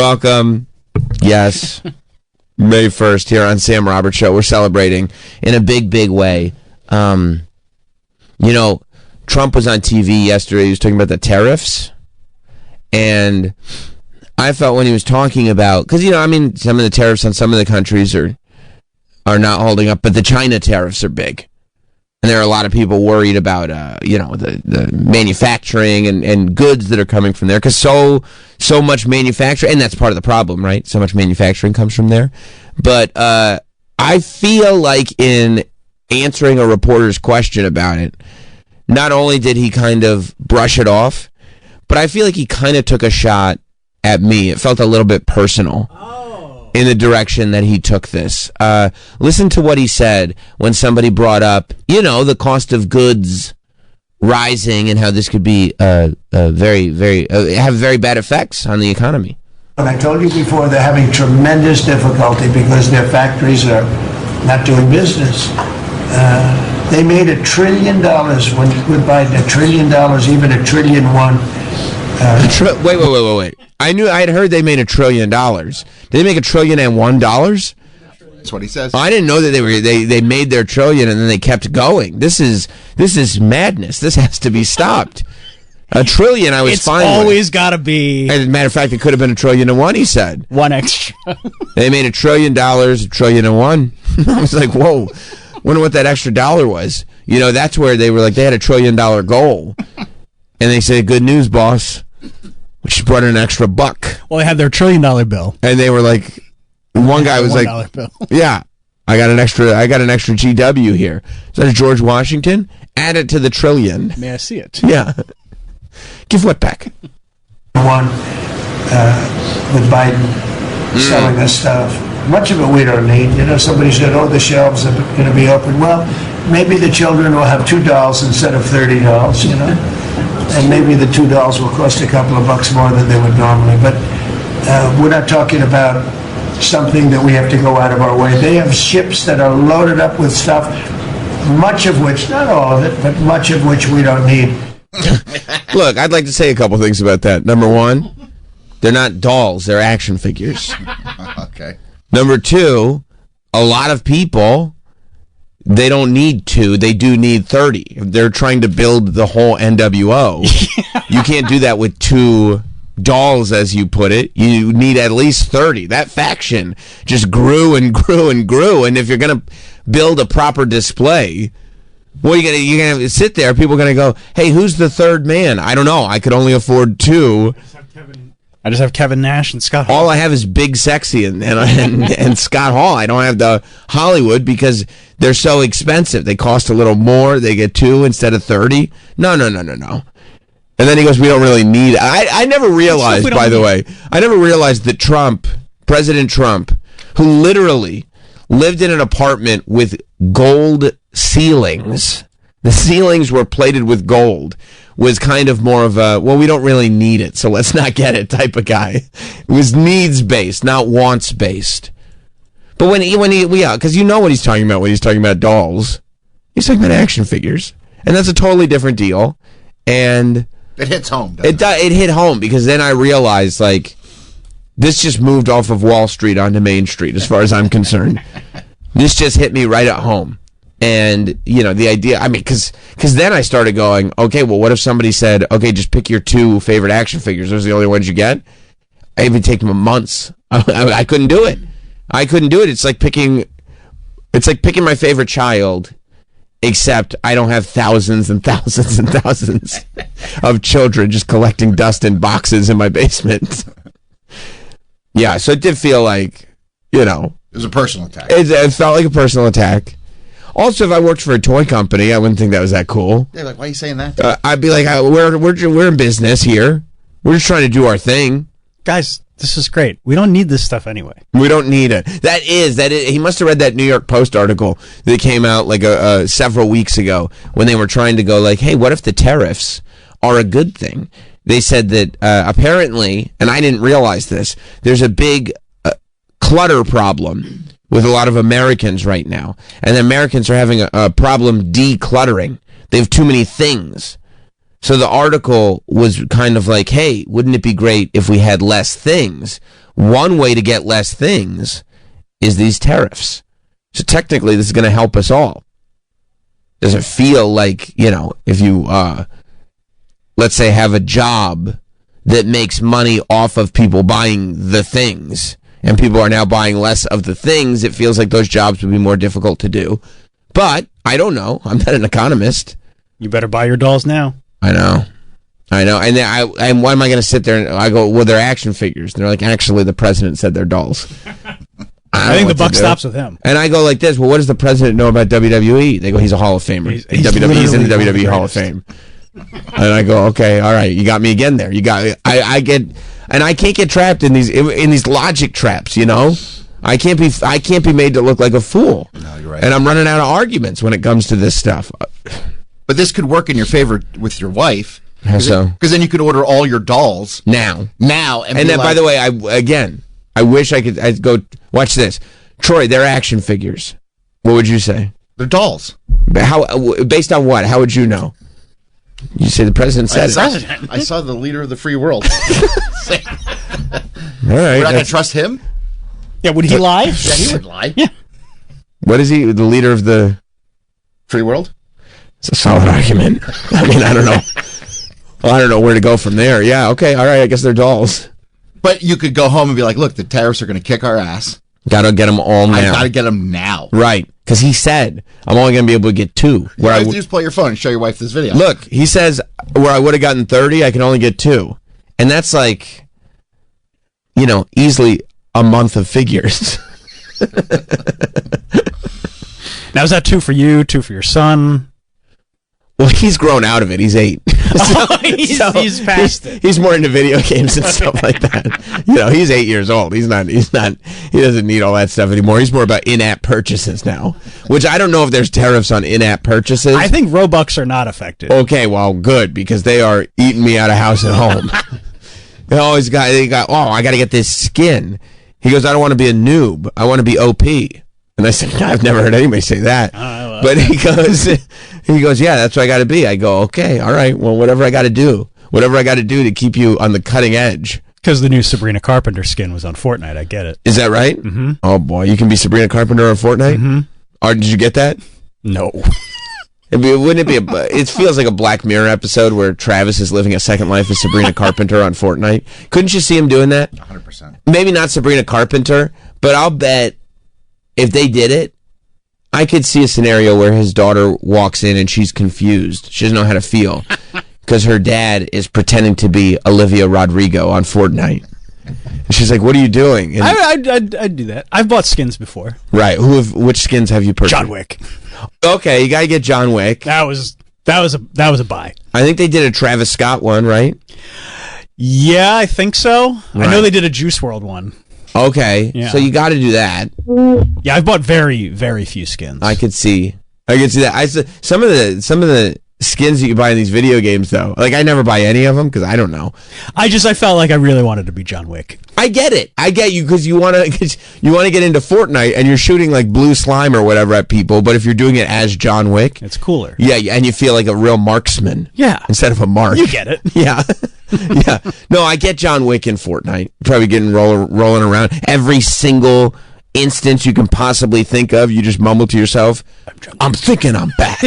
Welcome. Yes. May 1st here on Sam Roberts Show. We're celebrating in a big, big way. Trump was on TV yesterday. He was talking about the tariffs. And I felt when he was talking about, because, some of the tariffs on some of the countries are not holding up, but the China tariffs are big. And there are a lot of people worried about, the manufacturing and goods that are coming from there. Because so much manufacturing, and that's part of the problem, right? So much manufacturing comes from there. But I feel like in answering a reporter's question about it, not only did he kind of brush it off, but I feel like he kind of took a shot at me. It felt a little bit personal. In the direction that he took this. Listen to what he said when somebody brought up, the cost of goods rising and how this could be have very bad effects on the economy. And I told you before, they're having tremendous difficulty because their factories are not doing business. They made $1 trillion when with Biden, $1 trillion, even $1.1 trillion. Wait. I had heard they made $1 trillion. Did they make $1.001 trillion? That's what he says. I didn't know that they made their trillion and then they kept going. This is madness. This has to be stopped. $1 trillion, I was fine. It's always got to be. As a matter of fact, it could have been $1.001 trillion. He said one extra. They made $1 trillion, $1.001 trillion. I was like, whoa. Wonder what that extra dollar was. That's where they were like they had $1 trillion goal, and they said, "Good news, boss. We just brought in an extra $1." Well, they had their $1 trillion bill, and they were like, one guy was like, bill. "Yeah, I got an extra GW here. Is that a George Washington? Add it to the trillion. May I see it? Yeah, give what back? One with Biden selling this stuff. Much of it we don't need. Somebody said, "Oh, the shelves are going to be open." Well, maybe the children will have $2 instead of $30. And maybe the $2 will cost a couple of bucks more than they would normally. But we're not talking about something that we have to go out of our way. They have ships that are loaded up with stuff, much of which, not all of it, but much of which we don't need. Look, I'd like to say a couple things about that. Number one, they're not dolls, they're action figures. Okay. Number two, a lot of people, they don't need 2, they do need 30. They're trying to build the whole NWO. You can't do that with 2 dolls, as you put it. You need at least 30. That faction just grew and grew and grew. And if you're going to build a proper display, well, you're gonna sit there. People are going to go, "Hey, who's the third man?" I don't know. I could only afford 2. I just have Kevin Nash and Scott Hall. All I have is Big Sexy and Scott Hall. I don't have the Hollywood because they're so expensive. They cost a little more. They get 2 instead of 30. No. And then he goes, "We don't really need it." I never realized, by the way, that President Trump, who literally lived in an apartment with gold ceilings, the ceilings were plated with gold, was kind of more of a, well, we don't really need it, so let's not get it type of guy. It was needs-based, not wants-based. But when he, because you know what he's talking about when he's talking about dolls. He's talking about action figures. And that's a totally different deal. And it hits home, doesn't it hit home, because then I realized, this just moved off of Wall Street onto Main Street, as far as I'm concerned. This just hit me right at home. And, the idea, because then I started going, okay, well, what if somebody said, okay, just pick your 2 favorite action figures. Those are the only ones you get? It would take them months. I couldn't do it. It's like picking my favorite child, except I don't have thousands and thousands and thousands of children just collecting dust in boxes in my basement. Yeah, so it did feel like, it was a personal attack. It felt like a personal attack. Also, if I worked for a toy company, I wouldn't think that was that cool. Yeah, why are you saying that? I'd be like, we're in business here. We're just trying to do our thing. Guys, this is great. We don't need this stuff anyway. We don't need it. That is. He must have read that New York Post article that came out several weeks ago when they were trying to go hey, what if the tariffs are a good thing? They said that apparently, and I didn't realize this, there's a big clutter problem with a lot of Americans right now. And the Americans are having a problem decluttering. They have too many things. So the article was kind of like, hey, wouldn't it be great if we had less things? One way to get less things is these tariffs. So technically, this is going to help us all. Does it feel like, if you, let's say, have a job that makes money off of people buying the things, and people are now buying less of the things, it feels like those jobs would be more difficult to do. But I don't know. I'm not an economist. You better buy your dolls now. I know. And then and why am I going to sit there and I go, well, they're action figures. And they're like, actually, the president said they're dolls. I think the buck stops with him. And I go like this, well, what does the president know about WWE? They go, he's a Hall of Famer. He's in the WWE Hall of Fame. And I go, okay, all right, you got me again there. I can't get trapped in these logic traps, I can't be made to look like a fool. No, you're right. And I'm running out of arguments when it comes to this stuff. But this could work in your favor with your wife. How so? Because then you could order all your dolls now, and then by the way, I wish I'd go watch this. Troy, they're action figures. What would you say? They're dolls. How? Based on what? How would you know? You say the president said I saw the leader of the free world. All right, we're not going to trust him. Yeah, would he lie? Yeah, he would lie. Yeah. What is he? The leader of the free world? It's a solid argument. I mean, I don't know. Well, I don't know where to go from there. Yeah, okay, all right, I guess they're dolls. But you could go home and be like, look, the tariffs are going to kick our ass. Gotta get them all now. I gotta get them now. Right, because he said, I'm only going to be able to get 2. Where you just pull your phone and show your wife this video. Look, he says, where I would have gotten 30, I can only get 2. And that's like, easily a month of figures. Now, is that 2 for you, 2 for your son? Well, he's grown out of it. He's 8. He's past it. He's more into video games and stuff like that. He's 8 years old. He doesn't need all that stuff anymore. He's more about in-app purchases now, which I don't know if there's tariffs on in-app purchases. I think Robux are not affected. Okay, well, good, because they are eating me out of house and home. I got to get this skin. He goes, I don't want to be a noob. I want to be OP. And I said, I've never heard anybody say that. But he goes, yeah, that's what I got to be. I go, okay, all right, well, whatever I got to do to keep you on the cutting edge. Because the new Sabrina Carpenter skin was on Fortnite. I get it. Is that right? Mm-hmm. Oh boy, you can be Sabrina Carpenter on Fortnite. Mm-hmm. Or did you get that? No. Wouldn't it be? It feels like a Black Mirror episode where Travis is living a second life as Sabrina Carpenter on Fortnite. Couldn't you see him doing that? 100%. Maybe not Sabrina Carpenter, but I'll bet if they did it, I could see a scenario where his daughter walks in and she's confused. She doesn't know how to feel because her dad is pretending to be Olivia Rodrigo on Fortnite. And she's like, "What are you doing?" And I'd do that. I've bought skins before. Right. Which skins have you purchased? John Wick. Okay, you gotta get John Wick. That was a buy. I think they did a Travis Scott one, right? Yeah, I think so. Right. I know they did a Juice WRLD one. Okay, yeah. So you got to do that. Yeah, I've bought very, very few skins. I could see that. Some of the skins that you buy in these video games, though, like I never buy any of them because I don't know. I felt like I really wanted to be John Wick. I get it. I get you because you want to get into Fortnite and you're shooting like blue slime or whatever at people. But if you're doing it as John Wick, it's cooler. Yeah, and you feel like a real marksman. Yeah, instead of a mark. You get it. Yeah. Yeah. No, I get John Wick in Fortnite. Probably getting rolling around every single instance you can possibly think of. You just mumble to yourself, "I'm thinking I'm back."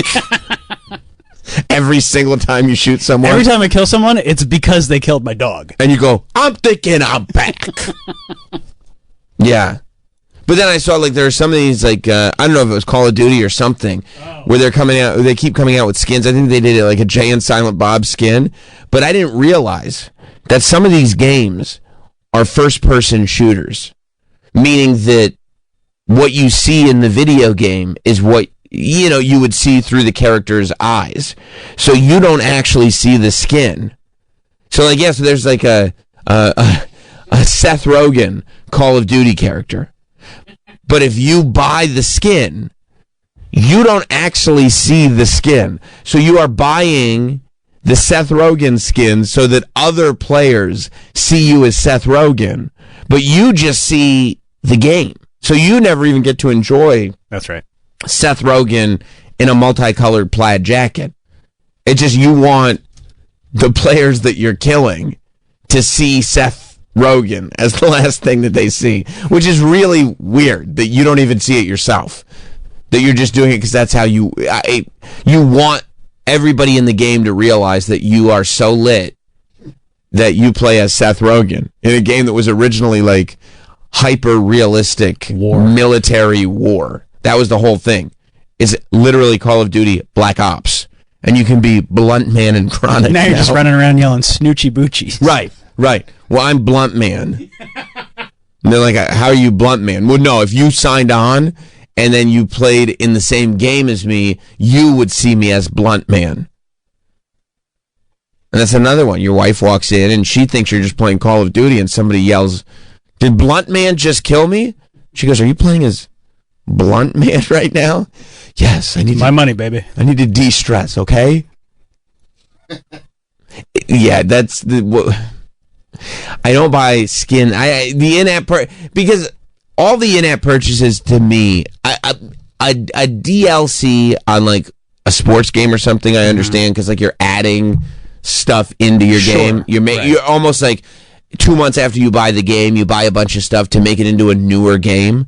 Every single time you shoot someone. Every time I kill someone, it's because they killed my dog. And you go, "I'm thinking I'm back." Yeah. But then I saw like there are some of these like I don't know if it was Call of Duty or something where they keep coming out with skins. I think they did it like a Jay and Silent Bob skin, but I didn't realize that some of these games are first-person shooters, meaning that what you see in the video game is what you would see through the character's eyes. So you don't actually see the skin. So like so there's like a Seth Rogen Call of Duty character. But if you buy the skin, you don't actually see the skin. So you are buying the Seth Rogen skin so that other players see you as Seth Rogen, but you just see the game. So you never even get to enjoy That's right. Seth Rogen in a multicolored plaid jacket. It's just you want the players that you're killing to see Seth Rogen as the last thing that they see, which is really weird that you don't even see it yourself. That you're just doing it because that's how you want everybody in the game to realize that you are so lit that you play as Seth Rogen in a game that was originally like hyper realistic military war. That was the whole thing. It's literally Call of Duty Black Ops, and you can be Blunt Man and Chronic. Now you're just running around yelling Snoochie Boochies. Right. Well, I'm Blunt Man. And they're like, how are you Blunt Man? Well, no, if you signed on and then you played in the same game as me, you would see me as Blunt Man. And that's another one. Your wife walks in and she thinks you're just playing Call of Duty and somebody yells, "Did Blunt Man just kill me?" She goes, "Are you playing as Blunt Man right now?" "Yes, I need my money, baby. I need to de-stress, okay?" Yeah, that's the... I don't buy skin. The in-app because all the in-app purchases to me, a DLC on like a sports game or something, I understand because like you're adding stuff into your game. You're almost like 2 months after you buy the game, you buy a bunch of stuff to make it into a newer game.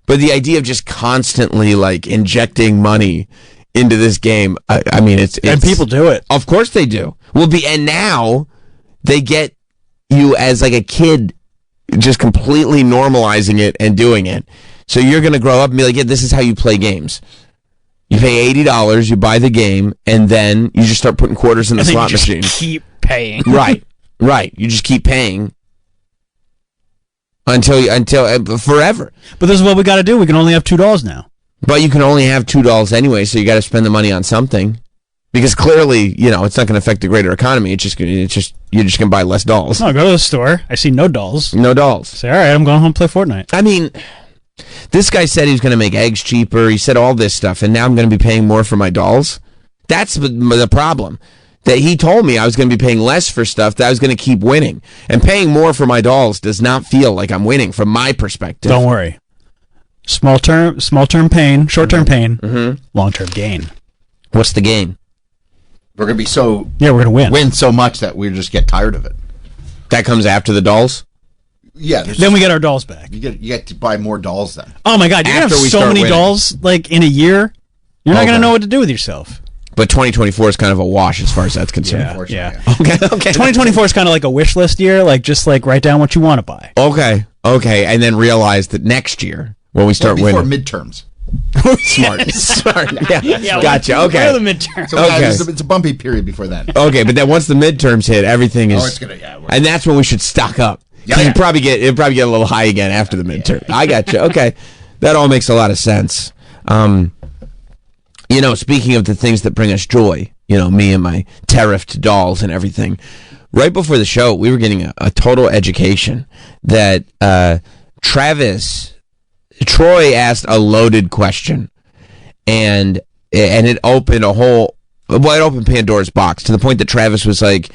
But the idea of just constantly like injecting money into this game, I mean, it's and people do it. Of course they do. And now they get you as like a kid, just completely normalizing it and doing it. So you're going to grow up and be like, yeah, this is how you play games. You pay $80, you buy the game, and then you just start putting quarters in the slot machine. Keep paying. Right. You just keep paying until forever. But this is what we got to do. We can only have $2 now. But you can only have $2 anyway, so you got to spend the money on something. Because clearly, it's not going to affect the greater economy. You're just going to buy less dolls. No, I go to the store. I see no dolls. No dolls. Say, all right, I'm going home and play Fortnite. I mean, this guy said he was going to make eggs cheaper. He said all this stuff, and now I'm going to be paying more for my dolls. That's the problem. That he told me I was going to be paying less for stuff, that I was going to keep winning. And paying more for my dolls does not feel like I'm winning from my perspective. Don't worry. Small term pain, short-term pain, long-term gain. What's the gain? We're going to be we're going to win so much that we just get tired of it. That comes after the dolls? Yeah. Then we get our dolls back. You get to buy more dolls then. Oh my God, you're going to have so many dolls like in a year. You're not going to know what to do with yourself. But 2024 is kind of a wash as far as that's concerned. Yeah. Okay. 2024 is kind of like a wish list year, like just like write down what you want to buy. Okay, and then realize that next year when we start before winning. midterms. Smart. Yeah. Gotcha. Okay. What are the midterms? So it's a bumpy period before then. Okay, but then once the midterms hit, everything is. It's gonna, and that's when we should stock up. Yeah. It'll probably get a little high again after the midterm. I gotcha. Okay, that all makes a lot of sense. Speaking of the things that bring us joy, me and my tariffed dolls and everything. Right before the show, we were getting a total education that Troy asked a loaded question, and it opened it opened Pandora's box to the point that Travis was like,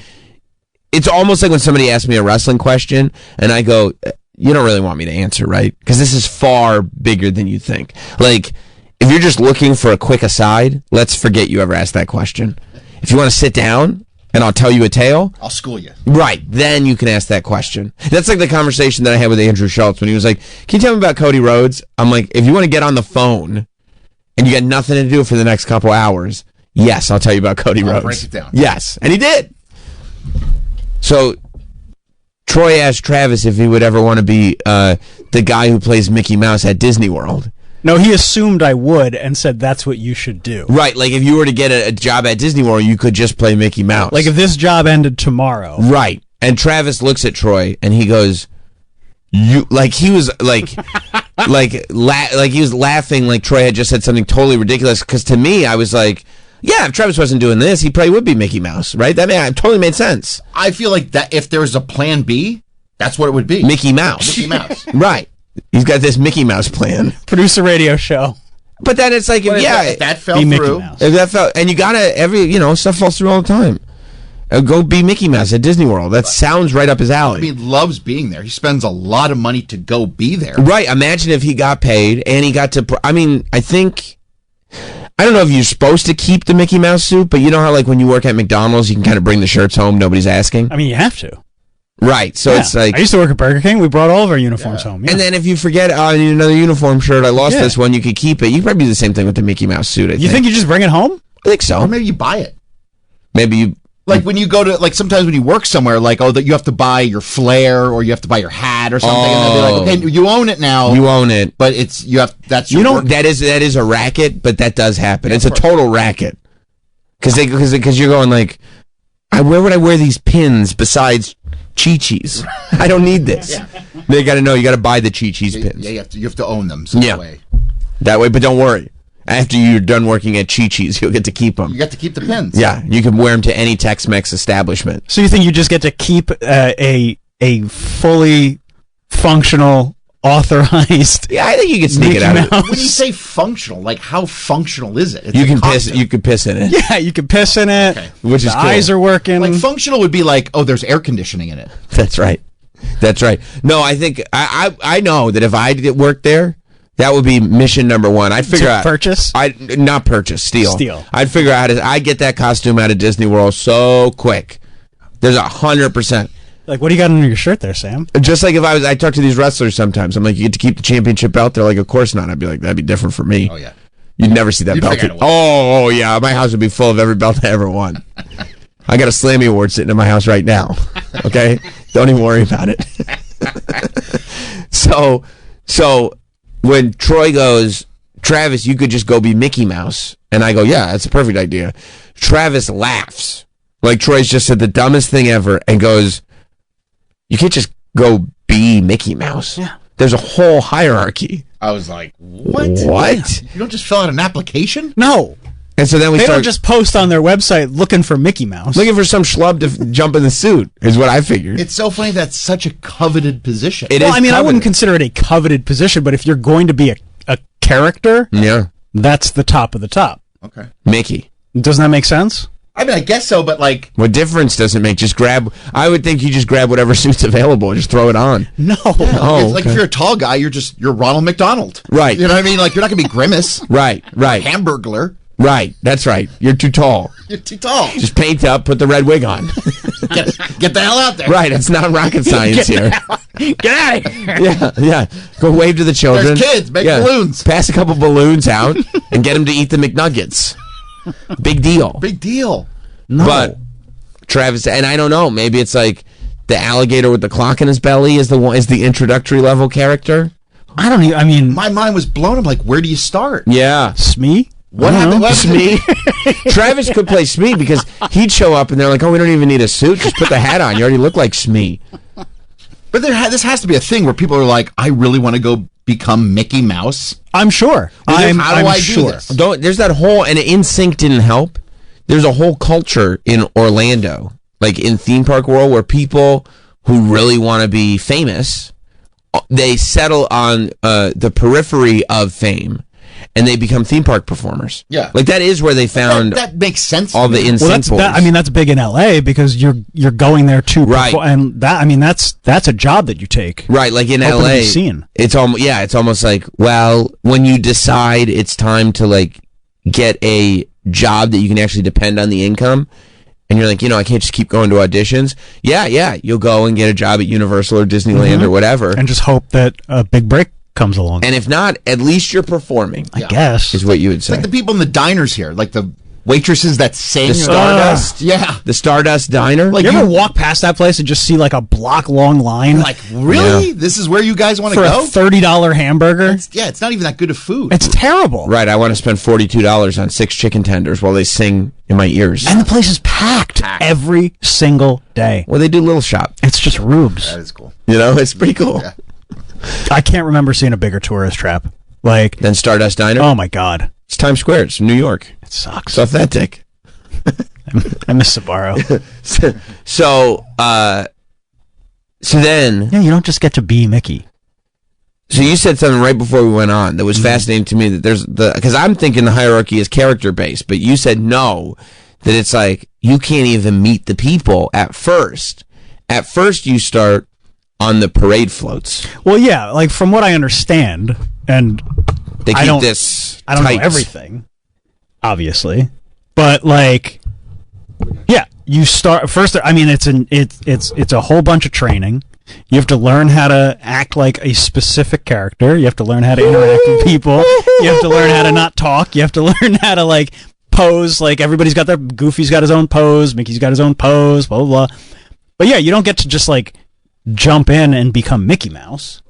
it's almost like when somebody asks me a wrestling question, and I go, you don't really want me to answer, right? Because this is far bigger than you think. Like, if you're just looking for a quick aside, let's forget you ever asked that question. If you want to sit down and I'll tell you a tale, I'll school you. Right, then you can ask that question. That's like the conversation that I had with Andrew Schultz when he was like, can you tell me about Cody Rhodes? I'm like, if you want to get on the phone and you got nothing to do for the next couple hours, yes, I'll tell you about Cody Rhodes. Break it down. Yes, and he did. So Troy asked Travis if he would ever want to be the guy who plays Mickey Mouse at Disney World. No, he assumed I would and said that's what you should do. Right, like if you were to get a job at Disney World, you could just play Mickey Mouse. Like if this job ended tomorrow. Right. And Travis looks at Troy and he goes, he was laughing like Troy had just said something totally ridiculous, because to me I was like, yeah, if Travis wasn't doing this, he probably would be Mickey Mouse, right? That totally made sense. I feel like that if there was a plan B, that's what it would be. Mickey Mouse. Mickey Mouse. Right. He's got this Mickey Mouse plan. Produce a radio show. But then it's like, if that fell through. If that fell, and you gotta, stuff falls through all the time. Go be Mickey Mouse at Disney World. That sounds right up his alley. He loves being there. He spends a lot of money to go be there. Right. Imagine if he got paid and he got to, I don't know if you're supposed to keep the Mickey Mouse suit, but you know how like when you work at McDonald's, you can kind of bring the shirts home, nobody's asking. I mean, you have to. Right, so Yeah. it's like... I used to work at Burger King. We brought all of our uniforms home. Yeah. And then if you forget, I need another uniform shirt, I lost Yeah. this one, you could keep it. You could probably do the same thing with the Mickey Mouse suit, I You think you just bring it home? I think so. Or maybe you buy it. Maybe you... Like when you go to, like sometimes when you work somewhere, like, oh, that you have to buy your flare or you have to buy your hat or something. And they'll be like, okay, you own it now. You own it. But it's, you have, that's your work. That is a racket, but that does happen. It's a total racket. Because you're going like, where would I wear these pins besides Chi-Chi's? I don't need this. They got to know, you got to buy the Chi-Chi's pins. Yeah, you have to own them. So That way, but don't worry. After you're done working at Chi-Chi's, you'll get to keep them. You get to keep the pins. Yeah, you can wear them to any Tex-Mex establishment. So you think you just get to keep a fully functional, authorized? Yeah, I think you can sneak it out. When you say functional, like how functional is it? It's You a can piss. costume. You could piss in it. Yeah, you can piss in it. Okay. Which is the cool. eyes are working. Like functional would be like, oh, there's air conditioning in it. That's right. That's right. No, I think I know that if I did work there, that would be mission number one. I'd figure out purchase. Not purchase, steal. Steal. I'd figure out how to. I get that costume out of Disney World so quick. There's 100%. Like, what do you got under your shirt there, Sam? Just like if I talk to these wrestlers sometimes. I'm like, you get to keep the championship belt. They're like, of course not. I'd be like, that'd be different for me. Oh, yeah. You'd never see that You'd belt. figure out a way. Oh, yeah. My house would be full of every belt I ever won. I got a Slammy Award sitting in my house right now. Okay? Don't even worry about it. So when Troy goes, Travis, you could just go be Mickey Mouse. And I go, yeah, that's a perfect idea. Travis laughs. Like Troy's just said the dumbest thing ever and goes, you can't just go be Mickey Mouse. Yeah. There's a whole hierarchy. I was like, what? What? You don't just fill out an application? No. And so then we They start don't just post on their website looking for Mickey Mouse. looking for some schlub to jump in the suit, is what I figured. It's so funny that's such a coveted position. It well, is I mean, I wouldn't coveted. consider it a coveted position, but if you're going to be a character, Yeah. that's the top of the top. Okay. Mickey. Doesn't that make sense? I mean, I guess so, but like, What difference does it make? Just grab, I would think you just grab whatever suit's available and just throw it on. No. Oh, it's like okay. if you're a tall guy, you're Ronald McDonald. Right. You know what I mean? Like, you're not going to be Grimace. Right. Hamburglar. Right. That's right. You're too tall. You're too tall. Just paint up, put the red wig on. Get the hell out there. Right. It's not rocket science here. Get out of here. Yeah. Go wave to the children. There's kids. Make balloons. Pass a couple balloons out and get them to eat the McNuggets. Big deal. Big deal. No. But Travis, and I don't know, maybe it's like the alligator with the clock in his belly is the introductory level character. I don't even, I mean, My mind was blown. I'm like, where do you start? Yeah. Smee? What happened? What happened? Smee. Travis could play Smee because he'd show up and they're like, oh, we don't even need a suit. Just put the hat on. You already look like Smee. But this has to be a thing where people are like, I really want to go become Mickey Mouse. I'm sure. How do I'm I do sure. this? There's that whole, and NSYNC didn't help. There's a whole culture in Orlando, like in theme park world, where people who really want to be famous, they settle on the periphery of fame, and they become theme park performers. Yeah. Like that is where they found That makes sense. all to the me. NSYNC boys. I mean, that's big in LA because you're going there to Right. and that, I mean, that's a job that you take. Right, like in Hoping to LA, be seen. it's almost like, well, when you decide it's time to like get a job that you can actually depend on the income, and you're like, I can't just keep going to auditions. Yeah, you'll go and get a job at Universal or Disneyland or whatever, And just hope that a big break comes along. and if not, at least you're performing. I guess. Is what you would It's say. like the people in the diners here, like the waitresses that sing. The Stardust, Yeah. the Stardust Diner. Like you ever walk past that place and just see like a block long line Like, really? This is where you guys want to for a go? $30 hamburger? It's not even that good of food. It's terrible. Right, I want to spend $42 on 6 chicken tenders while they sing in my ears. And the place is packed every single day. Well, they do Little Shop. It's just rubes. That is cool. It's pretty cool. Yeah. I can't remember seeing a bigger tourist trap. Like, Then Stardust Diner. oh my God. It's Times Square. It's New York. It sucks. It's authentic. I miss Sbarro. So then, Yeah, you don't just get to be Mickey. so you said something right before we went on that was fascinating to me, that there's because I'm thinking the hierarchy is character based, but you said no, that it's like you can't even meet the people at first. At first you start on the parade floats. Well, yeah, like from what I understand, and They I keep don't- this I don't tight. know everything, obviously, but like, yeah, you start first. I mean, it's a whole bunch of training. You have to learn how to act like a specific character. You have to learn how to interact with people. You have to learn how to not talk. You have to learn how to like pose. Like everybody's got their Goofy's got his own pose. Mickey's got his own pose. Blah blah blah. But yeah, you don't get to just like jump in and become Mickey Mouse.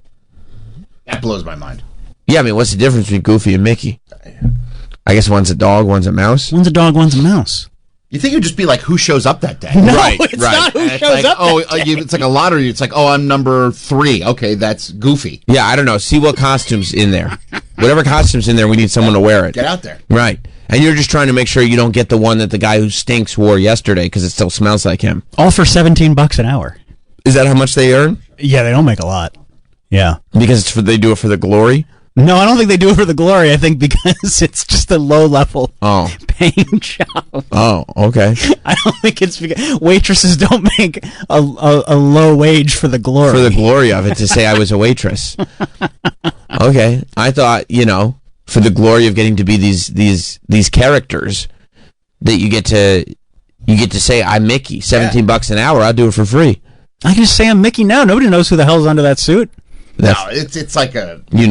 That blows my mind. Yeah, I mean, what's the difference between Goofy and Mickey? I guess one's a dog, one's a mouse. One's a dog, one's a mouse. You think it would just be like who shows up that day? No, Right, it's right. not who And it's shows like, up. that day. it's like a lottery. It's like, I'm number 3. Okay, that's Goofy. Yeah, I don't know. See what costume's in there. Whatever costume's in there, we need someone to wear it. Get out there. Right. And you're just trying to make sure you don't get the one that the guy who stinks wore yesterday because it still smells like him. All for $17 an hour. Is that how much they earn? Yeah, they don't make a lot. Yeah. Because they do it for the glory? No, I don't think they do it for the glory. I think because it's just a low level Oh. paying job. Oh, okay. I don't think it's because waitresses don't make a low wage for the glory. For the glory of it, to say I was a waitress. Okay. I thought, for the glory of getting to be these characters that you get to say I'm Mickey. $17 an hour, I'll do it for free. I can just say I'm Mickey now. Nobody knows who the hell's under that suit. No, it's like a... You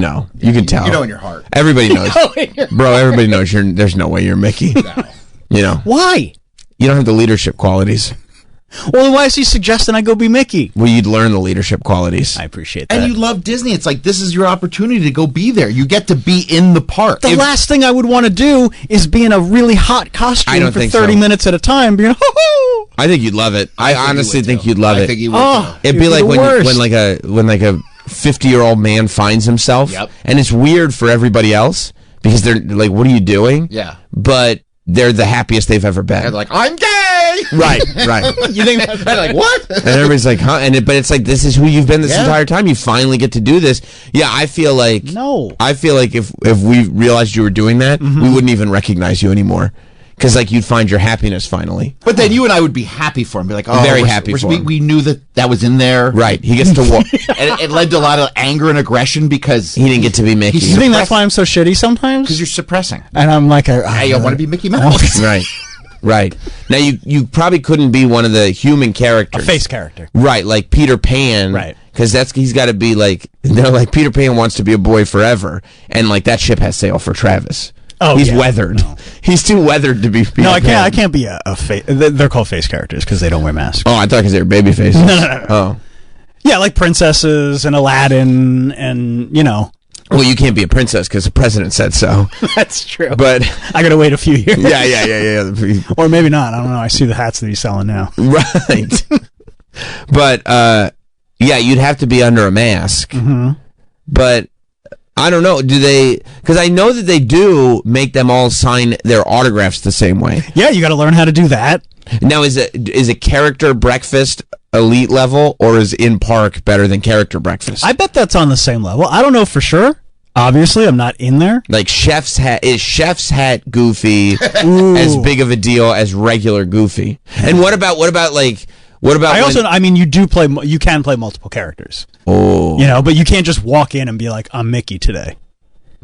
can tell. You know in your heart. Everybody knows. Bro, everybody knows there's no way you're Mickey. No. Why? You don't have the leadership qualities. Well, then why is he suggesting I go be Mickey? Well, you'd learn the leadership qualities. I appreciate that. And you love Disney. It's like, this is your opportunity to go be there. You get to be in the park. The last thing I would want to do is be in a really hot I costume don't for think 30 so. minutes at a time being, ho-ho! I think you'd love it. I honestly think you'd love I it. think you would. Oh, It'd be You'd like be the worst. when like a 50-year-old man finds himself. Yep. And it's weird for everybody else because they're like, what are you doing? Yeah. But they're the happiest they've ever been. And like, I'm gay! Right, right. You think that's like, what? And everybody's like, huh? But it's like, this is who you've been this Yeah. entire time. You finally get to do this. Yeah, I feel like No. I feel like if we realized you were doing that, we wouldn't even recognize you anymore. Because like you'd find your happiness finally. But then you and I would be happy for him. Be like, Very happy for him. We knew that was in there. Right. He gets to walk. And it led to a lot of anger and aggression because He didn't get to be Mickey. You think that's why I'm so shitty sometimes? you're suppressing. And I'm like, Hey, I want to be Mickey Mouse. Right. Right. Now you probably couldn't be one of the human a characters. face character. Right, like Peter Pan. Right. Because he's got to be like, like Peter Pan wants to be a boy forever, and like that ship has sailed for Travis. Oh, he's yeah. weathered. No. He's too weathered to be Peter No, I Pan. can't be a face. They're called face characters because they don't wear masks. Oh, I thought because they were baby faces. No. Oh. Yeah, like princesses and Aladdin and, Well, you can't be a princess because the president said so. That's true. But I got to wait a few years. yeah. Or maybe not. I don't know. I see the hats that he's selling now. Right. But yeah, you'd have to be under a mask. Mm-hmm. But I don't know. Do they? Because I know that they do make them all sign their autographs the same way. Yeah, you got to learn how to do that. Now, is a character breakfast elite level, or is in park better than character breakfast? I bet that's on the same level. I don't know for sure. Obviously, I'm not in there. Like Chef's Hat, is Chef's Hat Goofy as big of a deal as regular Goofy? And what about I mean, you can play multiple characters. Oh, But you can't just walk in and be like, I'm Mickey today.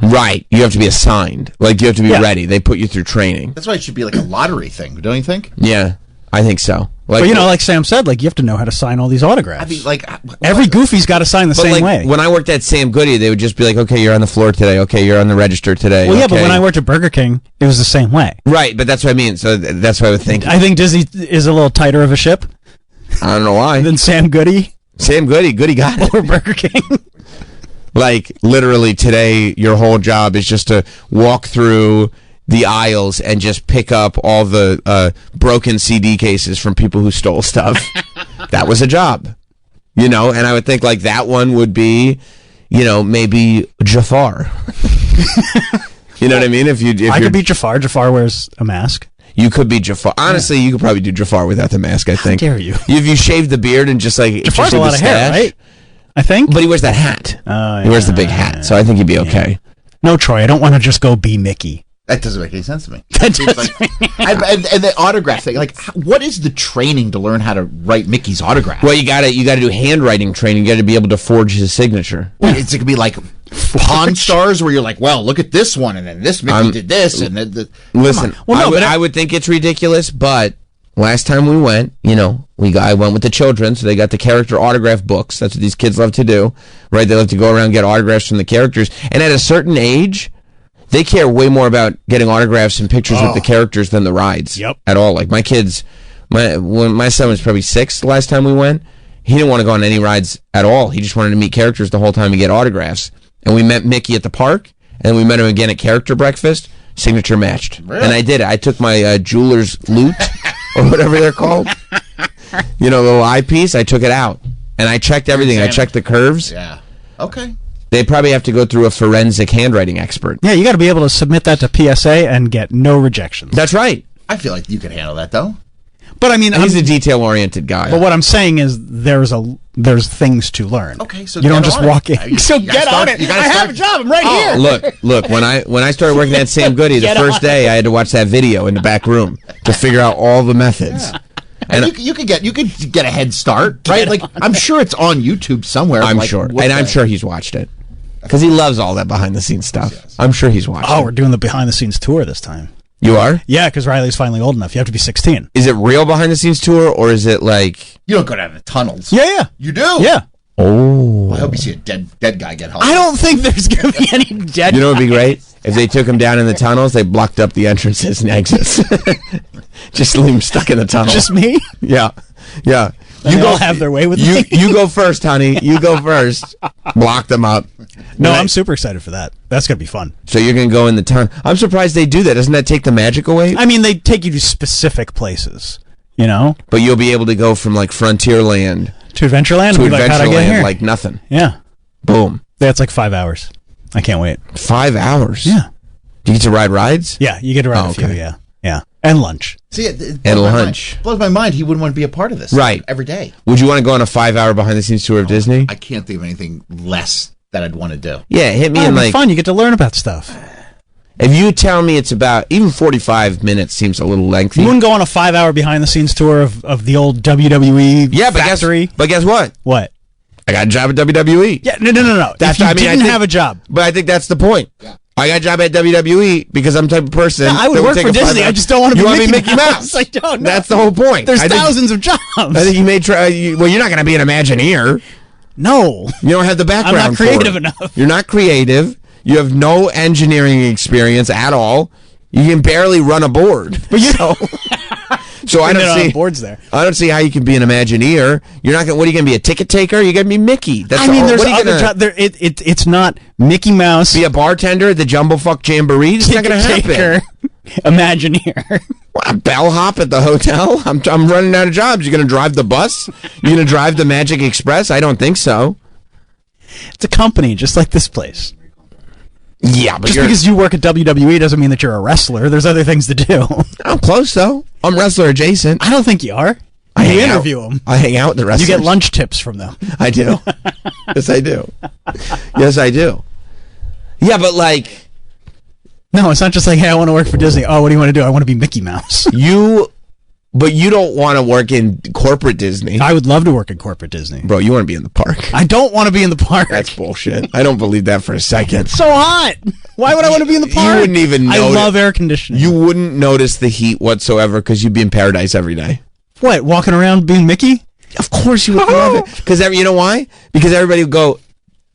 right. You have to be assigned. Like you have to be Yeah. ready. They put you through training. That's why it should be like a lottery thing, don't you think? Yeah, I think so. Like, But like Sam said, like you have to know how to sign all these autographs. I mean, like Every Goofy's got to sign the but same like, way. when I worked at Sam Goody, they would just be like, "Okay, you're on the floor today. Okay, you're on the register today." Well, yeah, but okay. when I worked at Burger King, it was the same way. right, but that's what I mean. So that's what I would think. I think Disney is a little tighter of a ship I don't know why. than Sam Goody Sam Goody got it. or Burger King. Like literally today, your whole job is just to walk through the aisles and just pick up all the broken CD cases from people who stole stuff. That was a job, and I would think like that one would be, maybe Jafar. You know what I mean? If I could be Jafar. Jafar wears a mask. you could be Jafar. Honestly, you could probably do Jafar without the mask. I think. How dare you? If you shave the beard and just like Jafar's just a lot of hair, mustache. right? I think. But he wears that hat. Oh, He wears the yeah, big hat, so I think he'd be okay. No, Troy, I don't want to just go be Mickey. that doesn't make any sense to me. That Seems doesn't and the autograph thing, like, what is the training to learn how to write Mickey's autograph? Well, you gotta do handwriting training. You gotta be able to forge his signature. It's gonna be like Pawn Stars where you're like, well, look at this one, and then this Mickey did this, and then Listen, Well, no, I would think it's ridiculous, but last time we went, I went with the children, so they got the character autograph books. That's what these kids love to do, right? They love to go around and get autographs from the characters. And at a certain age, they care way more about getting autographs and pictures with the characters than the rides. Yep. At all. Like my kids, when my son was probably 6 the last time we went, he didn't want to go on any rides at all. He just wanted to meet characters the whole time and get autographs. And we met Mickey at the park, and then we met him again at character breakfast. Signature matched. Really? And I did it. I took my jeweler's loot, or whatever they're called. The little eyepiece. I took it out. And I checked everything. I checked the curves. yeah. Okay. They probably have to go through a forensic handwriting expert. Yeah, you got to be able to submit that to PSA and get no rejections. That's right. I feel like you could handle that, though. But I mean, He's a detail-oriented guy. but what I'm saying is there's things to learn. Okay, so you don't get just on walk it. in. You So gotta get start- on it. you gotta I have start- a job. I'm right here. Look, when I started working at Sam Goody, the Get first on day I had to watch that video in the back room to figure out all the methods. And you could get a head start, right? Like I'm sure it's on YouTube somewhere. I'm like, sure. what And I'm the- sure he's watched it. Because he loves all that behind-the-scenes stuff. Yes. I'm sure he's watched Oh, it. we're doing the behind-the-scenes tour this time. You are? Yeah, because Riley's finally old enough. You have to be 16. Is it real behind-the-scenes tour, or is it like... You don't go down the tunnels. Yeah. You do. Yeah. Oh. I hope you see a dead guy get help. I don't think there's going to be any dead. You know what would be great? If they took him down in the tunnels, they blocked up the entrances and exits. Just leave him stuck in the tunnel. Just me? Yeah. Yeah. They all have their way with you, me. You go first, honey. You go first. Block them up. No, Right. I'm super excited for that. That's going to be fun. So you're going to go in the tunnel. I'm surprised they do that. Doesn't that take the magic away? I mean, they take you to specific places, But you'll be able to go from like Frontierland To Adventureland? to We'd be like, how'd I get Adventureland here? like nothing. Yeah. Boom. That's like 5 hours. I can't wait. 5 hours. Yeah. Do you get to ride rides? Yeah, you get to ride Oh, a few, okay. yeah. Yeah. And lunch. See, it blows And my lunch. mind. Blows my mind. He wouldn't want to be a part of this. Right. Every day. Would you want to go on a 5-hour behind-the-scenes tour of Disney? I can't think of anything less that I'd want to do. Yeah, hit me Oh, in it'd be like... fun. You get to learn about stuff. If you tell me it's about... Even 45 minutes seems a little lengthy. You wouldn't go on a 5-hour behind-the-scenes tour of the old WWE Yeah, but factory? guess what? What? I got a job at WWE. Yeah, no. That's- If you I mean, I didn't think- have a job. But I think that's the point. I got a job at WWE because I'm the type of person. Yeah, I would that work take for a Disney. 5-hour I just don't want to You be want to be Mickey Mickey Mouse. Mouse. I don't know. That's the whole point. There's I think- thousands of jobs. I think you may try. Well, you're not going to be an Imagineer. No. You don't have the background. I'm not for creative it. enough. You're not creative. You have no engineering experience at all. You can barely run a board. But you So I Bring it don't on see boards there. I don't see how you can be an Imagineer. You're not going. What are you going to be? A ticket taker? You're going to be Mickey. That's I mean, all. there's What are you other gonna jobs. It's not Mickey Mouse. be a bartender at the Jumblefuck Jamboree? It's not going to ticket happen. taker, Imagineer. A bellhop at the hotel? I'm running out of jobs. You're going to drive the bus? You're going to drive the Magic Express? I don't think so. It's a company, just like this place. Yeah, but Just you're because you work at WWE doesn't mean that you're a wrestler. There's other things to do. I'm close though. I'm wrestler adjacent. I don't think you are. I You hang out- interview them. I hang out with the You wrestlers. get lunch tips from them. I do. Yes, I do. Yes, I do. Yeah, but like No, it's not just like, hey, I want to work for Disney. Oh, what do you want to do? I want to be Mickey Mouse. but you don't want to work in corporate Disney. I would love to work in corporate Disney. Bro, you want to be in the park. I don't want to be in the park. That's bullshit. I don't believe that for a second. so hot. Why would I want to be in the park? You wouldn't even I notice. love air conditioning. You wouldn't notice the heat whatsoever because you'd be in paradise every day. What, walking around being Mickey? Of course you would love it. Because you know why? Because everybody would go,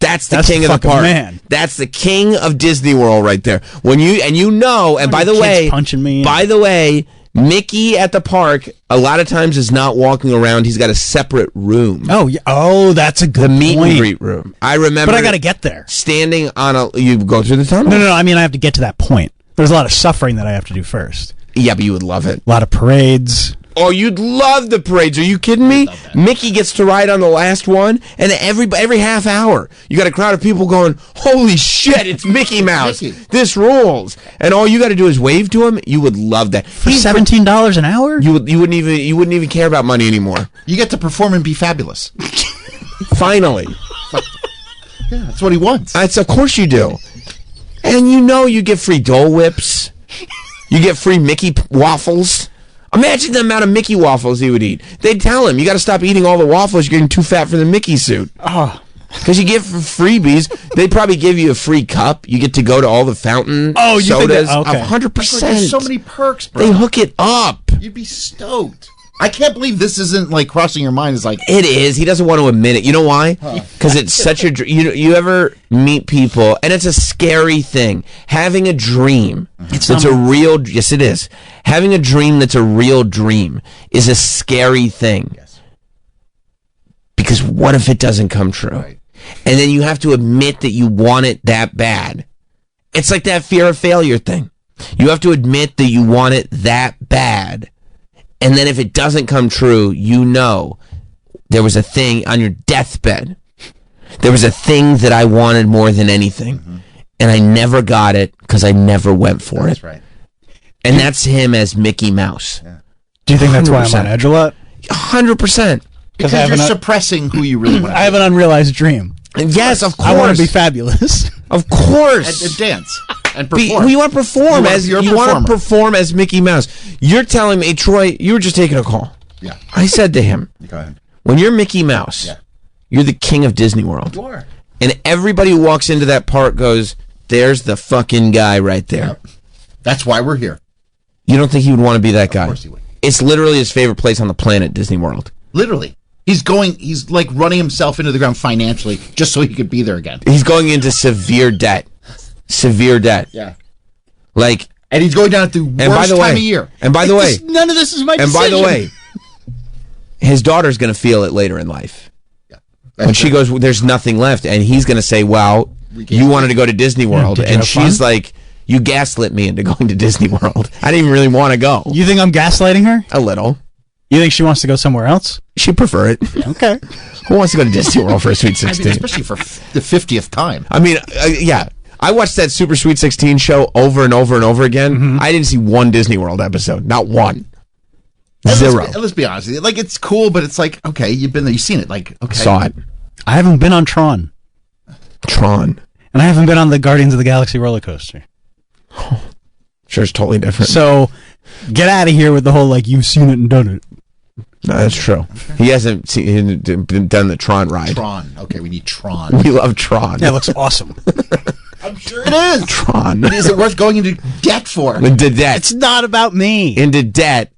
that's the That's king the of the fucking park. man. That's the king of Disney World right there. And by the kids way, punching me. by the way, Mickey at the park a lot of times is not walking around. He's got a separate room. Oh, yeah. Oh, that's a The good meet point. and greet room. I remember. But I got to get there. standing on you go through the tunnel. No. I mean, I have to get to that point. There's a lot of suffering that I have to do first. Yeah, but you would love it. A lot of parades. Oh, you'd love the parades. Are you kidding me? Mickey gets to ride on the last one, and every half hour, you got a crowd of people going, "Holy shit, it's Mickey Mouse! Mickey. This rules!" And all you got to do is wave to him. You would love that. For $17 an hour? you wouldn't even care about money anymore. You get to perform and be fabulous. Finally, Yeah, that's what he wants. of course you do. And you get free Dole Whips. You get free Mickey waffles. Imagine the amount of Mickey waffles he would eat. They'd tell him, you got to stop eating all the waffles. You're getting too fat for the Mickey suit. Oh, Because you get freebies. They probably give you a free cup. You get to go to all the fountain Oh, you think that- sodas. okay. 100%. There's so many perks, bro. They hook it up. You'd be stoked. I can't believe this isn't like crossing your mind. It's like, It is. He doesn't want to admit it. You know why? Because it's such a. You ever meet people, and it's a scary thing. Having a dream that's a real. Yes, it is. Having a dream that's a real dream is a scary thing. Yes. Because what if it doesn't come true? Right. And then you have to admit that you want it that bad. It's like that fear of failure thing. You have to admit that you want it that bad. And then if it doesn't come true, you know there was a thing on your deathbed. There was a thing that I wanted more than anything. And I never got it because I never went for that's it. right. And that's him as Mickey Mouse. Do you think that's why I'm 100%. on edge a lot? 100%. Because I have you're an- suppressing who you really want I have an unrealized dream. And yes, of course. I want to be fabulous. Of course. and dance and Be, perform. you want to perform You're a you want performer. to perform as Mickey Mouse. You're telling me, Troy, you were just taking a call. Yeah. I said to him, Go ahead. when you're Mickey Mouse, Yeah. you're the king of Disney World. You are. And everybody who walks into that park goes, there's the fucking guy right there. That's why we're here. You don't think he would want to be that guy? Of course he would. It's literally his favorite place on the planet, Disney World. Literally. He's like running himself into the ground financially just so he could be there again. He's going into severe debt. Severe debt. Yeah. Like, And he's going down at the worst and by the time way, of year. and by the way, None of this is my and by the way, his daughter's going to feel it later in life. When she goes, there's nothing left. And he's going to say, well, you wanted to go to Disney World. did you And have she's fun? like, you gaslit me into going to Disney World. I didn't even really want to go. You think I'm gaslighting her? A little. You think she wants to go somewhere else? She'd prefer it. Okay. Who wants to go to Disney World for a Sweet 16? especially for the 50th time. I mean, yeah. I watched that Super Sweet 16 show over and over and over again. I didn't see one Disney World episode. Not one. Zero. Let's be honest with you. Like, it's cool, but it's like, okay, you've been there, you've seen it. Like, okay. Saw it. I haven't been on Tron, Tron. and I haven't been on the Guardians of the Galaxy roller coaster. Sure, it's totally different. So, get out of here with the whole like you've seen it and done it. No, that's true. He hasn't done the Tron ride. Tron. Okay, we need Tron. We love Tron. That looks awesome. I'm sure it is. Tron. Is it worth going into debt for? Into debt. It's not about me. Into debt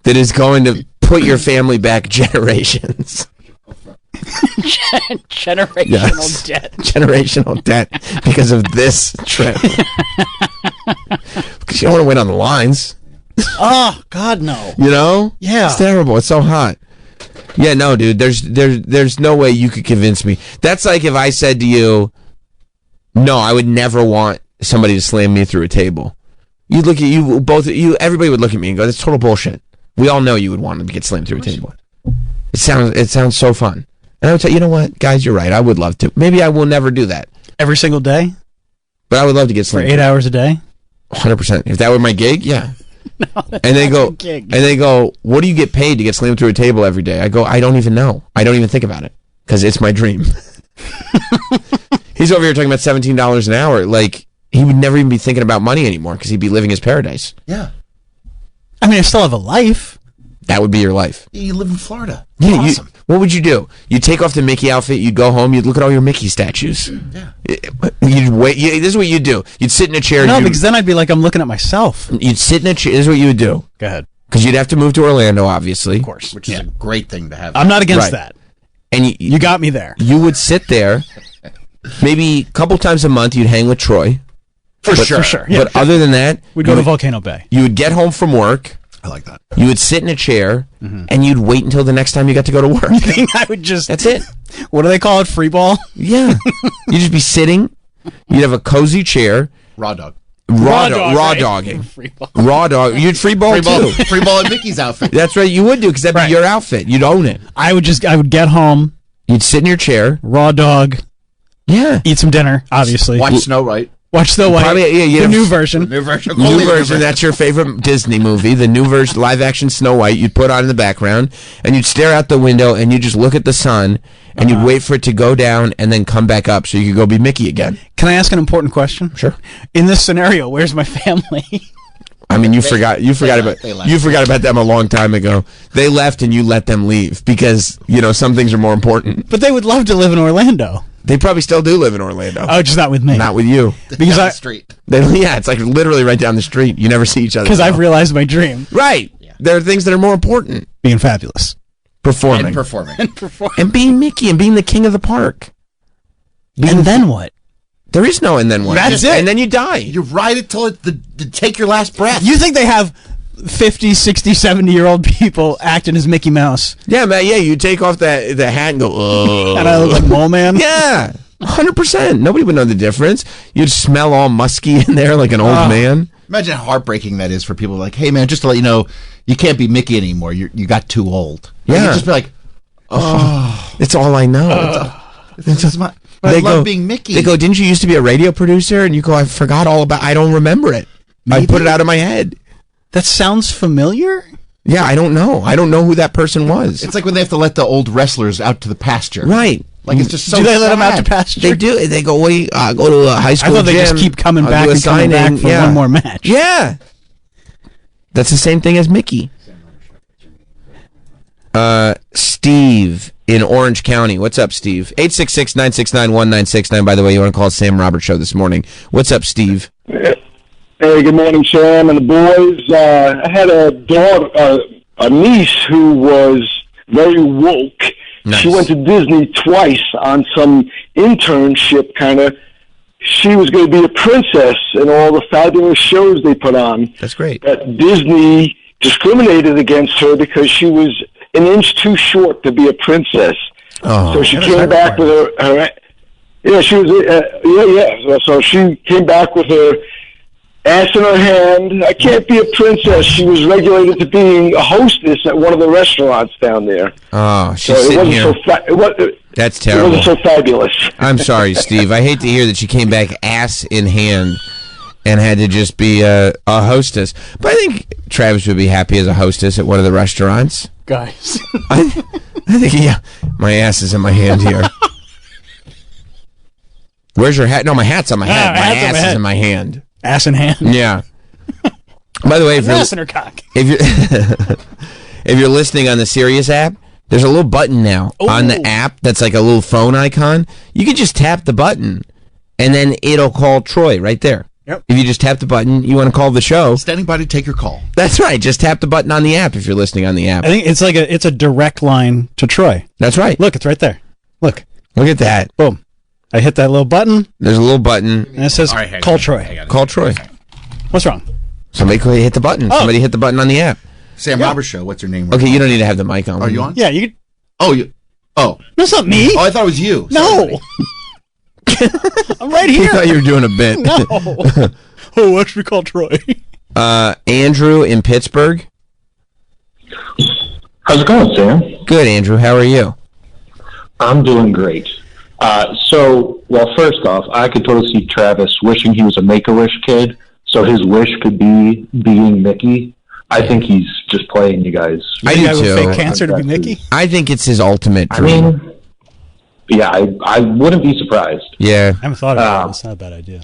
that is going to put your family back generations. Generational Yes. debt. Generational debt because of this trip. Because you don't want to wait on the lines. Oh God, no. You know? Yeah. It's terrible. It's so hot. Yeah, no, dude. There's no way you could convince me. That's like if I said to you, no, I would never want somebody to slam me through a table. You'd look at you both. Everybody would look at me and go, "That's total bullshit." We all know you would want them to get slammed through a table. It sounds so fun. And I would say, you know what, guys, you're right. I would love to. Maybe I will never do that, Every single day but I would love to get for slammed. 8 hours a day. 100%. If that were my gig, yeah. And they go, a gig. and they go, what do you get paid to get slammed through a table every day? I go, I don't even know. I don't even think about it because it's my dream. He's over here talking about $17 an hour. Like, he would never even be thinking about money anymore because he'd be living his paradise. Yeah. I mean, I still have a life. That would be your life. You live in Florida. Yeah, Awesome. what would you do? You'd take off the Mickey outfit, you'd go home, you'd look at all your Mickey statues. Yeah. You'd wait. This is what you'd do. You'd sit in a chair. No, you'd, because then I'd be like, I'm looking at myself. you'd sit in a chair. This is what you would do. Go ahead. Because you'd have to move to Orlando, obviously. Of course. Which is a great thing to have. I'm not against Right. that. And You got me there. you would sit there. Maybe a couple times a month, you'd hang with Troy. for But- sure. For sure. Yeah. But other than that, We'd go you to would- Volcano Bay. you would get home from work. I like that. You would sit in a chair, and you'd wait until the next time you got to go to work. I would just. That's it. What do they call it? Free ball? Yeah. You'd just be sitting. You'd have a cozy chair. Raw dog. Raw right? dogging. Free ball. Raw dog. You'd free ball Free ball. too. Free ball in Mickey's outfit. That's right. You would do because that'd Right. be your outfit. You'd own it. I would get home, You'd sit in your chair. raw dog, Yeah. eat some dinner, obviously. Watch Snow White. Watch the white, Probably, yeah, the new version. New version. New version. That's your favorite Disney movie. The new version, live action Snow White. You'd put on in the background, and you'd stare out the window, and you'd just look at the sun, and you'd wait for it to go down, and then come back up, so you could go be Mickey again. Can I ask an important question? Sure. In this scenario, where's my family? I mean, you forgot about them a long time ago. They left, and you let them leave because some things are more important. But they would love to live in Orlando. They probably still do live in Orlando. Oh, just not with me. Not with you. Because Down I the street. Yeah, it's like literally right down the street. You never see each other. because I've realized my dream Right. There are things that are more important. being fabulous. Performing. And performing. And being Mickey and being the king of the park. And then what? There is no and then what. That's it. And then you die. You ride it till take your last breath. You think they have 50, 60, 70-year-old people acting as Mickey Mouse? Yeah, man. Yeah, you take off the hat and go, oh. And I look like Mole Man? Yeah. 100%. Nobody would know the difference. You'd smell all musky in there like an old man. Imagine how heartbreaking that is for people like, hey, man, just to let you know, you can't be Mickey anymore. You got too old. Yeah. Like, you'd just be like, It's all I know. this is my... I love being Mickey. They go, didn't you used to be a radio producer? And you go, I forgot all about I don't remember it. I put it out of my head. That sounds familiar? Yeah, I don't know. I don't know who that person was. It's like when they have to let the old wrestlers out to the pasture. Right. Like, it's just so Do they let them out to sad. pasture? They do. They go, wait, go to a high I school thought they just gym. keep coming I'll back do a and coming back signing. for Yeah. one more match. Yeah. That's the same thing as Mickey. Steve in Orange County. What's up, Steve? 866-969-1969. By the way, you want to call Sam Roberts Show this morning. What's up, Steve? Hey, good morning, Sam and the boys. I had a daughter, a niece who was very woke. Nice. She went to Disney twice on some internship kind of. She was going to be a princess in all the fabulous shows they put on. That's great. But Disney discriminated against her because she was an inch too short to be a princess. Oh, So she came back with her yeah, she was, So she came back with her ass in her hand. I can't be a princess. She was regulated to being a hostess at one of the restaurants down there. Oh, she's So it sitting wasn't here. That's It terrible. wasn't so fabulous. I'm sorry, Steve. I hate to hear that she came back ass in hand and had to just be a hostess. But I think Travis would be happy as a hostess at one of the restaurants. Guys. I think, yeah, my ass is in my hand here. Where's your hat? No, my hat's on my head. Ah, My hat's on my ass is head. in my hand. Ass in hand. Yeah. By the way, if Ass in you're, her cock. if you're if you're listening on the Sirius app, there's a little button now on the app that's like a little phone icon. You can just tap the button, and then it'll call Troy right there. Yep. If you just tap the button, you want to call the show. Standing by to take your call. That's right. Just tap the button on the app if you're listening on the app. I think it's a direct line to Troy. That's right. Look, it's right there. Look. Look at that. Boom. I hit that little button, There's a little button. and it says, All right, hang call on. Troy. Hang on. Call Troy. What's wrong? Somebody hit the button. Oh. Somebody hit the button on the app. Sam Roberts Show. What's your name? Okay, you don't need to have the mic on. Are you on? Yeah, you could... Oh, you. Oh. No, it's not me. Oh, I thought it was you. No. I'm right I here. thought you were doing a bit. No. Oh, what should we call Troy? Andrew in Pittsburgh. How's it going, Sam? Good, Andrew. How are you? I'm doing great. Well, first off, I could totally see Travis wishing he was a Make-A-Wish kid, so his wish could be being Mickey. I think he's just playing you guys. I You do guy with too. fake cancer to be Mickey? I think it's his ultimate I dream. mean, yeah, I wouldn't be surprised. Yeah, I haven't thought about it. It's not a bad idea.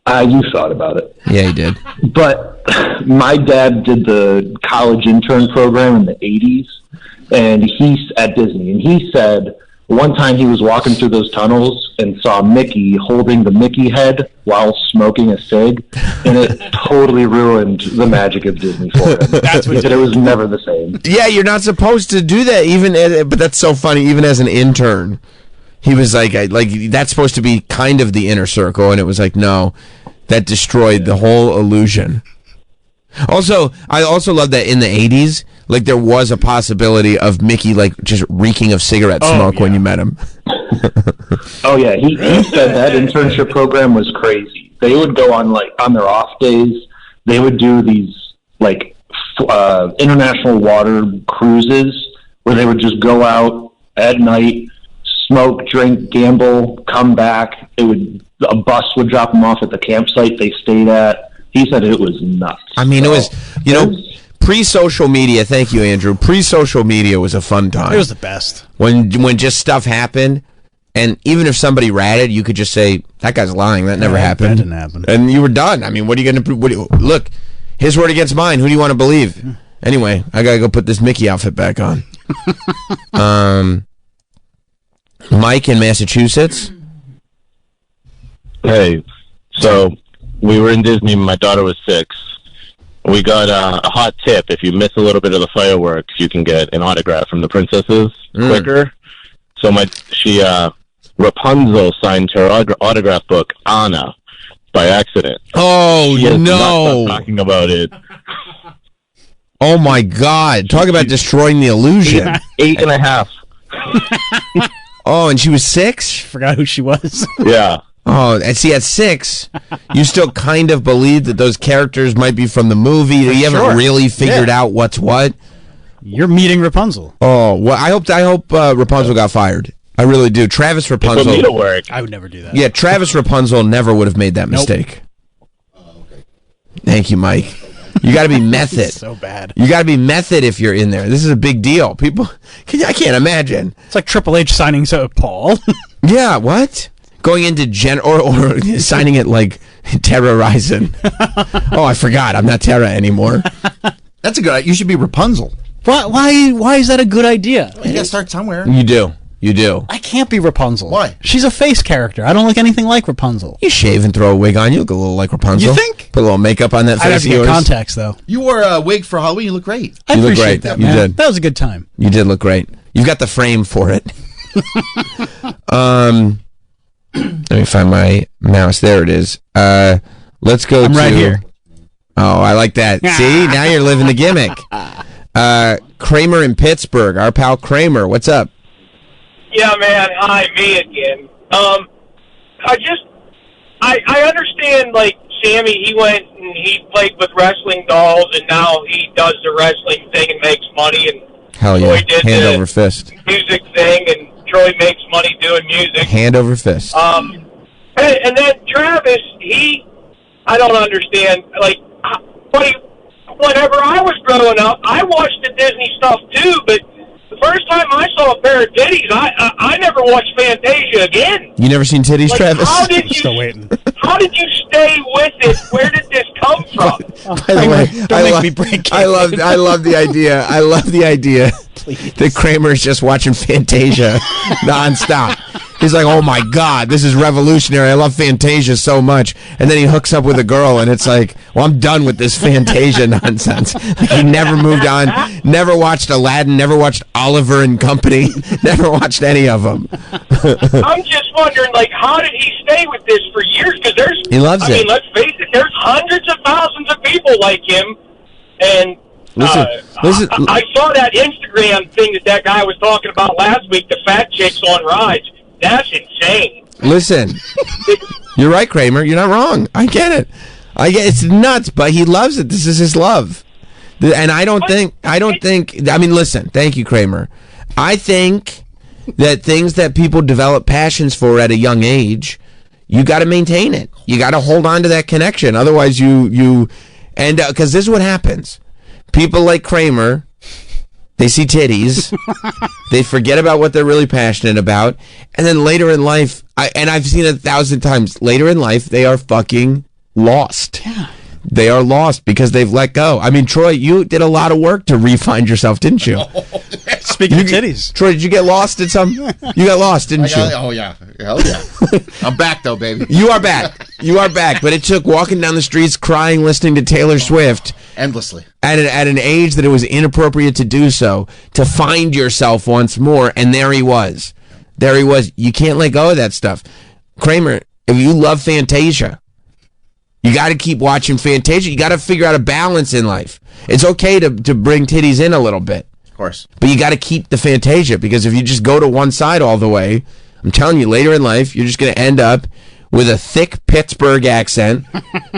You thought about it. yeah, he did. But my dad did the college intern program in the 80s, and he's at Disney, and he said one time he was walking through those tunnels and saw Mickey holding the Mickey head while smoking a cig, and it totally ruined the magic of Disney for him. That's what He said it was never the same. Yeah, you're not supposed to do that, but that's so funny. Even as an intern, he was like that's supposed to be kind of the inner circle, and it was like, no, that destroyed the whole illusion. Also, I also love that in the 80s, like there was a possibility of Mickey like just reeking of cigarette smoke when you met him. Oh yeah, he said that internship program was crazy. They would go on on their off days. They would do these international water cruises where they would just go out at night, smoke, drink, gamble, come back. A bus would drop them off at the campsite they stayed at. He said it was nuts. I mean, it was, pre-social media. Thank you, Andrew. Pre-social media was a fun time. It was the best. when just stuff happened, and even if somebody ratted, you could just say that guy's lying. That never happened. That didn't happen. And you were done. I mean, what are you going to look? His word against mine. Who do you want to believe? Anyway, I gotta go put this Mickey outfit back on. Mike in Massachusetts. Hey, so we were in Disney when my daughter was 6. We got a hot tip. If you miss a little bit of the fireworks, you can get an autograph from the princesses quicker. So Rapunzel signed her autograph book, Anna, by accident. Oh, She has no. not stopped talking about it. Oh, my God. Talk about destroying the illusion. 8.5. Oh, and she was 6? Forgot who she was. Yeah. Oh, and see, at 6, you still kind of believe that those characters might be from the movie. You haven't really figured out what's what. You're meeting Rapunzel. Oh, well, I hope Rapunzel got fired. I really do. Travis Put me to Rapunzel. work. I would never do that. Yeah, Travis Rapunzel never would have made that mistake. Thank you, Mike. You got to be method. So bad. You got to be method if you're in there. This is a big deal. People, I can't imagine. It's like Triple H signing Paul. Yeah, what? Going into or signing it like Terra Ryzen. Oh, I forgot. I'm not Terra anymore. That's a good idea. You should be Rapunzel. Why is that a good idea? You gotta start somewhere. You do. You do. I can't be Rapunzel. Why? She's a face character. I don't look anything like Rapunzel. You shave and throw a wig on. You look a little like Rapunzel. You think? Put a little makeup on that face I'd have of to get yours. contacts, though. You wore a wig for Halloween. You look great. I You look appreciate great. that, You man. did. That was a good time. You did look great. You've got the frame for it. Let me find my mouse. There it is. Let's go I'm to... right here. Oh, I like that. See? Now you're living the gimmick. Kramer in Pittsburgh. Our pal Kramer. What's up? Yeah, man. Hi, me again. I understand, like, Sammy, he went and he played with wrestling dolls, and now he does the wrestling thing and makes money, and Hell yeah. Troy did Hand the over fist. music thing, and Troy makes money doing music. Hand over fist. And then Travis, I don't understand, like, buddy, whenever I was growing up, I watched the Disney stuff too, but the first time I saw a pair of titties, I never watched Fantasia again. You never seen titties, Like, Travis? how did you Still waiting. How did you stay with it? Where did this come from? By the way, Don't make me break I love the idea. I love the idea that Kramer's just watching Fantasia nonstop. He's like, oh my God, this is revolutionary. I love Fantasia so much. And then he hooks up with a girl, and it's like, well, I'm done with this Fantasia nonsense. Like, he never moved on, never watched Aladdin, never watched Oliver and Company, never watched any of them. I'm just wondering, like, how did he stay with this for years? Because He loves I it. mean, let's face it, there's hundreds of thousands of people like him, and Listen, I saw that Instagram thing that guy was talking about last week, the fat chicks on rides. That's insane. Listen, you're right, Kramer. You're not wrong. I get it. It's nuts, but he loves it. This is his love. And I don't think, I mean, listen, thank you, Kramer. I think that things that people develop passions for at a young age, you got to maintain it. You got to hold on to that connection. Otherwise, and because this is what happens. People like Kramer, they see titties, they forget about what they're really passionate about, and then later in life, I've seen it 1,000 times, later in life, they are fucking lost. Yeah. They are lost because they've let go. I mean, Troy, you did a lot of work to re-find yourself, didn't you? Speaking of titties. Troy, did you get lost in some? You got lost, didn't you? Oh, yeah. Hell yeah. I'm back, though, baby. You are back. You are back. But it took walking down the streets crying, listening to Taylor Swift. Endlessly. At an age that it was inappropriate to do so, to find yourself once more. And there he was. There he was. You can't let go of that stuff. Kramer, if you love Fantasia, you got to keep watching Fantasia. You got to figure out a balance in life. It's okay to bring titties in a little bit. Of course. But you got to keep the Fantasia, because if you just go to one side all the way, I'm telling you, later in life, you're just going to end up with a thick Pittsburgh accent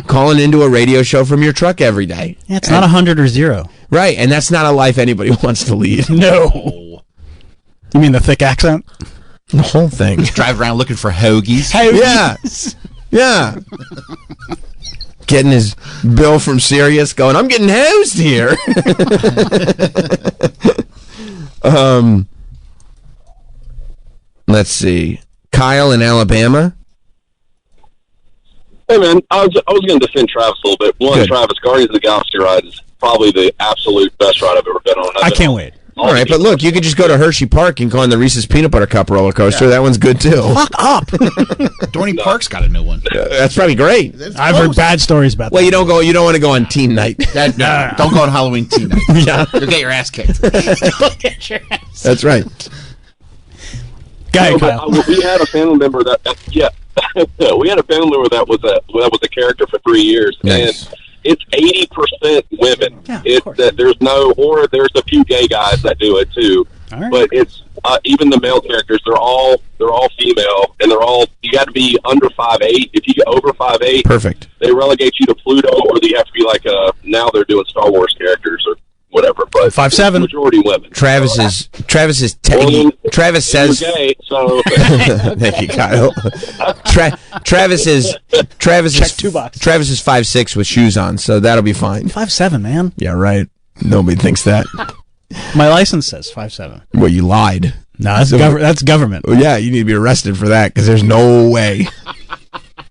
calling into a radio show from your truck every day. Yeah, it's not 100 or 0. Right, and that's not a life anybody wants to lead. No. You mean the thick accent? The whole thing. Drive around looking for hoagies. Yeah. Yeah. Getting his bill from Sirius going, I'm getting housed here. Let's see. Kyle in Alabama. Hey, man, I was going to defend Travis a little bit. One, Good. Travis, Guardians of the Galaxy ride is probably the absolute best ride I've ever been on. I can't wait. All right, but look, you could just go to Hershey Park and go on the Reese's Peanut Butter Cup roller coaster. That one's good too. Fuck up. Dorney Park's got a new one. That's probably great. I've heard bad stories about that. Well, you don't want to go on teen night. Don't go on Halloween teen night. Yeah. You'll get your ass kicked. That's right. Guy, we had a family member that we had a family member that was a character for 3 years, Nice. and it's 80% women. Yeah, of It's course. that there's a few gay guys that do it too. All right. But it's even the male characters. They're all female, and you got to be under 5'8". If you get over 5'8", Perfect. they relegate you to Pluto, or you have to be like now they're doing Star Wars characters or whatever. But 5'7". majority women. Travis says. Travis You're says. gay, so Thank you, Kyle. Travis is Check 2 box. Travis is 5'6" with shoes on, so that'll be fine. 5'7", man. Yeah, right. Nobody thinks that. My license says 5'7". Well, you lied. No, that's government. Well, yeah, you need to be arrested for that because there's no way.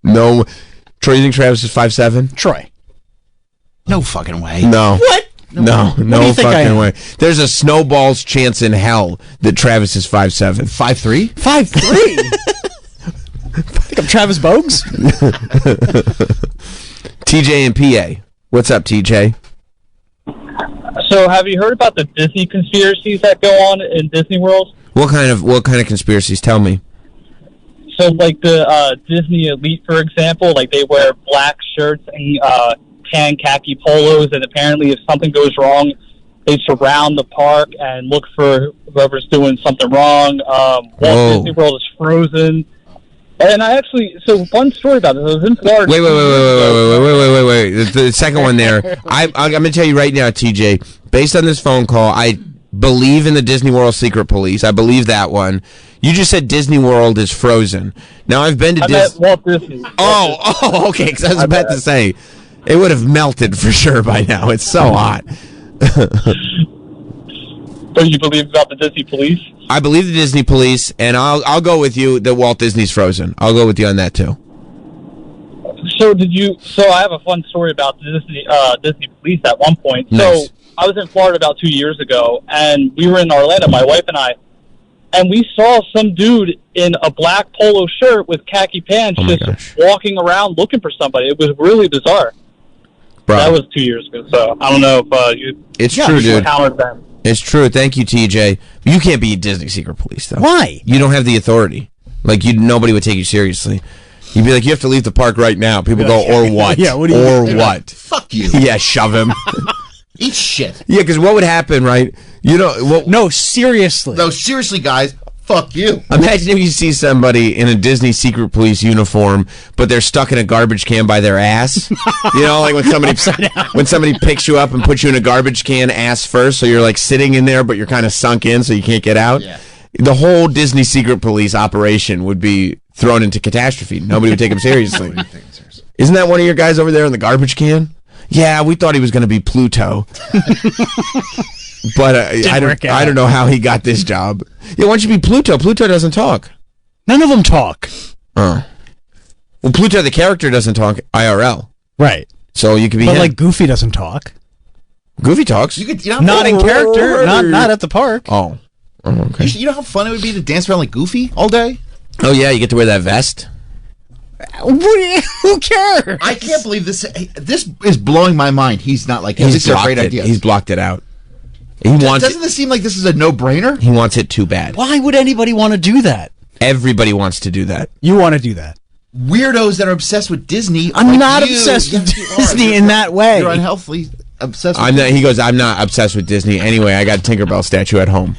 No. Troy, you think Travis is 5'7"? Troy. No fucking way. No. What? No, do no you think I fucking am? way. There's a snowball's chance in hell that Travis is 5'7". 5'3"? 5'3". Think I'm Travis Bogues? TJ and PA. What's up, TJ? So, have you heard about the Disney conspiracies that go on in Disney World? What kind of conspiracies? Tell me. So, like the Disney elite, for example, like they wear black shirts and tan khaki polos, and apparently, if something goes wrong, they surround the park and look for whoever's doing something wrong. Walt Disney World is frozen. And so one story about this. I was in Florida. Wait. The second one there. I'm going to tell you right now, TJ, based on this phone call, I believe in the Disney World Secret Police. I believe that one. You just said Disney World is frozen. Now, I've been to Disney. Walt Disney. Oh, okay, because I was about to say, it would have melted for sure by now. It's so hot. So you believe about the Disney police? I believe the Disney police, and I'll go with you that Walt Disney's frozen. I'll go with you on that too. So I have a fun story about the Disney police at one point. Nice. So I was in Florida about 2 years ago, and we were in Orlando, my wife and I, and we saw some dude in a black polo shirt with khaki pants just walking around looking for somebody. It was really bizarre. Bro. That was 2 years ago, so I don't know if you true, dude. encountered them. It's true. Thank you, TJ. You can't be Disney Secret Police, though. Why? You don't have the authority. Like, nobody would take you seriously. You'd be like, you have to leave the park right now. People go, or what? Yeah, what do you Or do? what? Fuck you. Yeah, shove him. Eat shit. Yeah, because what would happen, right? No, seriously. No, seriously, guys. Fuck you. Imagine if you see somebody in a Disney Secret Police uniform, but they're stuck in a garbage can by their ass. Like when somebody picks you up and puts you in a garbage can ass first, so you're like sitting in there, but you're kind of sunk in, so you can't get out. Yeah. The whole Disney Secret Police operation would be thrown into catastrophe. Nobody would take him seriously. Isn't that one of your guys over there in the garbage can? Yeah, we thought he was going to be Pluto. But I don't know how he got this job. Yeah, why don't you be Pluto? Pluto doesn't talk. None of them talk. Oh. Well, Pluto, the character, doesn't talk IRL. Right. So you could be But him. like Goofy doesn't talk. Goofy talks. Not in character. Not at the park. Oh. Okay. You know how fun it would be to dance around like Goofy all day? Oh, yeah, you get to wear that vest. Who cares? I can't believe this. This is blowing my mind. He's not like, He's this is a blocked great it. idea. He's blocked it out. Doesn't this seem like this is a no-brainer? He wants it too bad. Why would anybody want to do that? Everybody wants to do that. You want to do that. Weirdos that are obsessed with Disney. I'm like not you. obsessed with Yes, you are. Disney in that way. You're unhealthily obsessed with Disney. He goes, I'm not obsessed with Disney. Anyway, I got a Tinkerbell statue at home.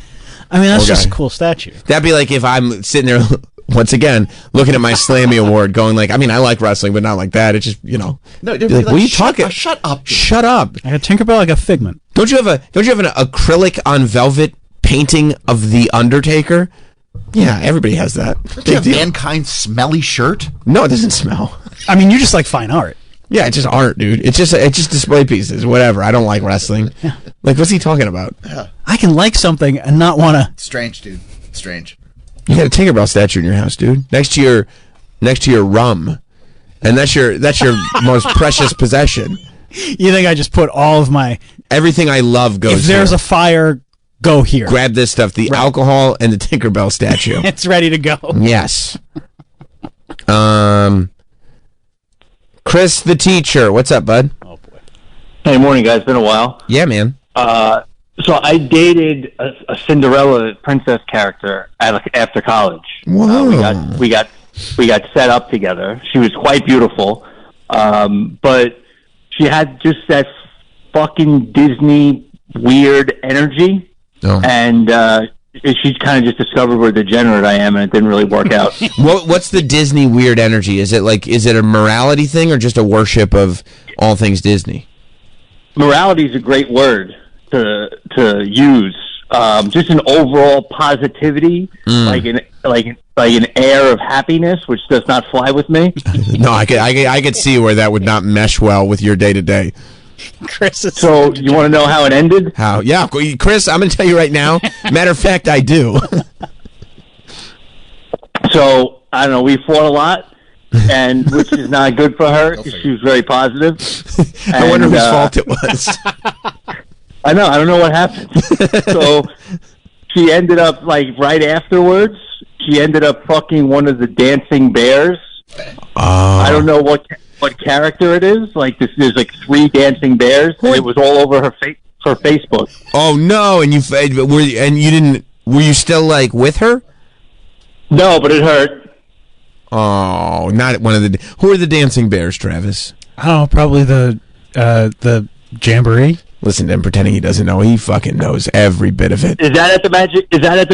I mean, that's Okay. just a cool statue. That'd be like if I'm sitting there, once again, looking at my Slammy Award, going like, I mean, I like wrestling, but not like that. It's just, No, be like, what are you talking? Shut up. Dude. Shut up. I got Tinkerbell, I got Figment. Don't you have an acrylic on velvet painting of the Undertaker? Yeah, everybody has that. Do you Big have deal. Mankind's smelly shirt? No, it doesn't smell. I mean, you just like fine art. Yeah, it's just art, dude. It's just display pieces, whatever. I don't like wrestling. Like, what's he talking about? I can like something and not want to. Strange, dude. Strange. You got a Tinkerbell statue in your house, dude. Next to your rum, and that's your most precious possession. You think I just put all of my... Everything I love goes. If there's here. a fire go here. Grab this stuff, the alcohol and the Tinkerbell statue. It's ready to go. Yes. Chris the teacher. What's up, bud? Oh, boy. Hey, morning, guys. Been a while. Yeah, man. So I dated a Cinderella princess character after college. Whoa. We got set up together. She was quite beautiful, but she had just that fucking Disney weird energy, and she kind of just discovered where degenerate I am, and it didn't really work out. What's the Disney weird energy? Is it a morality thing or just a worship of all things Disney? Morality is a great word to use. Just an overall positivity, like an air of happiness, which does not fly with me. No, I could see where that would not mesh well with your day to day. Chris, so you want to know how it ended? How? Yeah, Chris, I'm going to tell you right now. Matter of fact, I do. So I don't know. We fought a lot, and which is not good for her. She was very positive. I wonder whose fault it was. I know. I don't know what happened. So she ended up right afterwards. She ended up fucking one of the dancing bears. I don't know what character it is. There's 3 dancing bears, and it was all over her Facebook. Oh no! And you didn't? Were you still with her? No, but it hurt. Oh, not one of the. Who are the dancing bears, Travis? Oh, probably the Jamboree. Listen to him pretending he doesn't know. He fucking knows every bit of it. Is that at the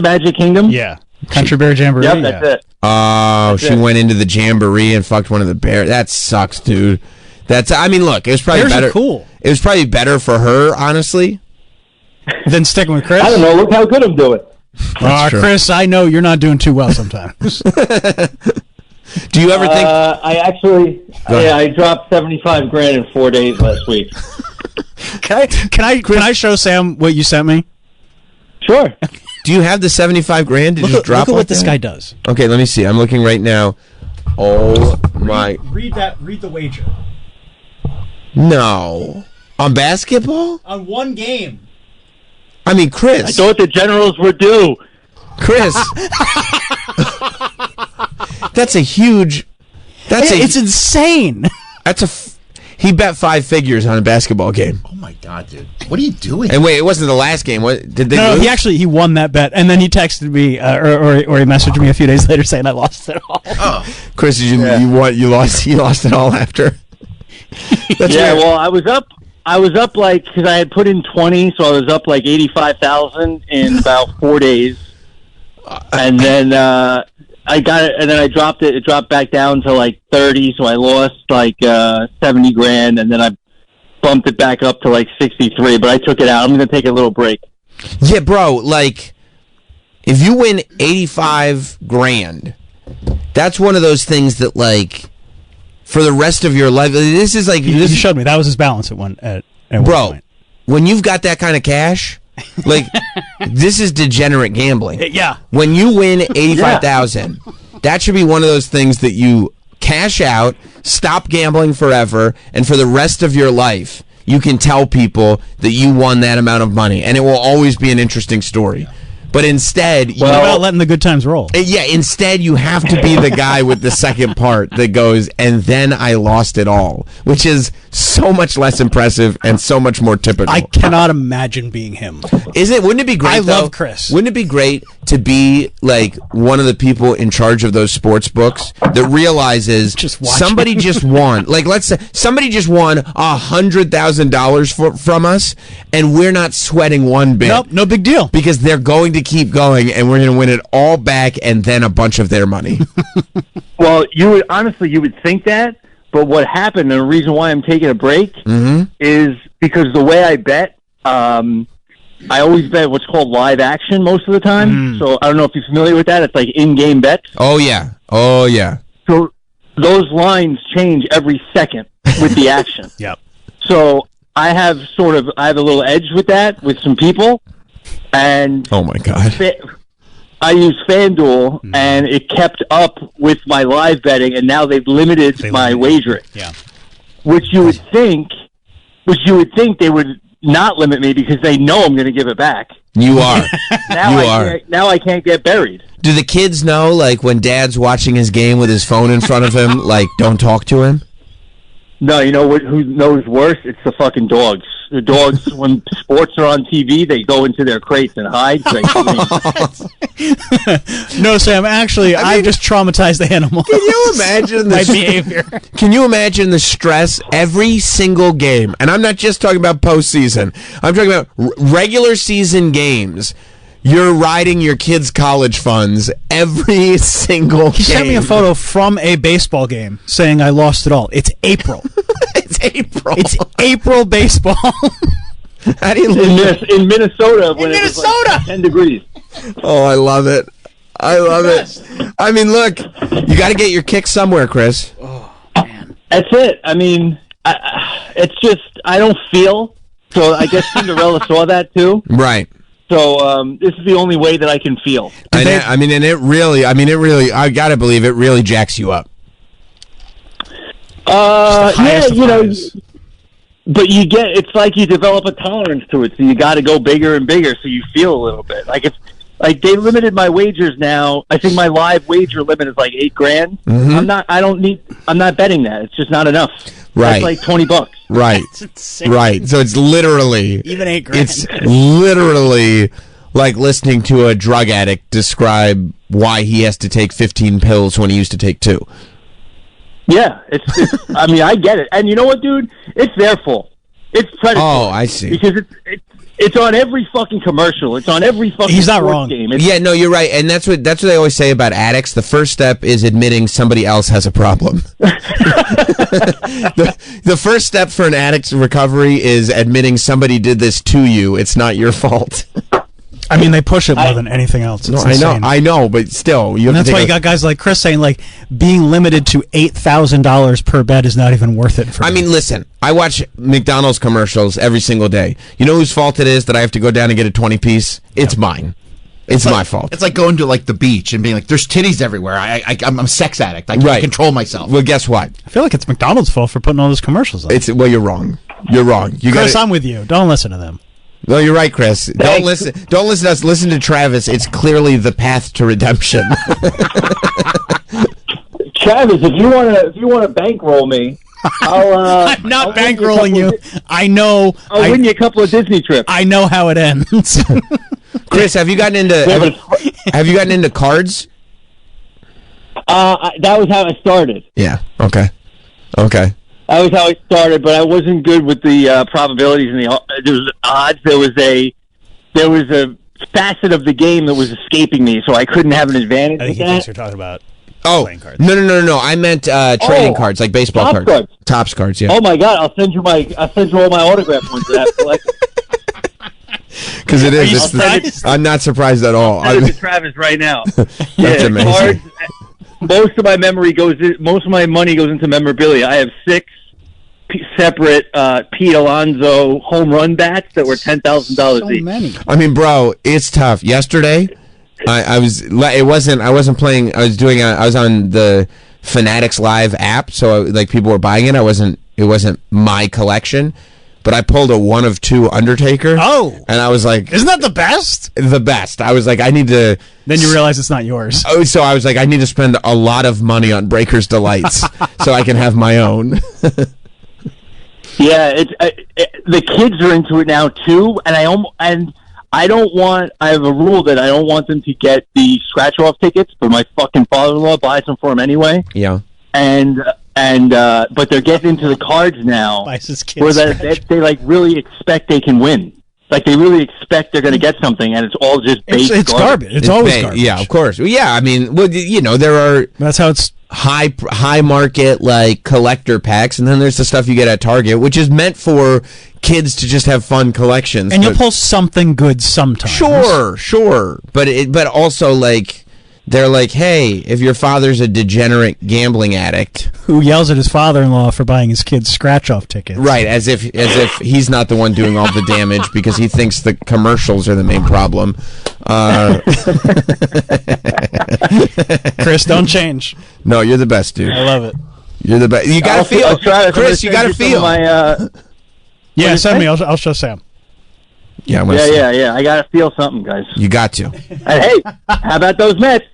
Magic Kingdom? Yeah. Country Bear Jamboree. Yep, that's it. Oh, she went into the Jamboree and fucked one of the bears. That sucks, dude. Look, it was probably Bears better. Are cool. It was probably better for her, honestly, than sticking with Chris. I don't know. Look how good I'm doing. Chris, I know you're not doing too well sometimes. Do you ever think? I dropped $75,000 in 4 days last week. Can I show Sam what you sent me? Sure. Do you have the $75,000 to just drop? Look at what this guy does. Okay, let me see. I'm looking right now. Oh my! Read the wager. No, on basketball? On one game. I mean, Chris. I thought the Generals were due. Chris. That's a huge. It's insane. He bet 5 figures on a basketball game. Oh my god, dude! What are you doing? And wait, it wasn't the last game. What did they? No, lose? he won that bet, and then he texted me or he messaged me a few days later saying I lost it all. Oh, Chris, you lost it all after. Well, I was up because I had put in 20, so I was up 85,000 in about 4 days, and then I got it, and then I dropped it. It dropped back down to 30, so I lost $70,000, and then I bumped it back up to 63. But I took it out. I'm going to take a little break. Yeah, bro. If you win $85,000, that's one of those things that for the rest of your life. This is you showed me that was his balance at one point. When you've got that kind of cash. This is degenerate gambling. Yeah. When you win $85,000, that should be one of those things that you cash out, stop gambling forever, and for the rest of your life, you can tell people that you won that amount of money, and it will always be an interesting story. But instead, what about letting the good times roll? Yeah, instead you have to be the guy with the second part that goes, and then I lost it all, which is so much less impressive and so much more typical. I cannot imagine being him. Wouldn't it be great? I love Chris. Wouldn't it be great to be one of the people in charge of those sports books that realizes somebody just won? Let's say somebody just won $100,000 from us, and we're not sweating one bit. Nope, no big deal. Because they're going to keep going, and we're going to win it all back, and then a bunch of their money. Well, you would think that, but what happened, and the reason why I'm taking a break, is because the way I bet, I always bet what's called live action most of the time. So I don't know if you're familiar with that. It's in-game bets. Oh yeah. So those lines change every second with the action. Yep. So I have a little edge with that with some people. And oh my god, I use FanDuel, and it kept up with my live betting, and now they've limited my wagering. Yeah, which you would think they would not limit me because they know I'm going to give it back. You are. Now I can't get buried. Do the kids know, like, when Dad's watching his game with his phone in front of him, like, don't talk to him? No, you know who knows worse? It's the fucking dogs. The dogs, when sports are on TV, they go into their crates and hide. No, Sam. Actually, I've just traumatized the animal. Can you imagine my behavior? Can you imagine the stress every single game? And I'm not just talking about postseason. I'm talking about regular season games. You're riding your kids' college funds every single game. He sent me a photo from a baseball game saying I lost it all. It's April. It's April baseball. How do you in Minnesota when it was like 10 degrees. Oh, I love it. I love it. I mean, look, you got to get your kick somewhere, Chris. Oh, man. That's it. I mean, it's just I don't feel. So I guess Cinderella saw that too. Right. So this is the only way that I can feel. I mean, it really, I gotta believe it really jacks you up. Yeah, you know, but it's like you develop a tolerance to it, so you got to go bigger and bigger, so you feel a little bit. Like they limited my wagers now. I think my live wager limit is like $8,000. Mm-hmm. I'm not betting that. It's just not enough. Right. That's like $20. Right. Right. So it's literally even $8,000. It's literally like listening to a drug addict describe why he has to take 15 pills when he used to take 2. Yeah, it's I mean, I get it. And you know what, dude? It's their fault. It's predatory. Oh, I see. Because it's on every fucking commercial. It's on every fucking He's not wrong. game. Yeah, no, you're right. And that's what they always say about addicts. The first step is admitting somebody else has a problem. the first step for an addict's recovery is admitting somebody did this to you. It's not your fault. I mean, they push it more than anything else. It's insane. I know, but still, and that's why you got guys like Chris saying, like, being limited to $8,000 per bet is not even worth it for me. I mean, listen, I watch McDonald's commercials every single day. You know whose fault it is that I have to go down and get a 20-piece? It's mine. It's my fault. It's like going to like the beach and being like, "There's titties everywhere." I'm a sex addict. I can't control myself. Well, guess what? I feel like it's McDonald's fault for putting all those commercials on. Well, you're wrong. You're wrong. Chris, I'm with you. Don't listen to them. No, you're right, Chris. Don't listen to us. Listen to Travis. It's clearly the path to redemption. Travis, if you want to bankroll me, I'm not bankrolling you. I know. I'll win you a couple of Disney trips. I know how it ends. Chris, have you gotten into cards? That was how I started. Yeah. Okay. That was how I started, but I wasn't good with the probabilities and there was odds. There was a facet of the game that was escaping me, so I couldn't have an advantage. I think he thinks you're talking about playing cards. No. I meant trading cards, like baseball cards. Topps cards, yeah. Oh my God! I'll send you all my autograph ones. Because it is. I'm not surprised at all. I'm to Travis right now. That's amazing. Cards. Most of my money goes into memorabilia. I have 6 separate Pete Alonso home run bats that were $10,000 each. Many. I mean, bro, it's tough. Yesterday, I was on the Fanatics Live app, so like people were buying it. It wasn't my collection, but I pulled a 1 of 2 Undertaker. Oh, and I was like, isn't that the best? The best. I was like, I need to. Then you realize it's not yours. Oh, so I was like, I need to spend a lot of money on Breaker's Delights so I can have my own. Yeah, the kids are into it now too, and I have a rule that I don't want them to get the scratch-off tickets, but my fucking father-in-law buys them for them anyway. Yeah. But they're getting into the cards now, where they like really expect they can win. Like they really expect they're going to get something, and it's all just base it's garbage. It's always garbage. Yeah, of course. Yeah, I mean, well, you know, there are. That's how it's high market like collector packs, and then there's the stuff you get at Target, which is meant for kids to just have fun collections. And you'll pull something good sometimes. Sure, but also like. They're like, hey, if your father's a degenerate gambling addict who yells at his father-in-law for buying his kids scratch-off tickets, right? As if he's not the one doing all the damage because he thinks the commercials are the main problem. Chris, don't change. No, you're the best, dude. I love it. You're the best. You gotta feel, Chris. You gotta feel. Yeah, send me. I'll show Sam. Yeah, yeah. I got to feel something, guys. You got to. And hey, how about those Mets?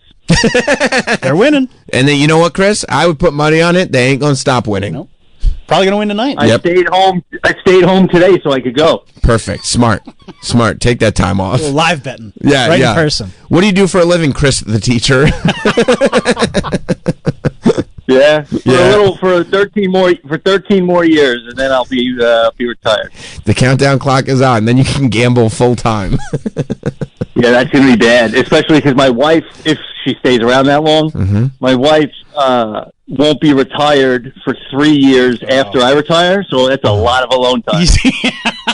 They're winning. And then you know what, Chris? I would put money on it. They ain't gonna stop winning. Nope. Probably gonna win tonight. I stayed home today so I could go. Perfect. Smart. Take that time off. Live betting. Yeah, right in person. What do you do for a living, Chris, the teacher? Yeah, for 13 more years, and then I'll be retired. The countdown clock is on. Then you can gamble full time. Yeah, that's gonna be bad, especially because my wife, if she stays around that long, my wife won't be retired for 3 years after I retire. So that's a lot of alone time.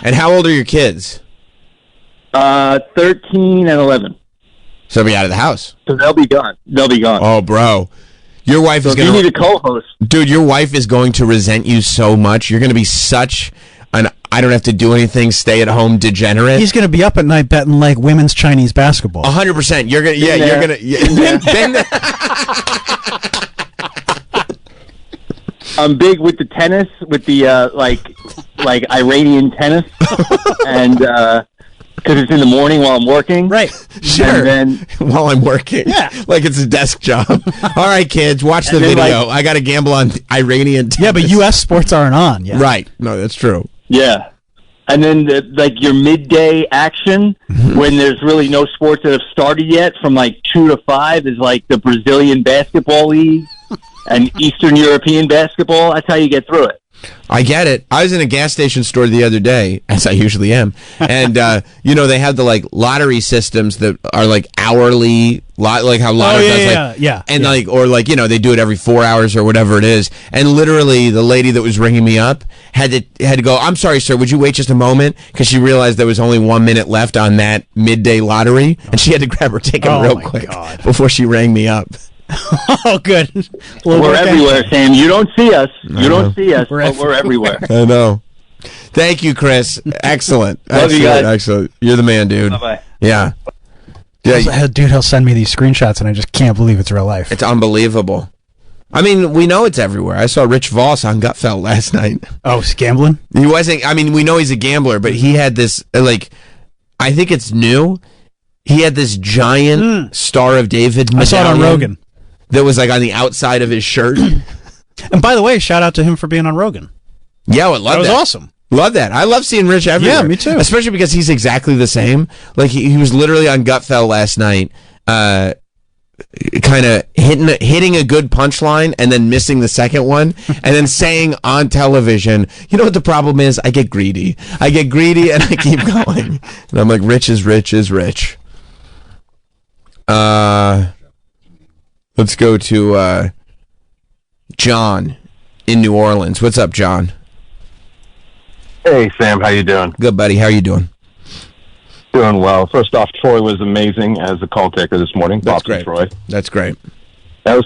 And how old are your kids? 13 and 11. So they'll be out of the house. So they'll be gone. Oh, bro. Your wife is going to... You need a co-host. Dude, your wife is going to resent you so much. You're going to be such an I don't have to do anything, stay-at-home degenerate. He's going to be up at night betting like women's Chinese basketball. 100%. You're going to... Yeah, you're going to... Yeah. I'm big with the tennis, with the like Iranian tennis, and because it's in the morning while I'm working. Right. Sure. And then, while I'm working. Yeah. Like it's a desk job. All right, kids, watch the video. I got to gamble on Iranian tennis. Yeah, but U.S. sports aren't on yet. Right. No, that's true. Yeah. And then your midday action when there's really no sports that have started yet from like 2 to 5 is like the Brazilian basketball league and Eastern European basketball. That's how you get through it. I get it. I was in a gas station store the other day, as I usually am, and they have the like lottery systems that are like hourly, like how lottery does, and they do it every 4 hours or whatever it is. And literally, the lady that was ringing me up had to go, "I'm sorry, sir, would you wait just a moment?" Because she realized there was only 1 minute left on that midday lottery, and she had to grab her ticket real quick before she rang me up. Oh, good. We're everywhere, Sam. You don't see us. But we're everywhere. I know. Thank you, Chris. Excellent. Love you guys. Excellent. You're the man, dude. Bye-bye. Yeah. Dude, he'll send me these screenshots, and I just can't believe it's real life. It's unbelievable. I mean, we know it's everywhere. I saw Rich Voss on Gutfeld last night. Oh, he's gambling? He wasn't. I mean, we know he's a gambler, but he had this, I think it's new. He had this giant Star of David medallion. I saw it on Rogan. That was like on the outside of his shirt. And by the way, shout out to him for being on Rogan. Yeah, I love that. That was awesome. Love that. I love seeing Rich everywhere. Yeah, me too. Especially because he's exactly the same. Like he was literally on Gutfeld last night, kind of hitting a good punchline and then missing the second one, and then saying on television, "You know what the problem is? I get greedy and I keep going." And I'm like, "Rich is rich is rich." Let's go to John in New Orleans. What's up, John? Hey, Sam. How you doing? Good, buddy. How are you doing? Doing well. First off, Troy was amazing as a call taker this morning. That's great. Troy. That's great. I was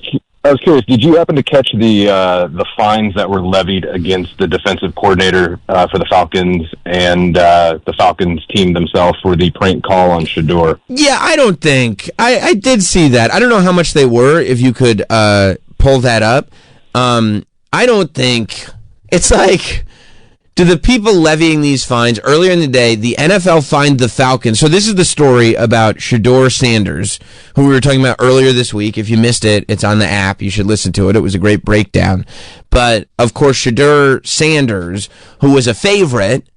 curious. Did you happen to catch the fines that were levied against the defensive coordinator for the Falcons and the Falcons team themselves for the prank call on Shedeur? Yeah, I don't think I did see that. I don't know how much they were. If you could pull that up, I don't think it's like. Do the people levying these fines earlier in the day, the NFL fined the Falcons. So this is the story about Shedeur Sanders, who we were talking about earlier this week. If you missed it, it's on the app. You should listen to it. It was a great breakdown. But of course, Shedeur Sanders, who was a favorite,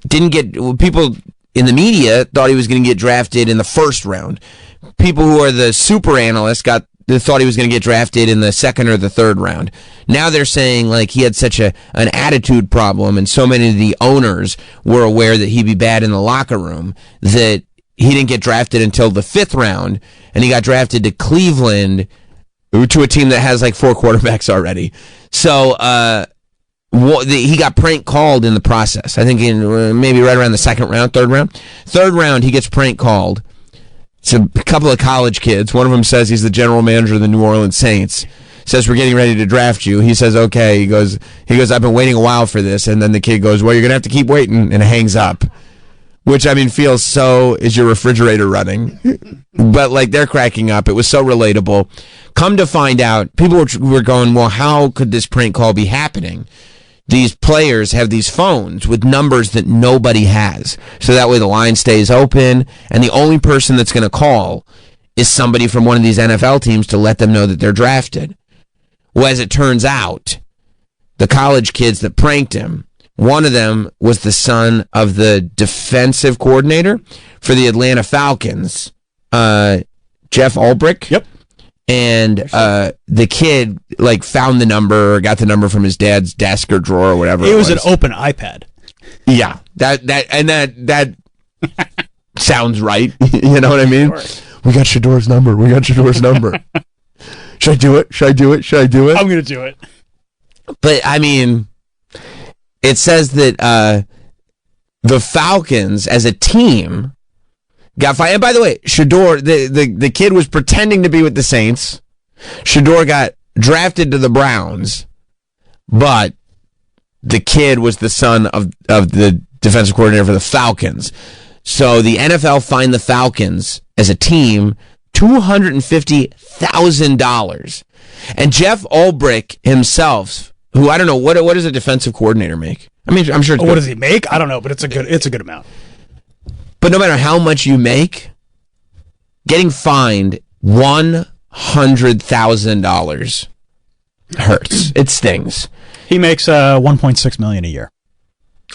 didn't get, people in the media thought he was going to get drafted in the first round. People who are the super analysts they thought he was going to get drafted in the second or the third round. Now they're saying like he had such an attitude problem, and so many of the owners were aware that he'd be bad in the locker room that he didn't get drafted until the 5th round, and he got drafted to Cleveland, to a team that has like 4 quarterbacks already. So he got prank called in the process. I think in maybe right around the 2nd round, 3rd round. 3rd round, he gets prank called. It's a couple of college kids. One of them says he's the general manager of the New Orleans Saints. Says, "We're getting ready to draft you." He says, "Okay." He goes, "I've been waiting a while for this." And then the kid goes, "Well, you're going to have to keep waiting," and hangs up. Which, I mean, feels so, is your refrigerator running? But, like, they're cracking up. It was so relatable. Come to find out, people were going, well, how could this prank call be happening? these players have these phones with numbers that nobody has. So that way the line stays open, and the only person that's going to call is somebody from one of these NFL teams to let them know that they're drafted. Well, as it turns out, the college kids that pranked him, one of them was the son of the defensive coordinator for the Atlanta Falcons, Jeff Ulbrich. Yep. And the kid like found the number or got the number from his dad's desk or drawer or whatever. It was an open iPad. Yeah, that sounds right. You know what I mean? We got Shador's number. Should I do it? I'm gonna do it. But I mean, it says that the Falcons as a team got fired. And by the way, Shador, the kid was pretending to be with the Saints. Shador got drafted to the Browns, but the kid was the son of the defensive coordinator for the Falcons. So the NFL fined the Falcons as a team $250,000. And Jeff Ulbrich himself, who I don't know, what does a defensive coordinator make? I mean, I'm sure it's what does he make? I don't know, but it's a good amount. But no matter how much you make, getting fined $100,000 hurts. It stings. He makes $1.6 million a year.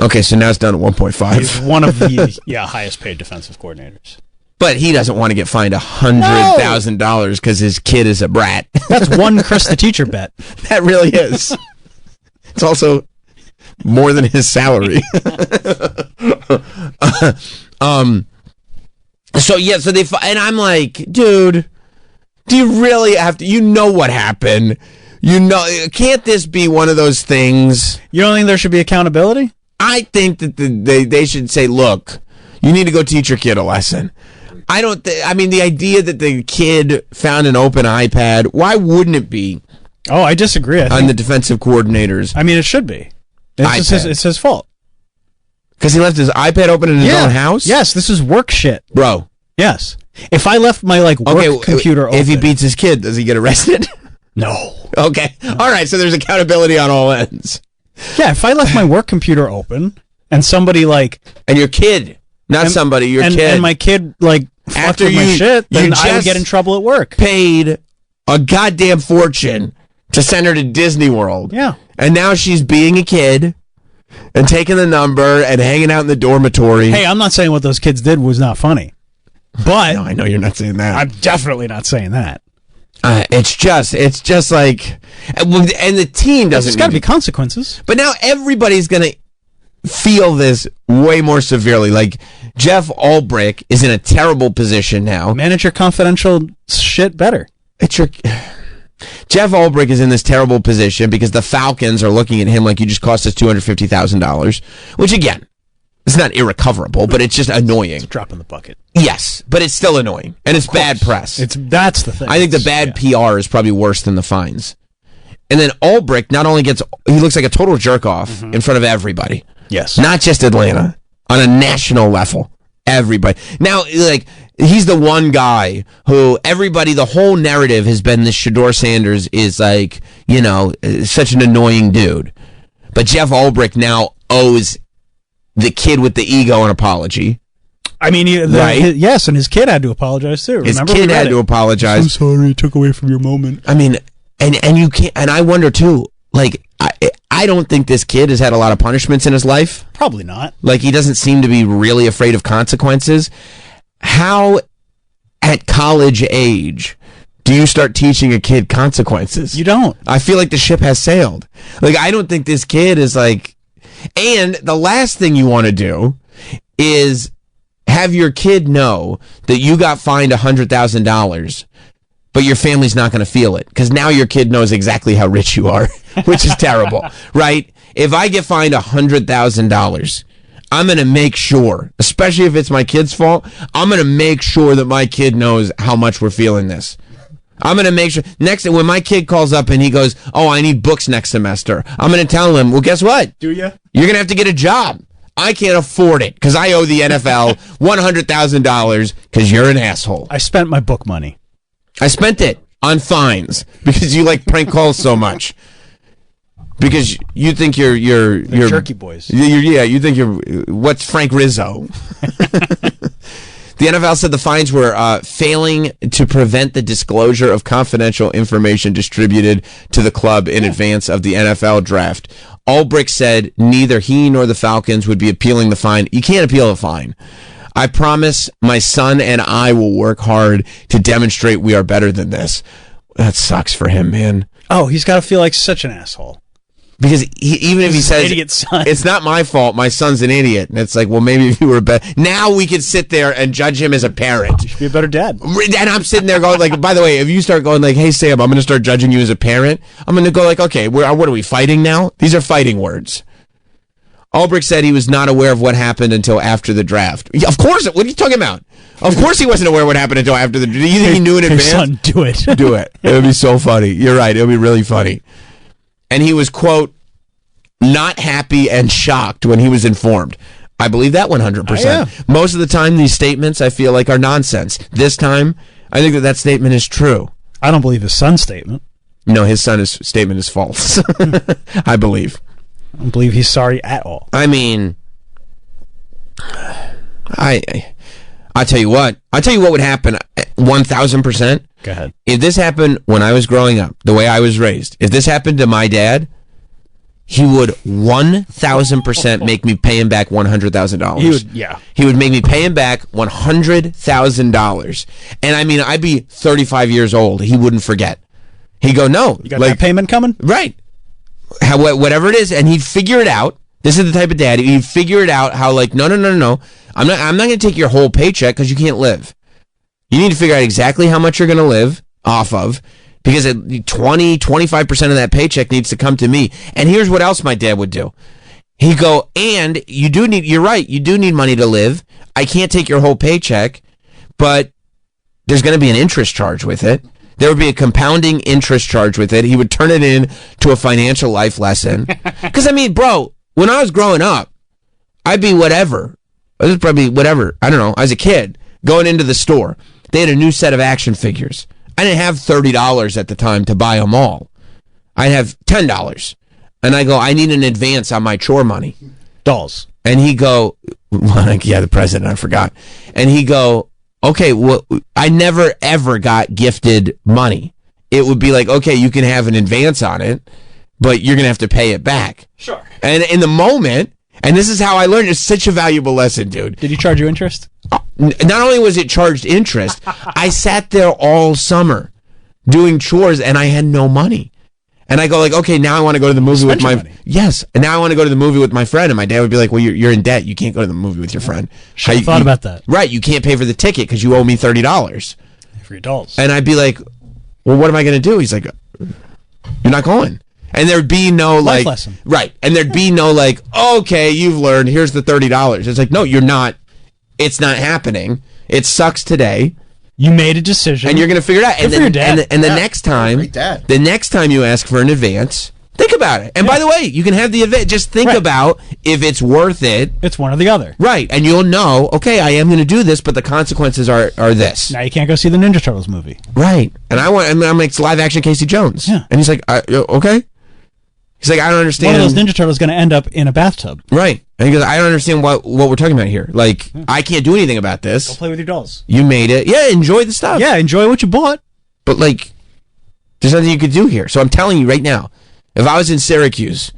Okay, so now it's down to 1.5. He's one of the highest paid defensive coordinators. But he doesn't want to get fined $100,000 because his kid is a brat. That's one Chris the teacher bet. That really is. It's also more than his salary. So and I'm like, dude, do you really have to? You know what happened? You know, can't this be one of those things? You don't think there should be accountability? I think that they should say, look, you need to go teach your kid a lesson. I mean, the idea that the kid found an open iPad, why wouldn't it be? Oh, I disagree. On the defensive coordinators. I mean, it should be. It's his fault. Because he left his iPad open in his own house? Yes, this is work shit. Bro. Yes. If I left my work computer open. If he beats his kid, does he get arrested? No. Okay. All right, so there's accountability on all ends. Yeah, if I left my work computer open and somebody and your kid, your kid. And my kid fucked with my shit, then I would get in trouble at work. Paid a goddamn fortune to send her to Disney World. Yeah. And now she's being a kid and taking the number and hanging out in the dormitory. Hey, I'm not saying what those kids did was not funny. But no, I know you're not saying that. I'm definitely not saying that. It's just like, and the team doesn't. There's got to be consequences. But now everybody's going to feel this way more severely. Like Jeff Ulbrich is in a terrible position now. Manage your confidential shit better. Jeff Ulbrich is in this terrible position because the Falcons are looking at him like you just cost us $250,000, which again, it's not irrecoverable, but it's just annoying. It's a drop in the bucket. Yes, but it's still annoying, and it's bad press. That's the thing. I think the bad PR is probably worse than the fines. And then Ulbrich not only he looks like a total jerk off in front of everybody. Yes. Not just Atlanta, on a national level. Everybody. Now, he's the one guy who the whole narrative has been this Shador Sanders is such an annoying dude. But Jeff Ulbrich now owes the kid with the ego an apology. I mean, yes, and his kid had to apologize too. His kid had to apologize. I'm sorry, it took away from your moment. I mean, and you can't. And I wonder too. I don't think this kid has had a lot of punishments in his life. Probably not. He doesn't seem to be really afraid of consequences. How, at college age, do you start teaching a kid consequences? You don't. I feel like the ship has sailed. I don't think this kid is And the last thing you want to do is have your kid know that you got fined $100,000, but your family's not going to feel it because now your kid knows exactly how rich you are, which is terrible, right? If I get fined $100,000, I'm going to make sure, especially if it's my kid's fault, I'm going to make sure that my kid knows how much we're feeling this. I'm going to make sure when my kid calls up and he goes, "Oh, I need books next semester," I'm going to tell him, well, guess what? Do you? You're going to have to get a job. I can't afford it because I owe the NFL $100,000 because you're an asshole. I spent my book money. I spent it on fines because you like prank calls so much. Because you think you're Jerky Boys. You think you're what's Frank Rizzo? The NFL said the fines were failing to prevent the disclosure of confidential information distributed to the club in advance of the NFL draft. Ulbrich said neither he nor the Falcons would be appealing the fine. You can't appeal a fine. I promise my son and I will work hard to demonstrate we are better than this. That sucks for him, man. Oh, he's got to feel like such an asshole. Because even if he says, idiot son. It's not my fault, my son's an idiot. And it's like, well, maybe if you were better. Now we could sit there and judge him as a parent. You should be a better dad. And I'm sitting there going like, by the way, if you start going like, hey, Sam, I'm going to start judging you as a parent, I'm going to go like, okay, what are we fighting now? These are fighting words. Ulbrich said he was not aware of what happened until after the draft. Yeah, of course. What are you talking about? Of course he wasn't aware of what happened until after the draft. Do you think he knew in advance? Son, do it. Do it. It would be so funny. You're right. It would be really funny. And he was, quote, not happy and shocked when he was informed. I believe that 100%. Yeah. Most of the time, these statements I feel like are nonsense. This time, I think that statement is true. I don't believe his son's statement. No, his son's statement is false. I believe. I don't believe he's sorry at all. I mean, I tell you what. I tell you what would happen 1,000%. Go ahead. If this happened when I was growing up, the way I was raised, if this happened to my dad, he would 1,000% make me pay him back $100,000. He would make me pay him back $100,000. And I mean, I'd be 35 years old. He wouldn't forget. He'd go, no. You got that payment coming? Right. Whatever it is. And he'd figure it out. This is the type of dad. He'd figure it out how like, no. I'm not going to take your whole paycheck because you can't live. You need to figure out exactly how much you're going to live off of. Because 20-25% of that paycheck needs to come to me. And here's what else my dad would do. He'd go, and you're right, you do need money to live. I can't take your whole paycheck, but there's going to be an interest charge with it. There would be a compounding interest charge with it. He would turn it into a financial life lesson. Because, I mean, bro, when I was growing up, I'd be whatever. I was probably whatever. I don't know. I was a kid going into the store. They had a new set of action figures. I didn't have $30 at the time to buy them all. I'd have $10. And I go, I need an advance on my chore money. Dolls. And he go, yeah, the president, I forgot. And he go, okay, well, I never ever got gifted money. It would be like, okay, you can have an advance on it, but you're going to have to pay it back. Sure. And in the moment, and this is how I learned, it's such a valuable lesson, dude. Did he charge you interest? Not only was it charged interest, I sat there all summer doing chores and I had no money. And I go like, okay, now I want to go to the movie with my yes. And now I want to go to the movie with my friend. And my dad would be like, well, you're in debt. You can't go to the movie with your friend. I thought about that. Right. You can't pay for the ticket because you owe me $30 for your dolls. And I'd be like, well, what am I going to do? He's like, you're not going. And there'd be no life lesson. Right. And there'd be no like, okay, you've learned. Here's the $30. It's like, no, you're not. It's not happening. It sucks today. You made a decision, and you're going to figure it out. And the next time, the next time you ask for an advance, think about it. And by the way, you can have the advance. Just think about if it's worth it. It's one or the other, right? And you'll know. Okay, I am going to do this, but the consequences are this. Now you can't go see the Ninja Turtles movie, right? And I'm like live action Casey Jones. Yeah, and he's like, okay. He's like, I don't understand. One of those Ninja Turtles going to end up in a bathtub. Right. And he goes, I don't understand what we're talking about here. Like, I can't do anything about this. Go play with your dolls. You made it. Yeah, enjoy the stuff. Yeah, enjoy what you bought. But, like, there's nothing you could do here. So I'm telling you right now, if I was in Syracuse,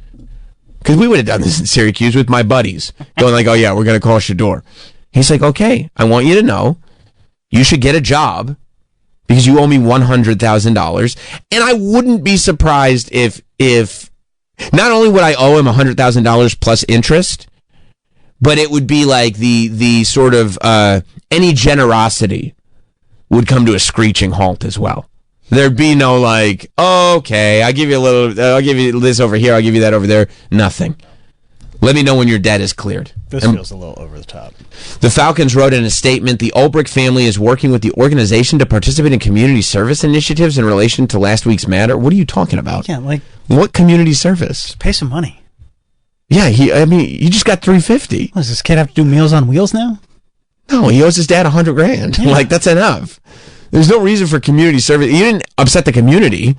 because we would have done this in Syracuse with my buddies, going like, oh, yeah, we're going to call Shador. He's like, okay, I want you to know you should get a job because you owe me $100,000. And I wouldn't be surprised if not only would I owe him $100,000 plus interest, but it would be like the sort of any generosity would come to a screeching halt as well. There'd be no like, oh, okay, I'll give you this over here, I'll give you that over there. Nothing. Let me know when your debt is cleared. This feels a little over the top. The Falcons wrote in a statement, the Ulbrich family is working with the organization to participate in community service initiatives in relation to last week's matter. What are you talking about? Yeah, like what community service? Just pay some money. Yeah, you just got $350. Does this kid have to do Meals on Wheels now? No, he owes his dad $100,000. Yeah. Like, that's enough. There's no reason for community service. You didn't upset the community.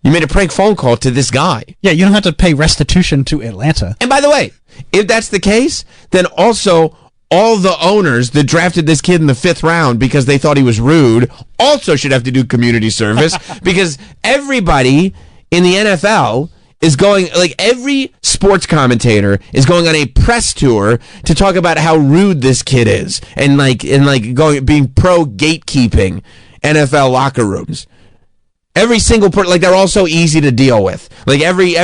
You made a prank phone call to this guy. Yeah, you don't have to pay restitution to Atlanta. And by the way, if that's the case, then also all the owners that drafted this kid in the 5th round because they thought he was rude also should have to do community service because everybody in the NFL is going, like every sports commentator is going on a press tour to talk about how rude this kid is and being pro gatekeeping NFL locker rooms. Every single person, like they're all so easy to deal with. Like every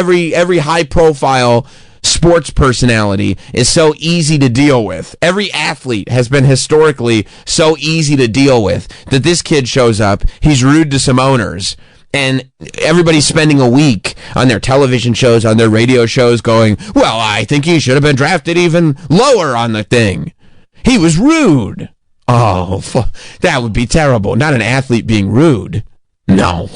high profile sports personality is so easy to deal with. Every athlete has been historically so easy to deal with that this kid shows up, he's rude to some owners, and everybody's spending a week on their television shows, on their radio shows going, well, I think he should have been drafted even lower on the thing. He was rude. Oh, that would be terrible. Not an athlete being rude. No.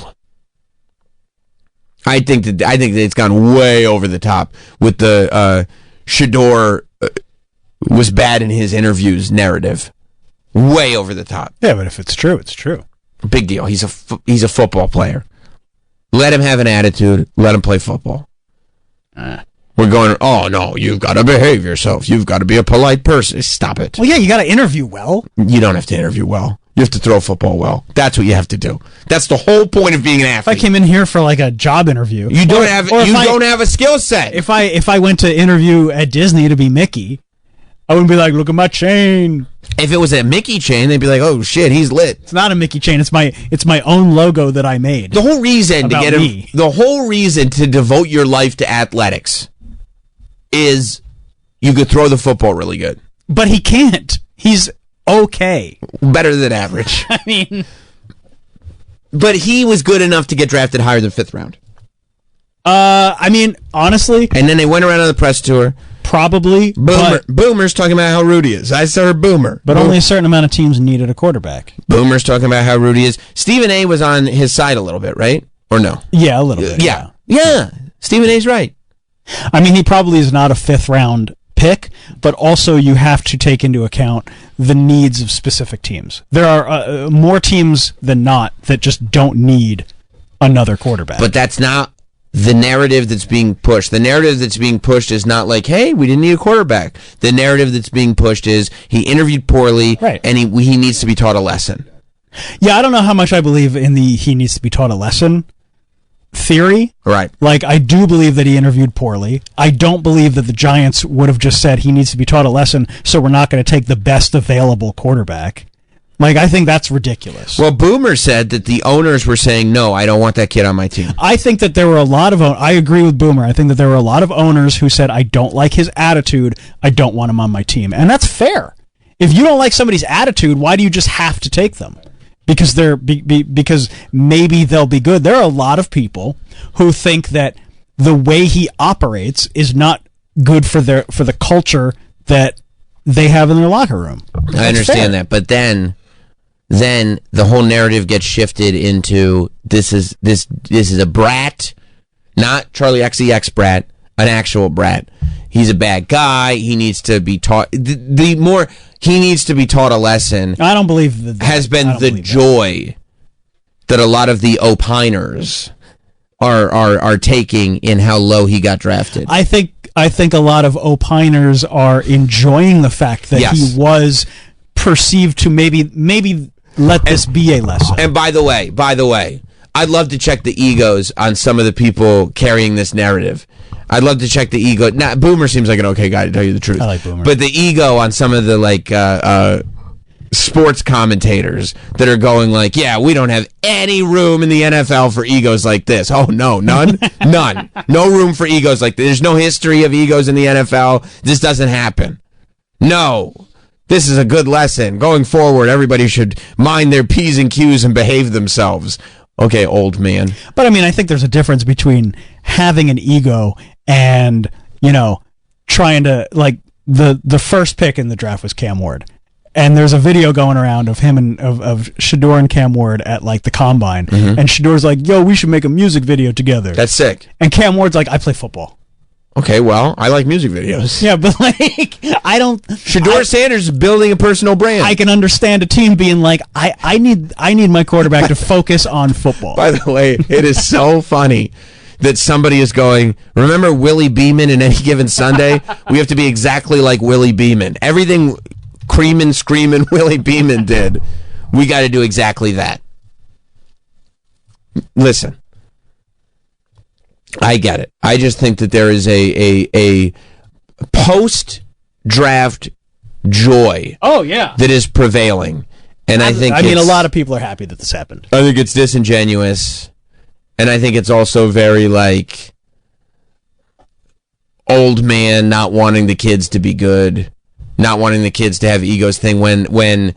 I think that it's gone way over the top with the Shador was bad in his interviews narrative. Way over the top. Yeah, but if it's true, it's true. Big deal. He's a football player. Let him have an attitude. Let him play football. We're going, oh, no, you've got to behave yourself. You've got to be a polite person. Stop it. Well, yeah, you got to interview well. You don't have to interview well. You have to throw football well. That's what you have to do. That's the whole point of being an athlete. If I came in here for like a job interview, you don't have a skill set. If I went to interview at Disney to be Mickey, I wouldn't be like, look at my chain. If it was a Mickey chain, they'd be like, oh shit, he's lit. It's not a Mickey chain. It's my own logo that I made. The whole reason to devote your life to athletics is you could throw the football really good. But he can't. He's okay. Better than average. I mean, but he was good enough to get drafted higher than 5th round. I mean, honestly. And then they went around on the press tour. Probably. Boomer's talking about how rude he is. I saw her Boomer. But only a certain amount of teams needed a quarterback. Boomer's talking about how rude he is. Stephen A. was on his side a little bit, right? Or no? Yeah, a little bit. Yeah. Stephen A.'s right. I mean, he probably is not a 5th round pick, but also you have to take into account the needs of specific teams. There are more teams than not that just don't need another quarterback. But that's not the narrative that's being pushed. The narrative that's being pushed is not like, hey, we didn't need a quarterback. The narrative that's being pushed is he interviewed poorly, right, and he needs to be taught a lesson. Yeah, I don't know how much I believe in the he needs to be taught a lesson theory. Right. Like, I do believe that he interviewed poorly. I don't believe that the Giants would have just said he needs to be taught a lesson, so we're not going to take the best available quarterback. Like, I think that's ridiculous. Well, Boomer said that the owners were saying, no, I don't want that kid on my team. I think that there were a lot of I agree with Boomer. I think that there were a lot of owners who said, I don't like his attitude. I don't want him on my team. And that's fair. If you don't like somebody's attitude, why do you just have to take them? Because because maybe they'll be good. There are a lot of people who think that the way he operates is not good for the culture that they have in their locker room. I understand that, but then the whole narrative gets shifted into this is a brat, not Charlie XCX brat, an actual brat. He's a bad guy. He needs to be taught. He needs to be taught a lesson. I don't believe that has been the joy that a lot of the opiners are taking in how low he got drafted. I think a lot of opiners are enjoying the fact that he was perceived to maybe let this be a lesson. And by the way, I'd love to check the egos on some of the people carrying this narrative. I'd love to check the ego. Now, Boomer seems like an okay guy, to tell you the truth. I like Boomer. But the ego on some of the sports commentators that are going like, yeah, we don't have any room in the NFL for egos like this. Oh, no, none? None. No room for egos like this. There's no history of egos in the NFL. This doesn't happen. No. This is a good lesson. Going forward, everybody should mind their P's and Q's and behave themselves. Okay, old man. But I mean, I think there's a difference between having an ego and, trying to, like, the first pick in the draft was Cam Ward. And there's a video going around of him and of Shador and Cam Ward at, like, the combine. Mm-hmm. And Shador's like, yo, we should make a music video together. That's sick. And Cam Ward's like, I play football. Okay, well, I like music videos. Yeah, but like, I don't. Shedeur Sanders is building a personal brand. I can understand a team being like, I need my quarterback to focus on football. By the way, it is so funny that somebody is going, remember Willie Beeman in Any Given Sunday? We have to be exactly like Willie Beeman. Everything creaming, screaming Willie Beeman did, we got to do exactly that. Listen. I get it. I just think that there is a post-draft joy. Oh, yeah. That is prevailing. And I mean, a lot of people are happy that this happened. I think it's disingenuous. And I think it's also very, like, old man not wanting the kids to be good, not wanting the kids to have egos thing when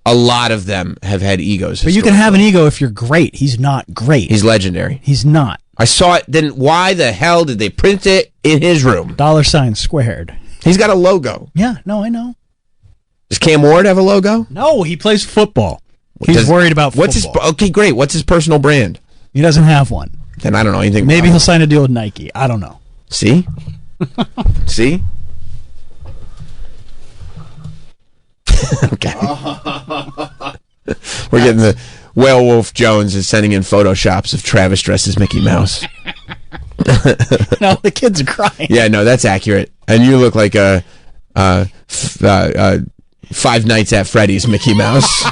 a lot of them have had egos. But you can have an ego if you're great. He's not great. He's legendary. He's not. I saw it. Then why the hell did they print it in his room? $squared. He's got a logo. Yeah, no, I know. Does Cam Ward have a logo? No, he plays football. He's worried about football. Okay, great. What's his personal brand? He doesn't have one. Then I don't know anything. Maybe he'll sign a deal with Nike. I don't know. See? See? Okay. We're getting the Werewolf Jones is sending in photoshops of Travis dressed as Mickey Mouse. No, the kids are crying. Yeah, no, that's accurate. And you look like a Five Nights at Freddy's Mickey Mouse.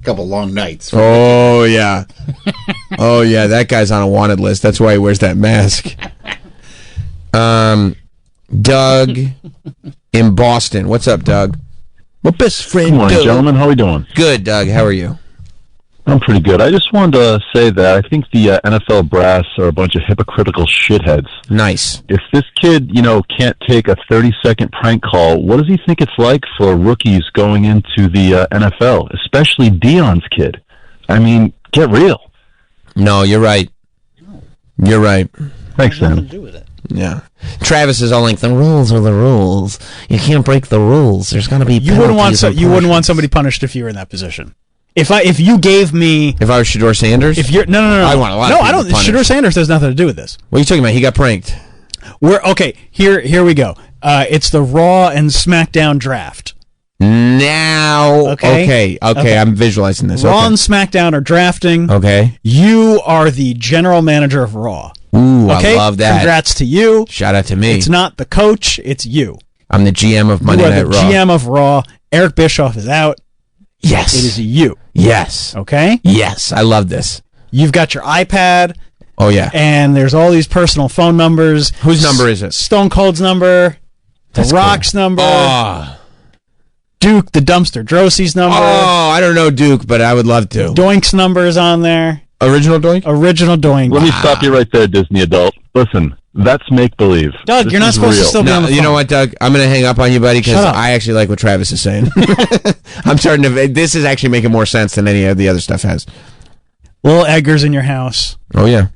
Couple long nights. Oh yeah. Oh yeah, that guy's on a wanted list. That's why he wears that mask. Doug in Boston. What's up, Doug? My best friend. Good morning, Doug. gentlemen. How are we doing? Good, Doug. How are you? I'm pretty good. I just wanted to say that I think the NFL brass are a bunch of hypocritical shitheads. Nice. If this kid, can't take a 30-second prank call, what does he think it's like for rookies going into the NFL, especially Dion's kid? I mean, get real. No, you're right. You're right. Thanks, Sam. Nothing to do with it. Yeah. Travis is all like, the rules are the rules. You can't break the rules. There's going to be You wouldn't want somebody punished if you were in that position. If you gave me, if I was Shedeur Sanders, if you're no, I want a lot. No, of I don't. punished. Shedeur Sanders has nothing to do with this. What are you talking about? He got pranked. We're okay. Here we go. It's the Raw and SmackDown draft. Now, okay. I'm visualizing this. Raw okay. and SmackDown are drafting. Okay. You are the general manager of Raw. Ooh, okay? I love that. Congrats to you. Shout out to me. It's not the coach. It's you. I'm the GM of Monday Night Raw. GM of Raw. Eric Bischoff is out. Yes. It is you. Yes. Okay? Yes. I love this. You've got your iPad. Oh, yeah. And there's all these personal phone numbers. Whose number is it? Stone Cold's number. The Rock's number. Oh. Duke, the Dumpster Drosy's number. Oh, I don't know Duke, but I would love to. Doink's number is on there. Original Doink? Original Doink. Let me stop you right there, Disney adult. Listen, that's make-believe. Doug, you're not supposed to still be on the phone. You know what, Doug? I'm going to hang up on you, buddy, because I actually like what Travis is saying. I'm starting to... This is actually making more sense than any of the other stuff has. Little Edgar's in your house. Oh, yeah.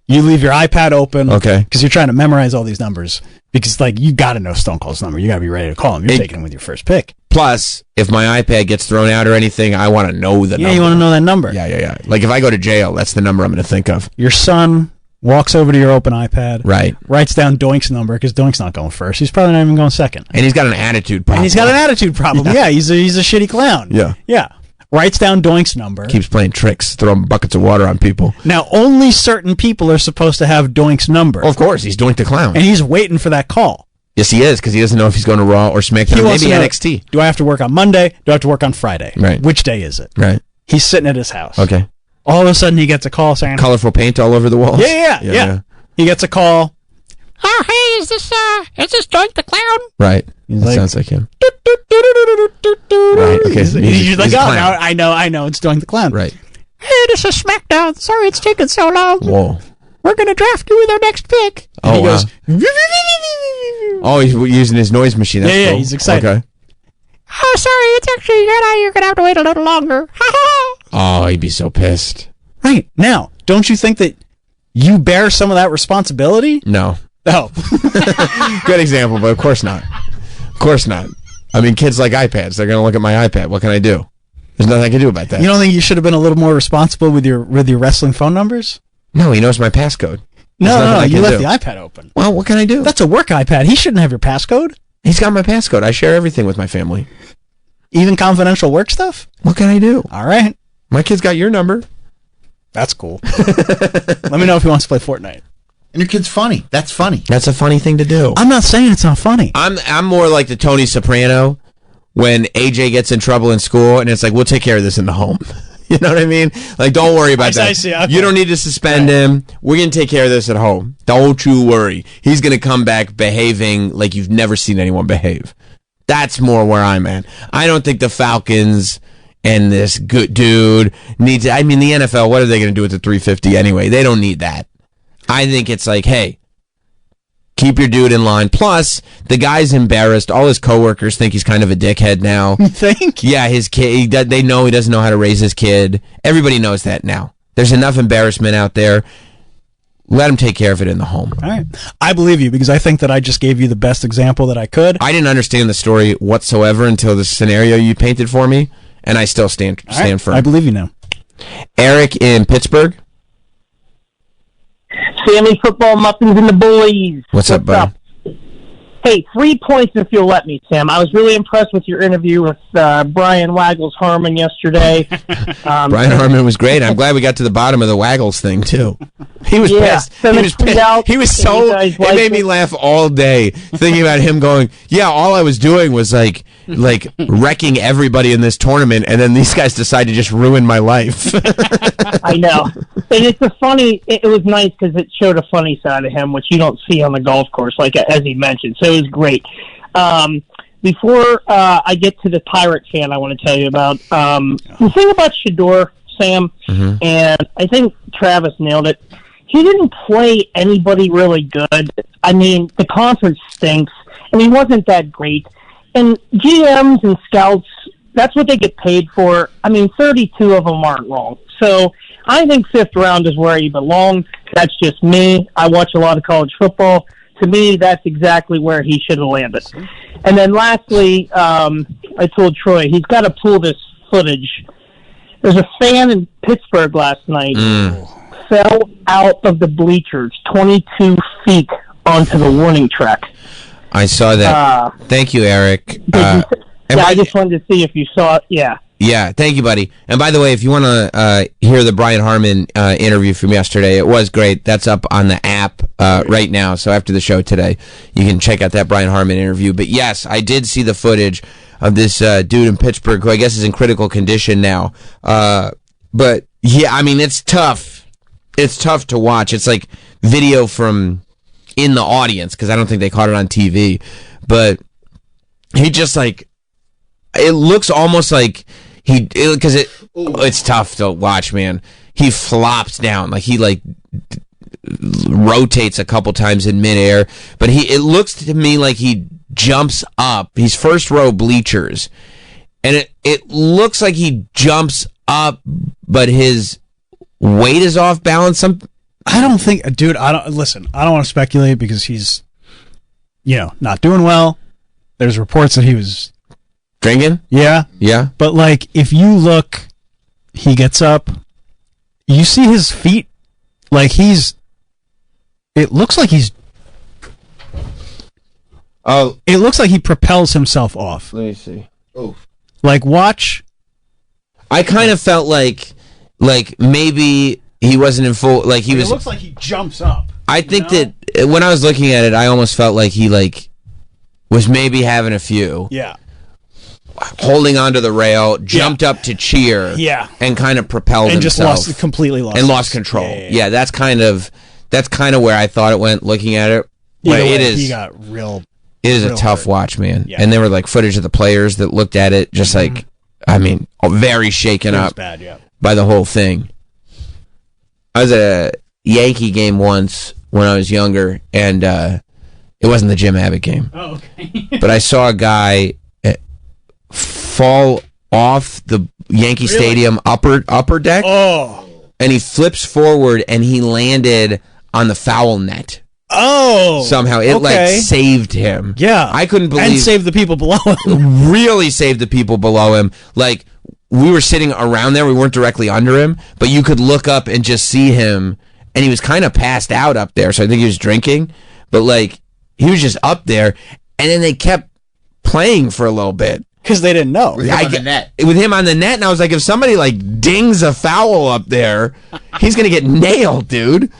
You leave your iPad open. Okay. Because you're trying to memorize all these numbers. Because, you got to know Stone Cold's number. You got to be ready to call him. You're taking him with your first pick. Plus, if my iPad gets thrown out or anything, I want to know the number. Yeah, you want to know that number. Yeah. Like, if I go to jail, that's the number I'm going to think of. Your son walks over to your open iPad. Right. Writes down Doink's number, because Doink's not going first. He's probably not even going second. And he's got an attitude problem. Yeah, he's a shitty clown. Yeah. Yeah. Writes down Doink's number. Keeps playing tricks, throwing buckets of water on people. Now, only certain people are supposed to have Doink's number. Well, of course, he's Doink the Clown. And he's waiting for that call. Yes, he is, because he doesn't know if he's going to Raw or SmackDown, maybe NXT. Do I have to work on Monday? Do I have to work on Friday? Right. Which day is it? Right. He's sitting at his house. Okay. All of a sudden, he gets a call saying... Colorful paint all over the walls? Yeah. He gets a call. Oh, hey, is this Doink the Clown? Right. That sounds like him. Right. Okay. He's like, oh, I know, it's Doink the Clown. Right. Hey, this is SmackDown. Sorry it's taking so long. Whoa. We're going to draft you with our next pick. And he goes... Oh, he's using his noise machine. That's cool. He's excited. Okay. Oh, sorry, it's actually, you're going to have to wait a little longer. Oh, he'd be so pissed. Right. Now, don't you think that you bear some of that responsibility? No. Oh. Good example, but of course not. Of course not. I mean, kids like iPads. They're going to look at my iPad. What can I do? There's nothing I can do about that. You don't think you should have been a little more responsible with your wrestling phone numbers? No, he knows my passcode. No, you left the iPad open. Well, what can I do? That's a work iPad. He shouldn't have your passcode. He's got my passcode. I share everything with my family. Even confidential work stuff? What can I do? All right. My kid's got your number. That's cool. Let me know if he wants to play Fortnite. And your kid's funny. That's funny. That's a funny thing to do. I'm not saying it's not funny. I'm more like the Tony Soprano when AJ gets in trouble in school and it's like, we'll take care of this in the home. You know what I mean? Like, don't worry about that. I see. Okay. You don't need to suspend him. We're going to take care of this at home. Don't you worry. He's going to come back behaving like you've never seen anyone behave. That's more where I'm at. I don't think the Falcons and this good dude needs... I mean, the NFL, what are they going to do with the 350 anyway? They don't need that. I think it's like, hey, keep your dude in line. Plus, the guy's embarrassed. All his coworkers think he's kind of a dickhead now. You think? Yeah, his kid. They know he doesn't know how to raise his kid. Everybody knows that now. There's enough embarrassment out there. Let him take care of it in the home. All right. I believe you because I think that I just gave you the best example that I could. I didn't understand the story whatsoever until the scenario you painted for me, and I still stand firm. I believe you now. Eric in Pittsburgh. Sammy Football Muffins and the Boys. What's up, bud? Hey, 3 points if you'll let me, Sam. I was really impressed with your interview with Brian Waggles Harmon yesterday. Brian Harmon was great. I'm glad we got to the bottom of the Waggles thing, too. He was pissed. He was pissed. He was so... It made me laugh all day thinking about him going, yeah, all I was doing was like wrecking everybody in this tournament, and then these guys decide to just ruin my life. I know. And it's it was nice because it showed a funny side of him, which you don't see on the golf course, like as he mentioned. So it was great. Before I get to the Pirate fan I want to tell you about, the thing about Shedeur, Sam, and I think Travis nailed it, he didn't play anybody really good. I mean, the conference stinks, and he wasn't that great. And GMs and scouts, that's what they get paid for. I mean, 32 of them aren't wrong. So I think 5th round is where he belongs. That's just me. I watch a lot of college football. To me, that's exactly where he should have landed. And then lastly, I told Troy, he's got to pull this footage. There's a fan in Pittsburgh last night fell out of the bleachers 22 feet onto the warning track. I saw that. Thank you, Eric. I just wanted to see if you saw it. Yeah. Yeah, thank you, buddy. And by the way, if you want to hear the Brian Harmon interview from yesterday, it was great. That's up on the app right now. So after the show today, you can check out that Brian Harmon interview. But yes, I did see the footage of this dude in Pittsburgh who I guess is in critical condition now. But yeah, I mean, it's tough. It's tough to watch. It's like video from in the audience because I don't think they caught it on TV. But he just like, it looks almost like because it's tough to watch, man. He flops down, like he rotates a couple times in midair, but it looks to me like he jumps up. He's first row bleachers, and it looks like he jumps up, but his weight is off balance. I don't think, dude. I don't want to speculate because he's, not doing well. There's reports that he was drinking. Yeah. But like, if you look, he gets up. You see his feet, like it looks like he's. Oh, it looks like he propels himself off. Let me see. Oh, like watch. I kind of felt like maybe he wasn't in full. Like he was. It looks like he jumps up. I think that when I was looking at it, I almost felt like he was maybe having a few. Yeah. Holding onto the rail, jumped up to cheer, and kind of propelled and himself, just completely lost control. Yeah, that's kind of where I thought it went. Looking at it, but he got real. It is a tough watch, man. Yeah. And there were like footage of the players that looked at it, just like, I mean, very shaken up by the whole thing. I was at a Yankee game once when I was younger, and it wasn't the Jim Abbott game. Oh, okay. But I saw a guy fall off the Yankee Stadium upper deck. Oh. And he flips forward and he landed on the foul net. Oh. Somehow it saved him. Yeah. I couldn't believe. And saved the people below him. Really saved the people below him. Like, we were sitting around there. We weren't directly under him, but you could look up and just see him and he was kind of passed out up there, so I think he was drinking, but like he was just up there, and then they kept playing for a little bit. Because they didn't know. With him on the net. With him on the net, and I was like, if somebody like dings a foul up there, he's gonna get nailed, dude.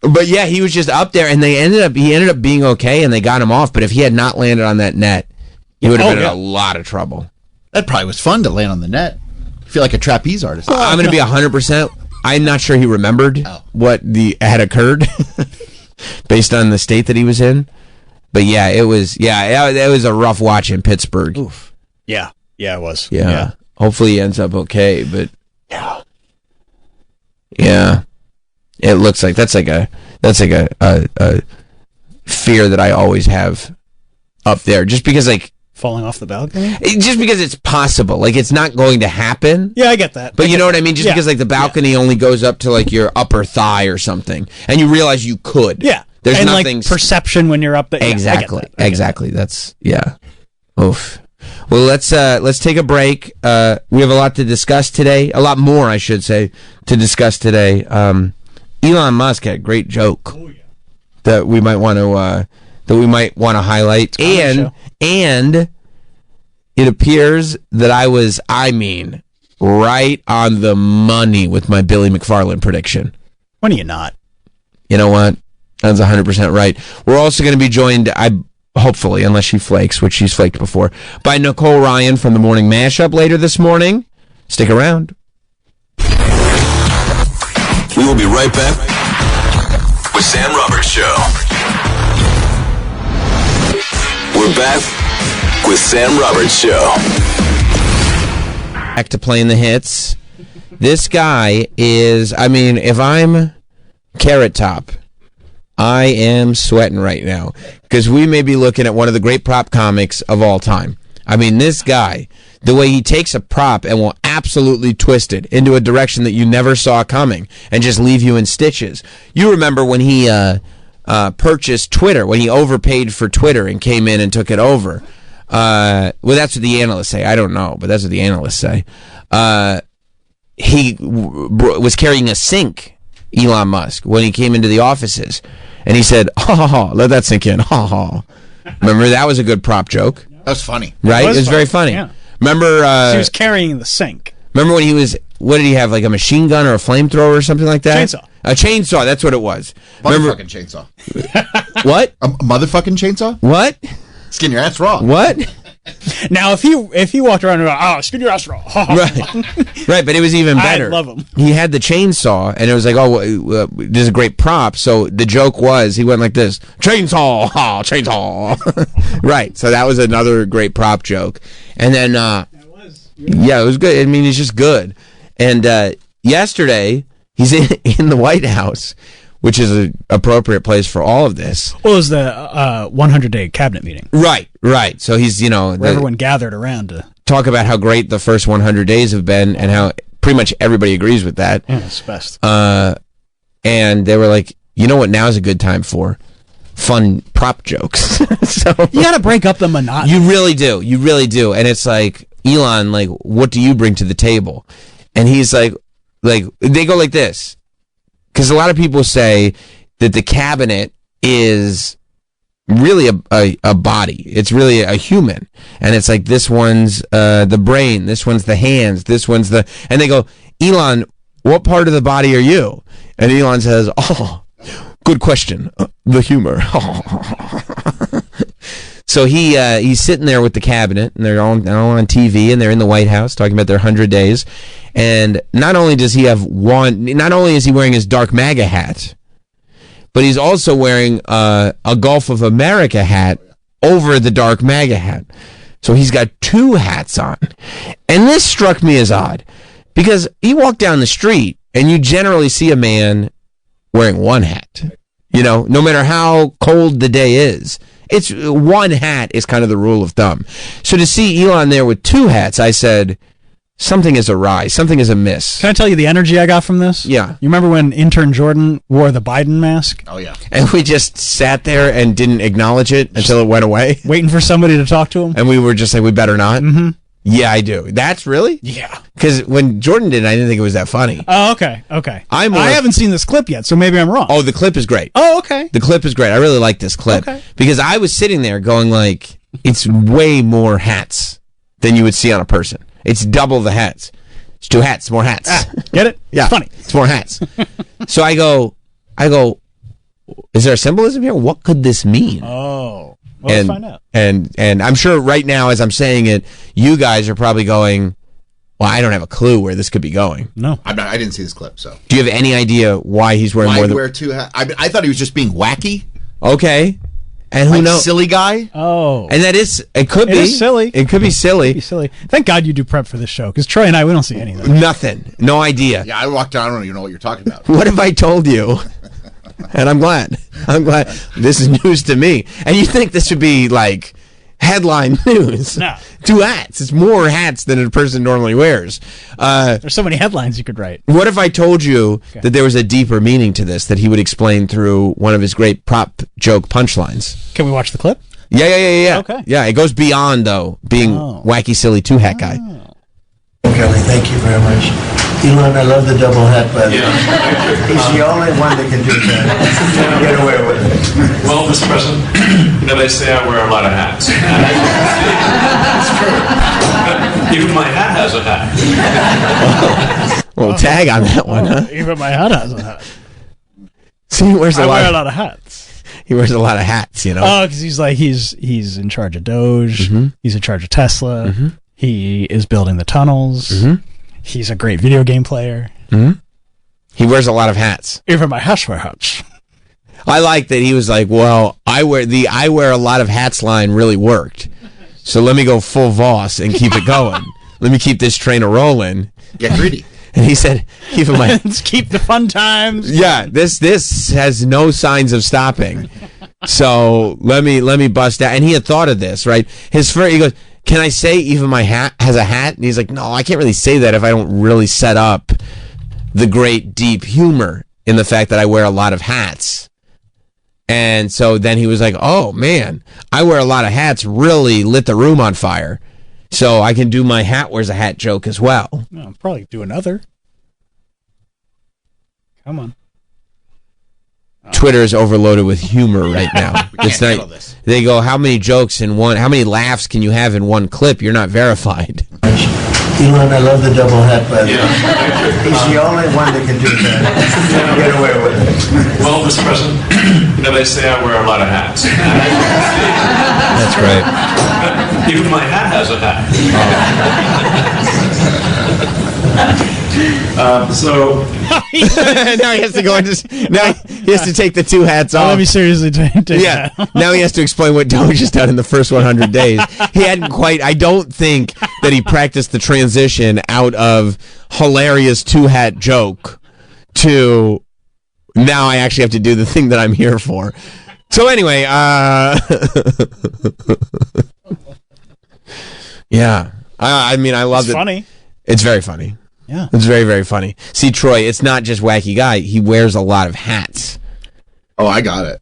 But yeah, he was just up there, and he ended up being okay, and they got him off. But if he had not landed on that net, he would have been in a lot of trouble. That probably was fun to land on the net. I feel like a trapeze artist. I'm gonna be 100%. I'm not sure he remembered what had occurred based on the state that he was in. But yeah, it was a rough watch in Pittsburgh. Oof. Yeah, it was. Yeah. Hopefully he ends up okay, but yeah, it looks like that's like a fear that I always have up there, just because like falling off the balcony. Just because it's possible, like it's not going to happen. Yeah, I get that. But you know what I mean? Just because like the balcony only goes up to like your upper thigh or something, and you realize you could. Yeah. There's and nothing like perception when you're up there. Exactly. Exactly. That's oof. Well, let's take a break. We have a lot to discuss today. A lot more, I should say, to discuss today. Elon Musk had a great joke that we might want to highlight, and it appears that I was right on the money with my Billy McFarland prediction. When are you not? You know what? That's 100% right. We're also going to be joined, hopefully, unless she flakes, which she's flaked before, by Nicole Ryan from the Morning Mashup later this morning. Stick around. We will be right back with Sam Roberts Show. We're back with Sam Roberts Show. Back to playing the hits. This guy is, if I'm Carrot Top, I am sweating right now because we may be looking at one of the great prop comics of all time. This guy, the way he takes a prop and will absolutely twist it into a direction that you never saw coming and just leave you in stitches. You remember when he purchased Twitter, when he overpaid for Twitter and came in and took it over. Well, that's what the analysts say. I don't know, but that's what the analysts say. He was carrying a sink, Elon Musk, when he came into the offices. And he said, let that sink in. Remember, that was a good prop joke. That was funny. Right? It was very funny. Yeah. Remember... he was carrying the sink. Remember when he was... What did he have? Like a machine gun or a flamethrower or something like that? Chainsaw. A chainsaw. That's what it was. Motherfucking chainsaw. What? A motherfucking chainsaw? What? Skin your ass raw. What? Now, if he walked around and skin your ass raw. Right, but it was even better. I love him. He had the chainsaw, and it was like, this is a great prop. So the joke was, he went like this, chainsaw, chainsaw. Right, so that was another great prop joke. And then, it was good. He's just good. And yesterday, he's in the White House, which is an appropriate place for all of this. Well, it was the 100-day cabinet meeting. Right. So he's, where everyone gathered around to talk about how great the first 100 days have been and how pretty much everybody agrees with that. Yeah, it's best. And they were like, you know what now is a good time for? Fun prop jokes. So you got to break up the monotony. You really do. And it's like, Elon, like, what do you bring to the table? And he's like, they go like this. Because a lot of people say that the cabinet is really a body. It's really a human. And it's like, this one's the brain, this one's the hands, this one's the... And they go, Elon, what part of the body are you? And Elon says, good question. The humor. So he's sitting there with the cabinet, and they're all on TV, and they're in the White House talking about their 100 days. And not only is he wearing his Dark MAGA hat, but he's also wearing a Gulf of America hat over the Dark MAGA hat. So he's got two hats on. And this struck me as odd, because you walk down the street, and you generally see a man wearing one hat. No matter how cold the day is. It's one hat is kind of the rule of thumb. So to see Elon there with two hats, I said, something is awry. Something is amiss. Can I tell you the energy I got from this? Yeah. You remember when intern Jordan wore the Biden mask? Oh, yeah. And we just sat there and didn't acknowledge it until it went away. Waiting for somebody to talk to him? And we were just like, we better not. Mm-hmm. Yeah, I do. That's really? Yeah. Because when Jordan did it, I didn't think it was that funny. Oh, okay. I haven't seen this clip yet, so maybe I'm wrong. Oh, the clip is great. Oh, okay. The clip is great. I really like this clip. Okay. Because I was sitting there going like, it's way more hats than you would see on a person. It's double the hats. It's 2 hats, more hats. Get it? Yeah. It's funny. It's more hats. So I go, is there a symbolism here? What could this mean? Oh. Well, let's find out. And I'm sure right now, as I'm saying it, you guys are probably going, well, I don't have a clue where this could be going. No. I didn't see this clip, so. Do you have any idea why he's wearing Why more he'd than... wear 2 hats? I thought he was just being wacky. Okay. And who Like knows? silly guy. Oh. And that is, it could It be. is silly. It could be silly. It'd be silly. Thank God you do prep for this show, because Troy and I, we don't see anything. Nothing. No idea. Yeah, I walked down. I don't even know what you're talking about. What if I told you? And I'm glad. This is news to me. And you think this would be like headline news? No. 2 hats. It's more hats than a person normally wears. There's so many headlines you could write. What if I told you that there was a deeper meaning to this that he would explain through one of his great prop joke punchlines? Can we watch the clip? Yeah. Okay. Yeah, it goes beyond, though, being wacky, silly 2-hat guy. Kelly, thank you very much. Elon, I love the double hat, by the way. He's the only one that can do that. Get away with it. Well, Mr. President, they say I wear a lot of hats. It's true. Even my hat has a hat. Well, tag on that one, huh? Even my hat has a hat. See, he wears I wear a lot of hats. He wears a lot of hats, you know. Oh, because he's in charge of Doge. Mm-hmm. He's in charge of Tesla. He is building the tunnels. He's a great video game player. He wears a lot of hats. Even my hats wear hats. I like that he was like, well, I wear a lot of hats line really worked. So let me go full Voss and keep it going. Let me keep this train a rolling. Get greedy. And he said, keep the fun times. Yeah, this has no signs of stopping. So let me bust out. And he had thought of this, right? He goes, can I say even my hat has a hat? And he's like, no, I can't really say that if I don't really set up the great deep humor in the fact that I wear a lot of hats. And so then he was like, oh man, I wear a lot of hats really lit the room on fire. So I can do my hat wears a hat joke as well. I'll probably do another. Come on. Twitter is overloaded with humor right now. It's not. They go, how many laughs can you have in one clip? You're not verified. Elon, I love the double hat, by the way. He's the only one that can do that. Get away with it. Well, Mr. President, they say I wear a lot of hats. That's right. Even my hat has a hat. So now he has to go into. Now he has to take the 2 hats off. Let me seriously take Yeah. that. Now he has to explain what Doge has done in the first 100 days. He hadn't quite. I don't think that he practiced the transition out of hilarious 2-hat joke to now I actually have to do the thing that I'm here for. So anyway, yeah. I mean, I love it. It's funny. It's very funny. Yeah. It's very, very funny. See, Troy, it's not just wacky guy. He wears a lot of hats. Oh, I got it.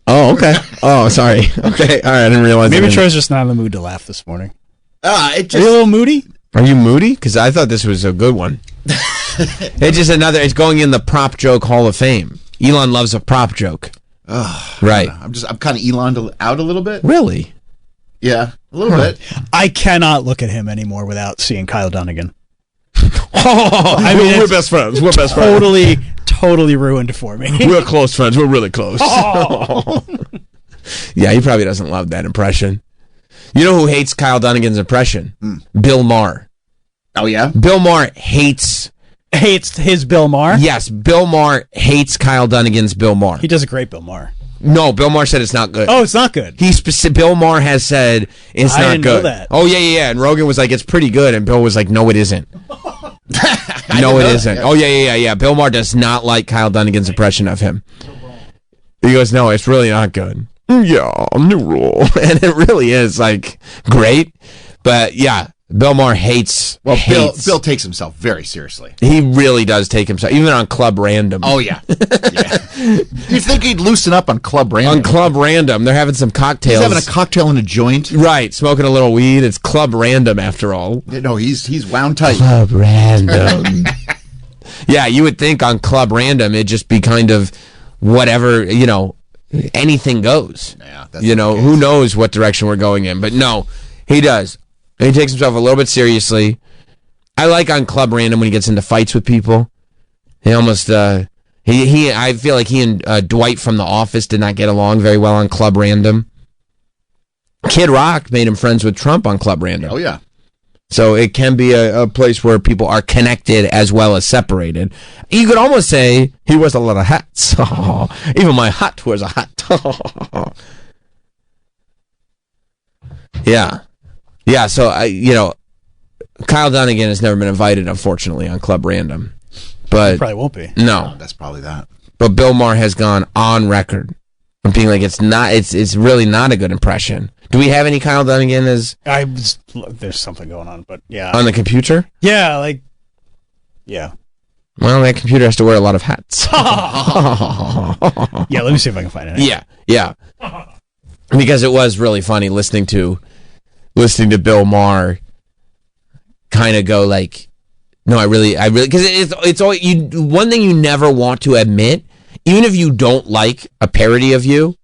Oh, okay. Oh, sorry. Okay. All right. I didn't realize. Maybe Troy's just not in the mood to laugh this morning. Ah, It Are you a little moody? Are you moody? Because I thought this was a good one. It's just another. It's going in the prop joke Hall of Fame. Elon loves a prop joke. Right. I'm kind of Elon out a little bit. Really? Yeah, a little bit. I cannot look at him anymore without seeing Kyle Dunnigan. I mean, we're best friends. We're best friends. Totally ruined for me. We're close friends. We're really close. Oh. Yeah, he probably doesn't love that impression. You know who hates Kyle Dunnigan's impression? Bill Maher. Oh, yeah? Bill Maher hates his Bill Maher? Yes, Bill Maher hates Kyle Dunnigan's Bill Maher. He does a great Bill Maher. No, Bill Maher said it's not good. Oh, it's not good. Bill Maher has said it's I not didn't good. know that. Oh yeah. And Rogan was like, it's pretty good, and Bill was like, no, it isn't. No, it isn't. Yeah. Oh yeah. Bill Maher does not like Kyle Dunnigan's impression of him. He goes, no, it's really not good. Yeah, new rule, and it really is like great, but yeah. Bill Maher hates. Well, hates. Bill takes himself very seriously. He really does take himself, even on Club Random. Oh yeah. You think he'd loosen up on Club Random? On Club Random, they're having some cocktails. He's having a cocktail and a joint. Right, smoking a little weed. It's Club Random after all. No, he's wound tight. Club Random. Yeah, you would think on Club Random it'd just be kind of whatever, anything goes. Yeah, who knows what direction we're going in. But no, he does. He takes himself a little bit seriously. I like on Club Random when he gets into fights with people. He almost, I feel like he and Dwight from The Office did not get along very well on Club Random. Kid Rock made him friends with Trump on Club Random. Oh, yeah. So it can be a place where people are connected as well as separated. You could almost say he wears a lot of hats. Oh, even my hat wears a hat. Yeah. Yeah, so, Kyle Dunnigan has never been invited, unfortunately, on Club Random. But He probably won't be. No. That's probably that. But Bill Maher has gone on record of being like, it's really not a good impression. Do we have any Kyle Dunnigan as... There's something going on, but yeah. On the computer? Yeah, yeah. Well, that computer has to wear a lot of hats. Yeah, let me see if I can find it. Yeah. Because it was really funny listening to Bill Maher kind of go like, no, I really, because it's always, one thing you never want to admit, even if you don't like a parody of you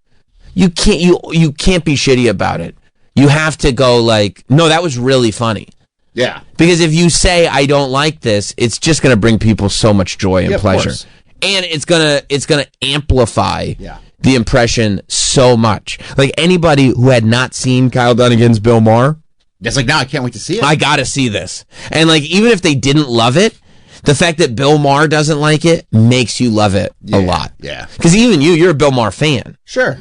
can't be shitty about it. You have to go like, no, that was really funny. Yeah. Because if you say I don't like this, it's just going to bring people so much joy and pleasure. And it's going to amplify the impression so much. Like anybody who had not seen Kyle Dunnigan's Bill Maher, it's like, now I can't wait to see it. I got to see this. And like even if they didn't love it, the fact that Bill Maher doesn't like it makes you love it a lot. Yeah. Because even you're a Bill Maher fan. Sure.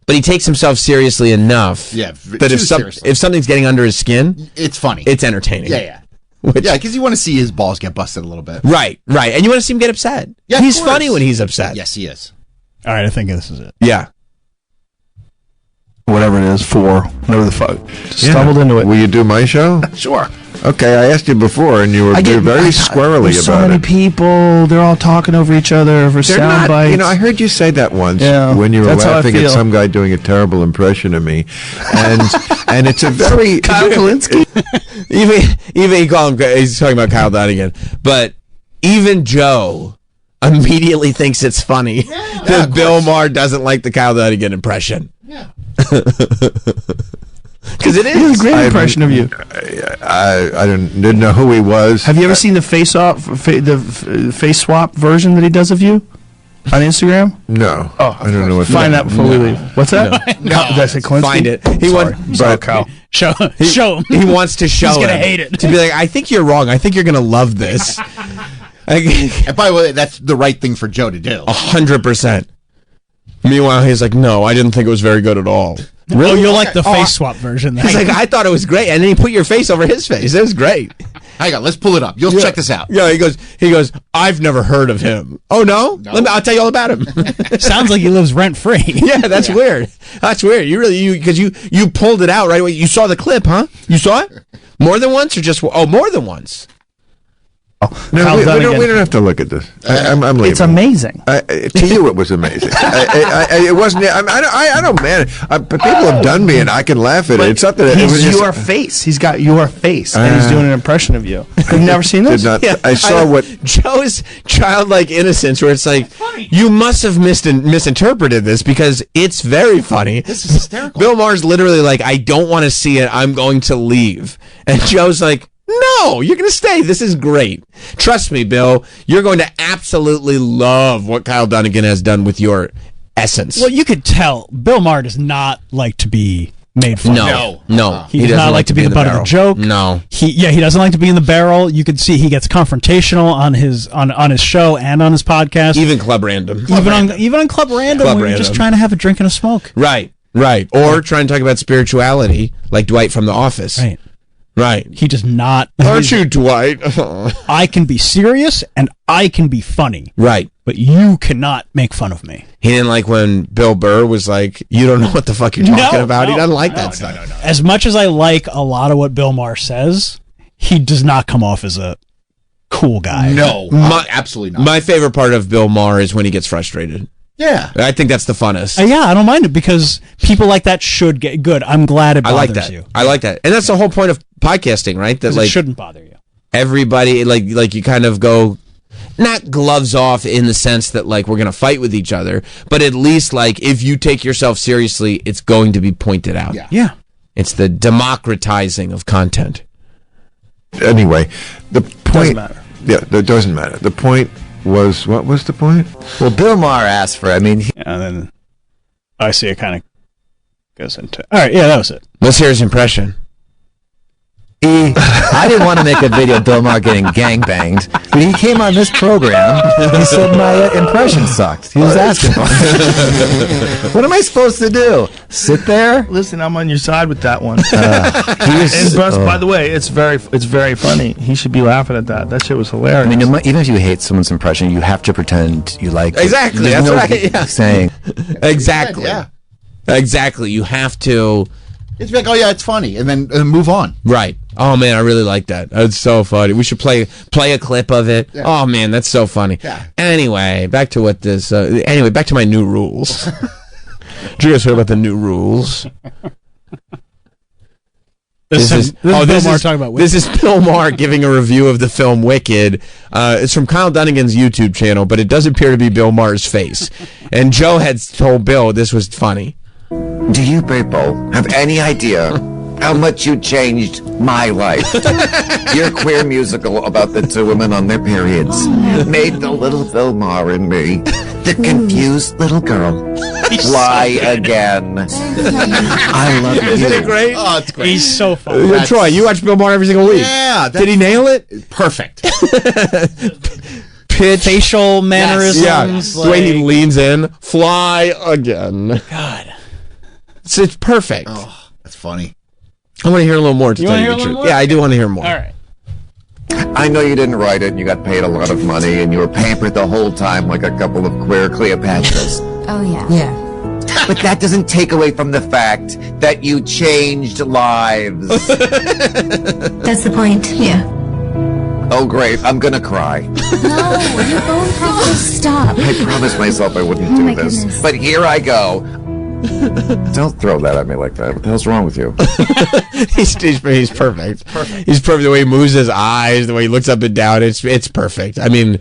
But he takes himself seriously enough. Yeah. That if something's getting under his skin, it's funny. It's entertaining. Yeah. Because you want to see his balls get busted a little bit. Right. And you want to see him get upset. Yeah, he's funny when he's upset. Yes, he is. All right, I think this is it. Yeah. Whatever it is, whatever the fuck. Stumbled into it. Will you do my show? Sure. Okay, I asked you before, and you were very squirrely there's about so many it. people, they're all talking over each other for They're sound not, bites. I heard you say that once Yeah, when you were that's how I laughing at feel. some guy doing a terrible impression of me, and it's a very Kyle Kalinske. even he called him. He's talking about Kyle Dunnigan, but even Joe immediately thinks it's funny that Bill Maher doesn't like the Kyle Dunnigan impression. Yeah. Because it is. He has a great impression of you. I didn't know who he was. Have you ever seen the face swap version that he does of you on Instagram? No. Oh, I don't know what. Find that before we leave. What's that? No. Did I say Kalinske? Find it. He wants. Sorry, Kyle. Show him. He wants to show. He's gonna him, hate it. To be like, I think you're wrong. I think you're gonna love this. And by the way, that's the right thing for Joe to do. 100%. Meanwhile, he's like, no, I didn't think it was very good at all. Really? Oh, you'll like the face swap version. Then. He's like, I thought it was great, and then he put your face over his face. It was great. Hang on, let's pull it up. You'll check this out. Yeah, he goes. I've never heard of him. Oh no? I'll tell you all about him. Sounds like he lives rent free. Yeah, that's weird. That's weird. Because you pulled it out right away. You saw the clip, huh? You saw it more than once, or just more than once? No, we don't have to look at this. I'm leaving. It's amazing. To you, it was amazing. It wasn't. I don't man. But people have done me, and I can laugh at it. It's not that it was your face. He's got your face, and he's doing an impression of you. Have you never seen this? I saw what Joe's childlike innocence, where it's like, you must have misinterpreted this because it's very funny. This is hysterical. Bill Maher's literally like, I don't want to see it. I'm going to leave, and Joe's like, no, you're going to stay. This is great. Trust me, Bill. You're going to absolutely love what Kyle Dunnigan has done with your essence. Well, you could tell Bill Maher does not like to be made fun of. No. He does not like to be the butt of the joke. No. He doesn't like to be in the barrel. You can see he gets confrontational on his show and on his podcast. Even Club Random. Even on Club Random, where you're just trying to have a drink and a smoke. Right. Or trying to talk about spirituality, like Dwight from The Office. Right. Right. He does not. Aren't you, Dwight? I can be serious and I can be funny. Right. But you cannot make fun of me. He didn't like when Bill Burr was like, you don't know what the fuck you're talking about. He doesn't like that stuff. As much as I like a lot of what Bill Maher says, he does not come off as a cool guy. No, absolutely not. My favorite part of Bill Maher is when he gets frustrated. Yeah. I think that's the funnest. Yeah, I don't mind it because people like that should get good. I'm glad it bothers I like that. you. I like that. And that's the whole point of podcasting, right? That It shouldn't bother you. Everybody, like you kind of go, not gloves off in the sense that like we're going to fight with each other, but at least like if you take yourself seriously, it's going to be pointed out. Yeah. It's the democratizing of content. Anyway, the point... Doesn't matter. Yeah, it doesn't matter. The point was... What was the point? Well, Bill Maher asked for... I mean... And then I see it kind of goes into... All right, yeah, that was it. Let's hear his impression. I didn't want to make a video of Bill Maher getting gangbanged, but he came on this program. He said my impression sucked. He was asking for it. What am I supposed to do? Sit there? Listen, I'm on your side with that one. was- By the way, it's very funny. He should be laughing at that. That shit was hilarious. I mean, even if you hate someone's impression, you have to pretend you like Exactly. it. There's That's no right. Yeah. saying. Exactly. Yeah. Exactly. You have to... It's like, oh yeah, it's funny, and then move on. Right. Oh man, I really like that. That's so funny. We should play a clip of it. Yeah. Oh man, that's so funny. Yeah. Anyway, back to what this. Anyway, back to my new rules. Did you guys hear about the new rules? This is Bill Maher talking about Wicked. This is Bill Maher giving a review of the film Wicked. It's from Kyle Dunnigan's YouTube channel, but it does appear to be Bill Maher's face. And Joe had told Bill this was funny. Do you people have any idea how much you changed my life? Your queer musical about the two women on their periods made the little Bill Maher in me, the confused little girl, fly again. I love you. Isn't it great? Oh, it's great. He's so funny. Troy, you watch Bill Maher every single week. Yeah. Did he nail it? Perfect. Pitch. Facial mannerisms. Yeah. The way he leans in. Fly again. God. It's perfect. Oh, that's funny. I want to hear a little more. To You tell wanna you hear the a little truth. more? Yeah, I do want to hear more. All right. I know you didn't write it and you got paid a lot of money and you were pampered the whole time like a couple of queer Cleopatras. Oh, yeah. Yeah. But that doesn't take away from the fact that you changed lives. That's the point, yeah. Oh, great. I'm gonna cry. No, you both have to stop. I promised myself I wouldn't Oh do my this. goodness. But here I go. Don't throw that at me like that. What the hell's wrong with you? he's perfect. He's perfect. The way he moves his eyes, the way he looks up and down, it's perfect. I mean,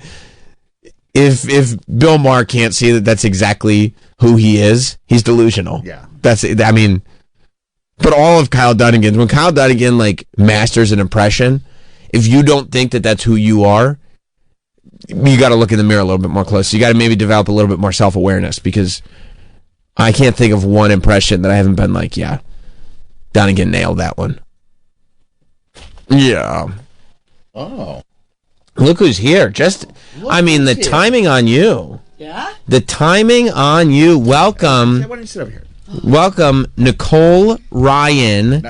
if Bill Maher can't see that that's exactly who he is, he's delusional. Yeah. I mean, but all of Kyle Dunnigan's, when Kyle Dunnigan like masters an impression, if you don't think that that's who you are, you got to look in the mirror a little bit more closely. You got to maybe develop a little bit more self-awareness, because I can't think of one impression that I haven't been like, yeah, Dunnigan nailed that one. Yeah. Oh. Look who's here. The timing on you. Yeah? The timing on you. Welcome. Why don't you sit over here? Welcome, Nicole Ryan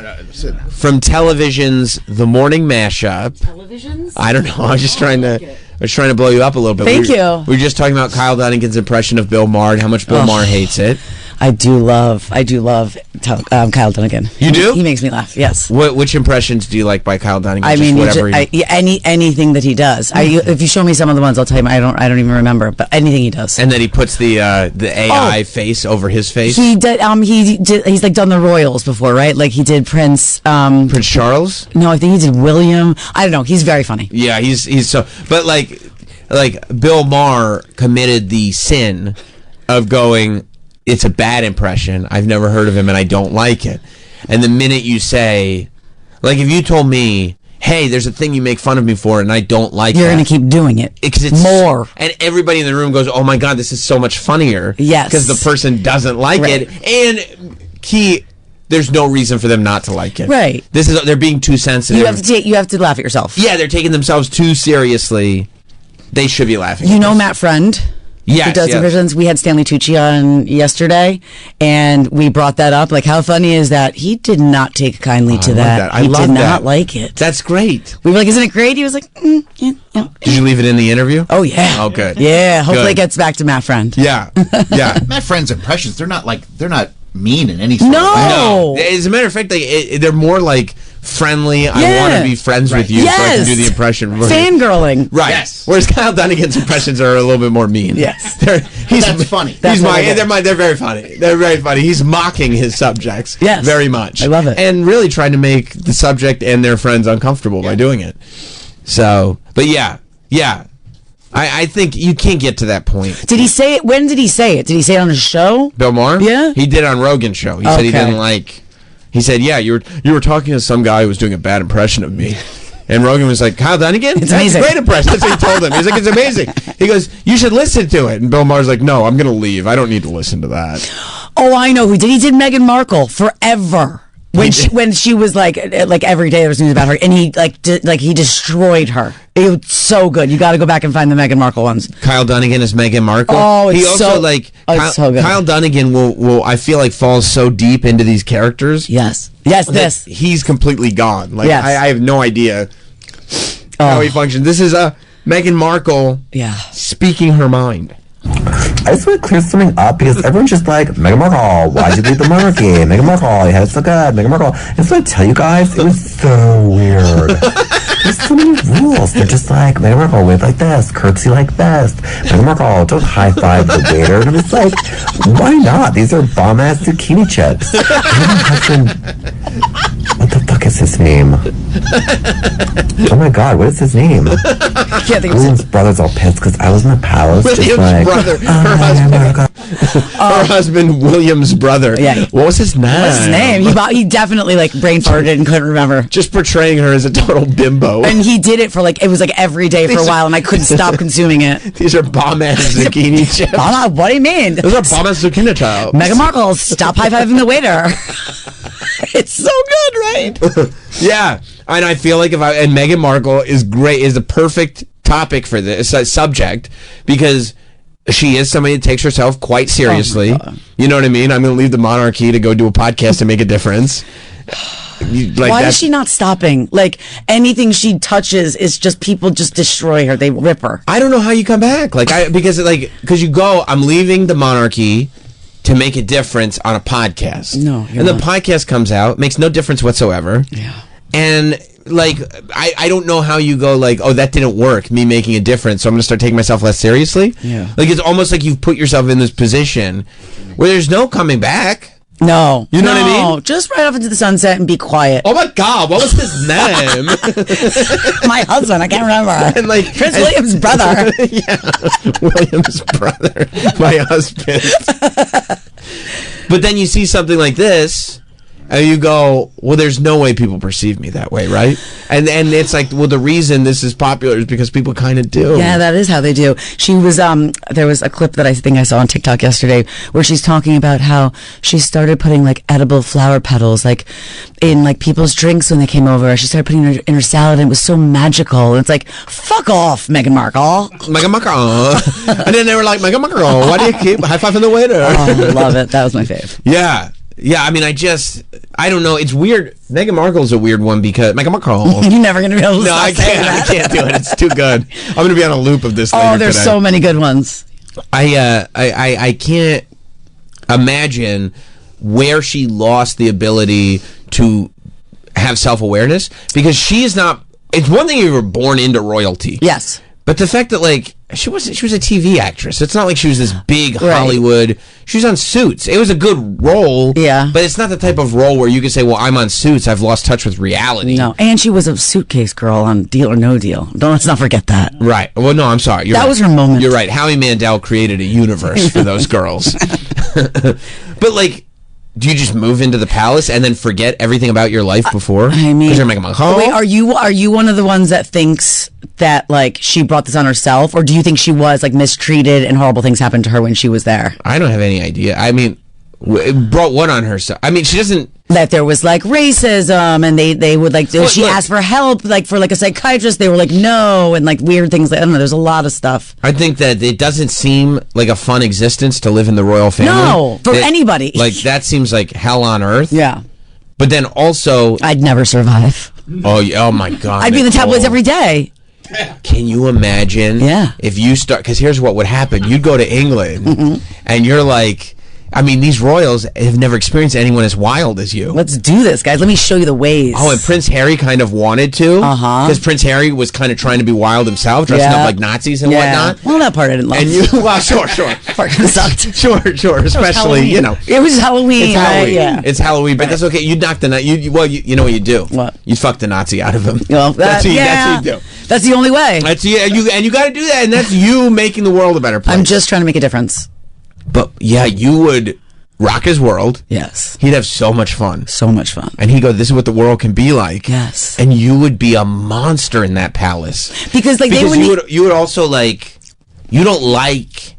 from television's The Morning Mashup. Televisions? I don't know. I was just trying to blow you up a little bit. Thank We you. were just talking about Kyle Dunnigan's impression of Bill Maher and how much Bill Maher hates it. I do love Kyle Dunnigan. You do? He makes me laugh. Yes. Which impressions do you like by Kyle Dunnigan? I Just mean, whatever. anything that he does. If you show me some of the ones, I'll tell you. I don't even remember, but anything he does. And then he puts the AI face over his face. He did. He's like done the royals before, right? Like he did Prince Charles. No, I think he did William. I don't know. He's very funny. Yeah, he's so. But like Bill Maher committed the sin of going, it's a bad impression. I've never heard of him and I don't like it. And the minute you say, like if you told me, hey, there's a thing you make fun of me for and I don't like it. You're going to keep doing it. Because it's more. And everybody in the room goes, oh my God, this is so much funnier. Yes. Because the person doesn't like it. And there's no reason for them not to like it. Right. They're being too sensitive. You have to laugh at yourself. Yeah, they're taking themselves too seriously. They should be laughing. You know Matt Friend? Yes, who does yes. impressions. We had Stanley Tucci on yesterday, and we brought that up. Like, how funny is that? He did not take kindly to that. I He love did not that. like it. That's great. We were like, isn't it great? He was like, yeah. Did you leave it in the interview? Oh, yeah. Oh, good. Yeah, hopefully Good. it gets back to Matt Friend. Yeah. Yeah. Matt Friend's impressions, they're not mean in any sort No. of way. Oh. As a matter of fact, they're more like friendly. I want to be friends with you so I can do the impression. Fangirling. Right. Yes. Whereas Kyle Dunnigan's impressions are a little bit more mean. Yes. That's funny. They're very funny. They're very funny. He's mocking his subjects. Yes. Very much. I love it. And really trying to make the subject and their friends uncomfortable by doing it. So, but yeah. I think you can't get to that point. Did he say it? When did he say it? Did he say it on his show? Bill Maher? Yeah. He did on Rogan's show. He said he didn't like. He said, "Yeah, you were talking to some guy who was doing a bad impression of me." And Rogan was like, "Kyle Dunnigan? It's That's amazing. a great impression." That's what he told him. He's like, "It's amazing." He goes, "You should listen to it." And Bill Maher's like, "No, I'm going to leave. I don't need to listen to that." Oh, I know who did. He did Meghan Markle forever. When she was like every day there was news about her, and he he destroyed her. It was so good. You got to go back and find the Meghan Markle ones. Kyle Dunnigan is Meghan Markle. Oh, it's he also so- it's so good. Kyle Dunnigan will I feel like falls so deep into these characters. Yes, that he's completely gone. Like Yes. I have no idea how he functions. This is Meghan Markle, speaking her mind. I just want to clear something up because everyone's just like, Meghan Markle, why'd you leave the monarchy? Meghan Markle, you had it so good. Meghan Markle. I just want to tell you guys, it was so weird. There's so many rules. They're just like, Meghan Markle, wave like this, curtsy like this. Meghan Markle, don't high five the waiter. And I'm just like, why not? These are bomb ass zucchini chips. And then my husband, what the fuck is his name? Oh my god, what is his name? Can't think of William's brother's all pissed because I was in the palace. just William's like, brother, her husband, William's brother. Yeah. What was his name? What's his name? He definitely like brain farted and couldn't remember. Just portraying her as a total bimbo. And he did it for it was like every day for a while, and I couldn't stop consuming it. These are bomb ass zucchini chips. What do you mean? Those are bomb ass zucchini chips. Meghan Markle, stop high fiving the waiter. It's so good, right? Yeah, and I feel like and Meghan Markle is great, is the perfect topic for this subject because she is somebody that takes herself quite seriously. You know what I mean? I'm going to leave the monarchy to go do a podcast and make a difference. Why is she not stopping? Like anything she touches is just people just destroy her. They rip her. I don't know how you come back. Because you go, I'm leaving the monarchy to make a difference on a podcast. No, and the podcast comes out, makes no difference whatsoever. Yeah. And I don't know how you go oh, that didn't work, me making a difference, so I'm going to start taking myself less seriously. Yeah. It's almost like you've put yourself in this position where there's no coming back. No. You know what I mean? Just right off into the sunset and be quiet. Oh my God, what was his name? My husband, I can't remember. And Prince William's brother. Yeah, William's brother, my husband. But then you see something like this, and you go, well, there's no way people perceive me that way, right? And it's like, well, the reason this is popular is because people kind of do. Yeah, that is how they do. She was, there was a clip that I think I saw on TikTok yesterday where she's talking about how she started putting edible flower petals in people's drinks when they came over. She started putting it in her salad, and it was so magical. And it's like, fuck off, Meghan Markle. Meghan Markle. And then they were like, Meghan Markle, why do you keep high-fiving the waiter? Oh, love it. That was my fave. Yeah. Yeah, I mean, I don't know. It's weird. Meghan Markle's a weird one because Meghan Markle. You're never going to be able to No, I can't do it. It's too good. I'm going to be on a loop of this later there's today. so many good ones. I can't imagine where she lost the ability to have self-awareness because she is not. It's one thing if you were born into royalty. Yes. But the fact that she was a TV actress. It's not like she was this big Hollywood. She was on Suits. It was a good role. Yeah. But it's not the type of role where you can say, well, I'm on Suits. I've lost touch with reality. No. And she was a suitcase girl on Deal or No Deal. Let's not forget that. Right. Well, no, I'm sorry. That was her moment. You're right. Howie Mandel created a universe for those girls. But do you just move into the palace and then forget everything about your life before? I mean, because you're making wait, are you one of the ones that thinks that she brought this on herself, or do you think she was mistreated and horrible things happened to her when she was there? I don't have any idea. I mean, Brought what on herself? I mean, she doesn't. That there was like racism, and they would like. She asked for help, like for like a psychiatrist. They were like no, and like weird things. I don't know. There's a lot of stuff. I think that it doesn't seem like a fun existence to live in the royal family. No, for anybody. Like that seems like hell on earth. Yeah. But then also, I'd never survive. Oh my God! I'd be in the tabloids every day. Can you imagine? Yeah. If you start, because here's what would happen: you'd go to England, and you're like. I mean, these royals have never experienced anyone as wild as you. Let's do this, guys. Let me show you the ways. Oh, and Prince Harry kind of wanted to. Because Prince Harry was kind of trying to be wild himself, dressing up like Nazis and whatnot. Well, that part I didn't love. And you, well, sure. Part kind of sucked. Sure. Especially, you know. It was Halloween. It's Halloween. Right? Yeah. It's Halloween, but that's okay. You'd knock the you know what you do? What? You'd fuck the Nazi out of him. Well, that's what you do. That's the only way. You got to do that, and that's you making the world a better place. I'm just trying to make a difference. But yeah, you would rock his world. Yes. He'd have so much fun. So much fun. And he'd go, this is what the world can be like. Yes. And you would be a monster in that palace. Because you would also like, you don't like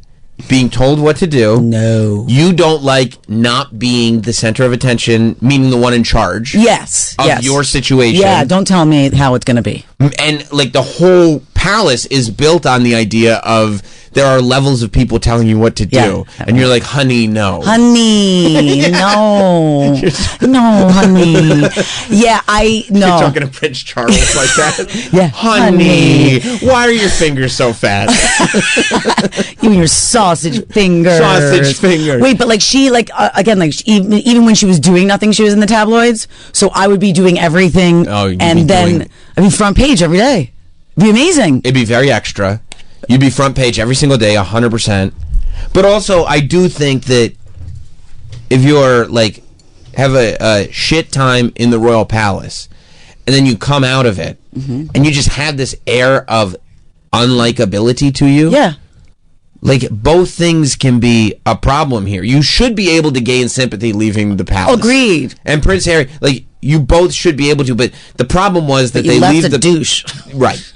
being told what to do. No. You don't like not being the center of attention, meaning the one in charge. Yes. Of your situation. Yeah, don't tell me how it's going to be. And like the whole palace is built on the idea of there are levels of people telling you what to do. And you're like, honey, no. Honey, no. No, honey. Yeah, no. You're talking to Prince Charles like that? Yeah. Honey, why are your fingers so fat? You and your sausage fingers. Sausage fingers. Wait, but like she, like, again, like even when she was doing nothing, she was in the tabloids. So I would be doing everything. Oh, you'd and be then I'd be front page every day. It'd be amazing. It'd be very extra. You'd be front page every single day, 100%. But also, I do think that if you're like have a shit time in the royal palace, and then you come out of it, and you just have this air of unlikability to you. Yeah. Like both things can be a problem here. You should be able to gain sympathy leaving the palace. Agreed. And Prince Harry, like you both should be able to. But the problem was that they leave the douche. Right.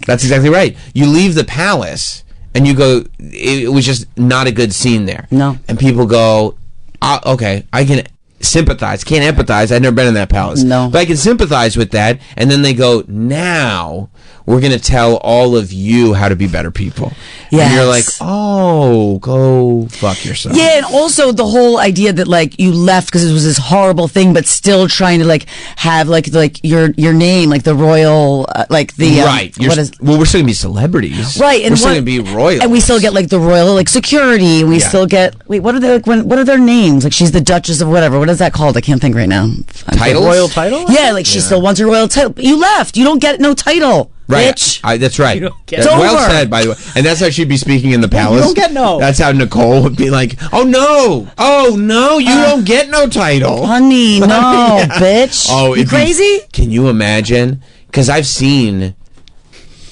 That's exactly right. You leave the palace and you go, it was just not a good scene there. No. And people go, okay, I can sympathize. Can't empathize. I've never been in that palace. No. But I can sympathize with that. And then they go, now we're going to tell all of you how to be better people. Yes. And you're like, oh, go fuck yourself. Yeah, and also the whole idea that like you left because it was this horrible thing, but still trying to like have like your name, like the royal, like the right. Well, we're still gonna be celebrities, right? And we're still gonna be royal, and we still get like the royal like security. And we still get what are they like? What are their names? Like she's the Duchess of whatever. What is that called? I can't think right now. Titles? Royal title? Yeah, like she still wants a royal title. But you left. You don't get no title. Right, bitch. That's right. It's well over. said, by the way. And that's how she'd be speaking in the palace. don't get no. That's how Nicole would be like, oh no, you don't get no title. Honey, no, bitch. Oh, you crazy? Can you imagine? Because I've seen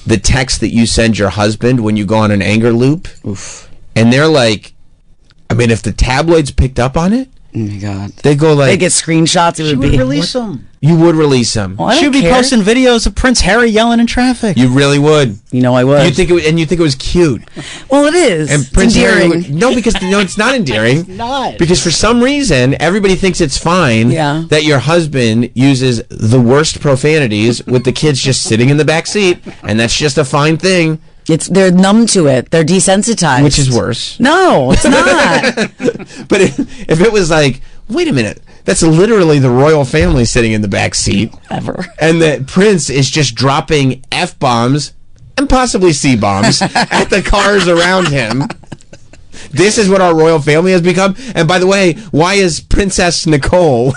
the text that you send your husband when you go on an anger loop. Oof. And they're like, I mean, if the tabloids picked up on it, oh my God. they go like, They get screenshots. It She would would be release them. you would release them. Well, I She don't would be care. posting videos of Prince Harry yelling in traffic. You really would. You know I would. You think it was cute. Well, it is. And It's Prince Harry endearing. would, because it's not endearing. Not. Because for some reason everybody thinks it's fine that your husband uses the worst profanities with the kids just sitting in the back seat, and that's just a fine thing. They're numb to it. They're desensitized. Which is worse. No, it's not. But if it was like, wait a minute, that's literally the royal family sitting in the back seat. Ever. And that Prince is just dropping F-bombs and possibly C-bombs at the cars around him. This is what our royal family has become. And by the way, why is Princess Nicole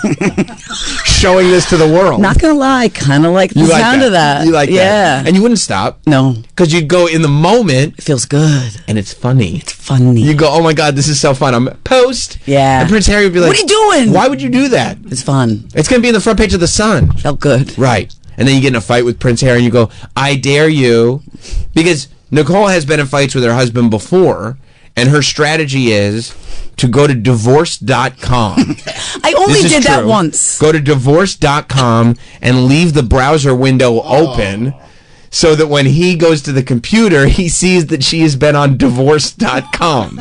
showing this to the world? Not gonna lie, I kind of like the sound of that. You like that. Yeah. And you wouldn't stop. No. Because you'd go in the moment. It feels good. And it's funny. It's funny. You go, oh my God, this is so fun. I'm post. Yeah. And Prince Harry would be like, what are you doing? Why would you do that? It's fun. It's going to be in the front page of The Sun. Felt good. Right. And then you get in a fight with Prince Harry and you go, I dare you. Because Nicole has been in fights with her husband before, and her strategy is to go to divorce.com. I only did that once. Go to divorce.com and leave the browser window open so that when he goes to the computer, he sees that she has been on divorce.com.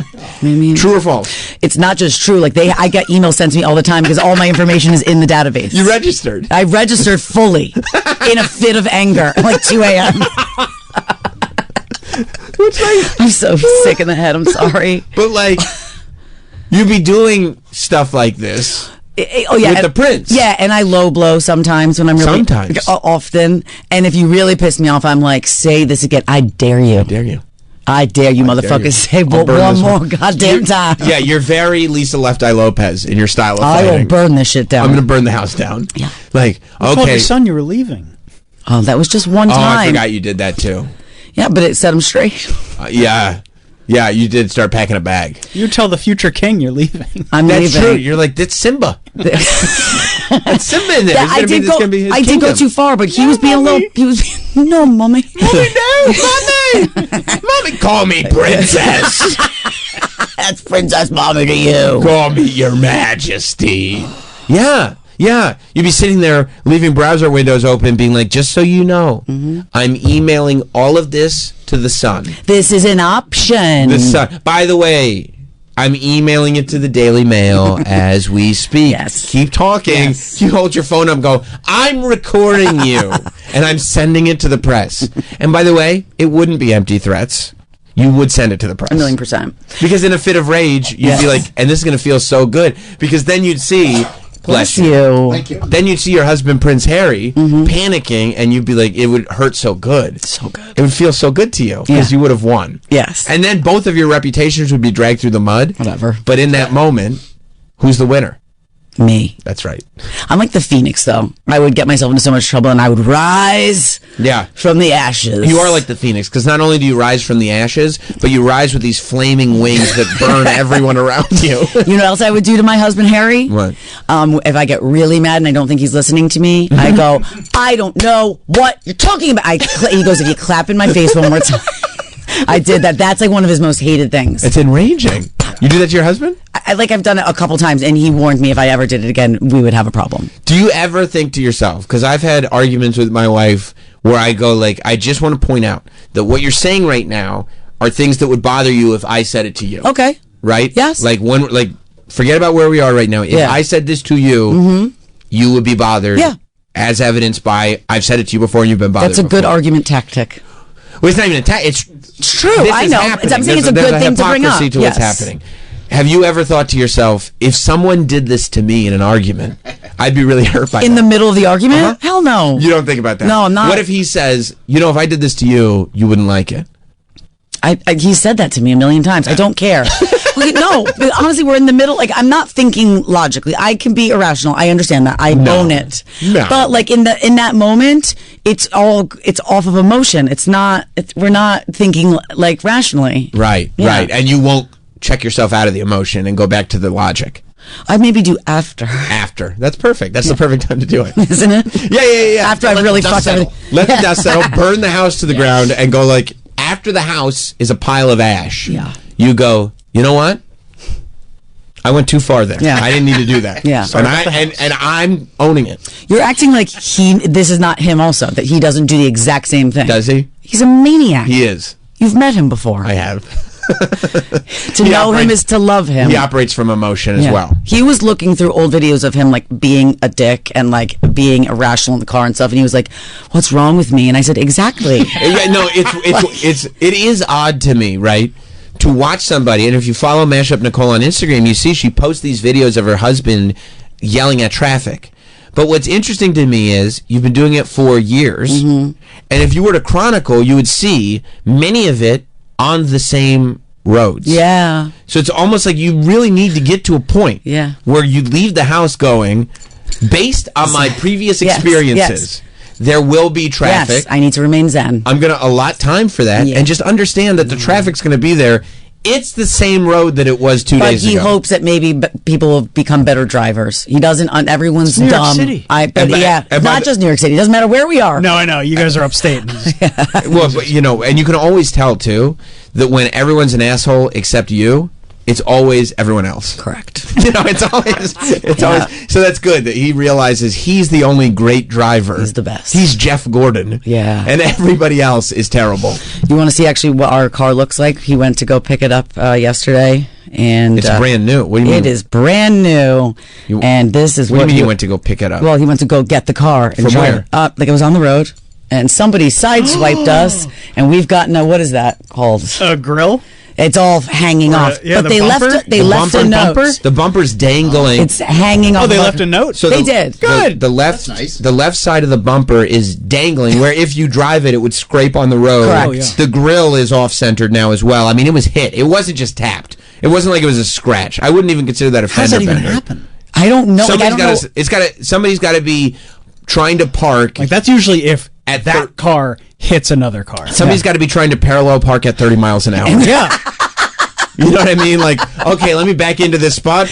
True or false? It's not just true. Like I get emails sent to me all the time because all my information is in the database. You registered. I registered fully in a fit of anger at like 2 a.m. I'm so sick in the head. I'm sorry. But like, you be doing stuff like this. With the prince. Yeah, and I low blow sometimes when I'm really often. And if you really piss me off, I'm like, say this again. I dare you. I dare you. I dare you, motherfuckers. Say one more goddamn time. Yeah, you're very Lisa Left Eye Lopez in your style of I fighting. will burn this shit down. I'm going to burn the house down. Yeah. Like, You told okay. your son you were leaving. Oh, that was just one time. I forgot you did that too. Yeah, but it set him straight. Yeah. Yeah, you did start packing a bag. You tell the future king you're leaving. That's true. You're like, that's Simba. That's Simba in there. I did go too far, but he was being a little. He was being, no, mommy. Mommy, no, mommy. Mommy, call me princess. That's Princess Mommy to you. Call me your majesty. Yeah. Yeah, you'd be sitting there, leaving browser windows open, being like, just so you know, I'm emailing all of this to the Sun. This is an option. The Sun. By the way, I'm emailing it to the Daily Mail as we speak. Yes. Keep talking. Yes. You hold your phone up and go, I'm recording you, and I'm sending it to the press. And by the way, it wouldn't be empty threats. You would send it to the press. 1,000,000%. Because in a fit of rage, you'd be like, and this is going to feel so good. Because then you'd see... Bless you. Thank you. Then you'd see your husband, Prince Harry, panicking, and you'd be like, it would hurt so good. So good. It would feel so good to you because you would have won. Yes. And then both of your reputations would be dragged through the mud. Whatever. But in that moment, who's the winner? Me. That's right. I'm like the phoenix, though. I would get myself into so much trouble, and I would rise from the ashes. You are like the phoenix, because not only do you rise from the ashes, but you rise with these flaming wings that burn everyone around you. You know what else I would do to my husband, Harry? What? If I get really mad and I don't think he's listening to me, I go, I don't know what you're talking about. He goes, if you clap in my face one more time. I did that. That's like one of his most hated things. It's enraging. You do that to your husband? I've done it a couple times, and he warned me if I ever did it again, we would have a problem. Do you ever think to yourself, because I've had arguments with my wife where I go like, I just want to point out that what you're saying right now are things that would bother you if I said it to you. Okay. Right? Yes. Like forget about where we are right now. If I said this to you, you would be bothered. Yeah. As evidenced by, I've said it to you before and you've been bothered. That's a good argument tactic. Well, it's not even a tactic. It's true. I know. I'm saying it's a good thing to bring up. There's a hypocrisy to what's happening. Have you ever thought to yourself, if someone did this to me in an argument, I'd be really hurt by in that? the middle of the argument? Hell no. You don't think about that? No, I'm not. What if he says, if I did this to you, you wouldn't like it? He said that to me a million times. I don't care. No, but honestly, we're in the middle. Like, I'm not thinking logically. I can be irrational. I understand that. I own it. No. But like in that moment, it's off of emotion. We're not thinking like rationally. Right. And you won't check yourself out of the emotion and go back to the logic. I maybe do after. After. That's perfect. That's the perfect time to do it. Isn't it? Yeah. After I've really fucked everything. Let the dust settle, burn the house to the ground, and go like, after the house is a pile of ash. Yeah. You go, you know what? I went too far there. Yeah. I didn't need to do that. Yeah. And I'm owning it. You're acting like this is not him also, that he doesn't do the exact same thing. Does he? He's a maniac. He is. You've met him before. I have. To know him is to love him. He operates from emotion as well. He was looking through old videos of him like being a dick and like being irrational in the car and stuff, and he was like, "What's wrong with me?" And I said, "Exactly." No, it is odd to me, right? To watch somebody, and if you follow Mashup Nicole on Instagram, you see she posts these videos of her husband yelling at traffic. But what's interesting to me is you've been doing it for years, and if you were to chronicle, you would see many of it on the same roads. Yeah. So it's almost like you really need to get to a point where you leave the house going, based on my previous experiences, there will be traffic. Yes, I need to remain zen. I'm going to allot time for that and just understand that the traffic's going to be there. It's the same road that it was 2 days ago. But he hopes that maybe people will become better drivers. He doesn't. Everyone's New York dumb. City. Not just New York City. It doesn't matter where we are. No, I know. You guys are upstate. Well, but, and you can always tell, too, that when everyone's an asshole except you, it's always everyone else. Correct. It's always. So that's good that he realizes he's the only great driver. He's the best. He's Jeff Gordon. Yeah. And everybody else is terrible. You want to see actually what our car looks like? He went to go pick it up yesterday, and It's brand new. What do you mean? It is brand new, and this is What do you mean he you went to go pick it up? Well, he went to go get the car and From drive where? it up. Like it was on the road, and somebody sideswiped us, and we've gotten a, what is that called? A grill? It's all hanging off. yeah, but the they bumper? left. They The left a bumper? note. The bumper's dangling. It's hanging off. Oh, they the left a note? So they the- did. Good. The left, the left side of the bumper is dangling. Where if you drive it, it would scrape on the road. Correct. Oh, yeah. The grill is off centered now as well. I mean, it was hit. It wasn't just tapped. It wasn't like it was a scratch. I wouldn't even consider that a How does fender that even bender. happen? I don't know. Like, I don't know. It's got to. Somebody's got to be trying to park. Like that's usually if that car hits another car. Somebody's got to be trying to parallel park at 30 miles an hour. Yeah. You know what I mean? Like, okay, let me back into this spot.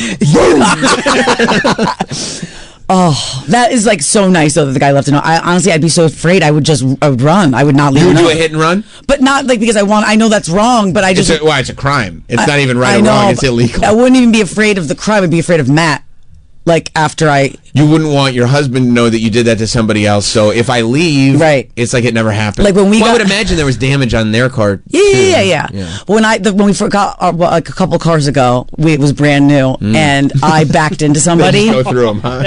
Oh, that is like so nice though that the guy left a note. Honestly, I'd be so afraid I would just run. I would not leave. You would a do note. a hit and run? But not like because I know that's wrong, but I just It's a crime. It's not even right I or know, wrong. It's but illegal. I wouldn't even be afraid of the crime. I'd be afraid of Matt. Like after You wouldn't want your husband to know that you did that to somebody else. So if I leave, it's like it never happened. Like when we I got- would imagine there was damage on their car. Yeah. When we forgot like a couple cars ago, it was brand new, and I backed into somebody. They just go through 'em, huh?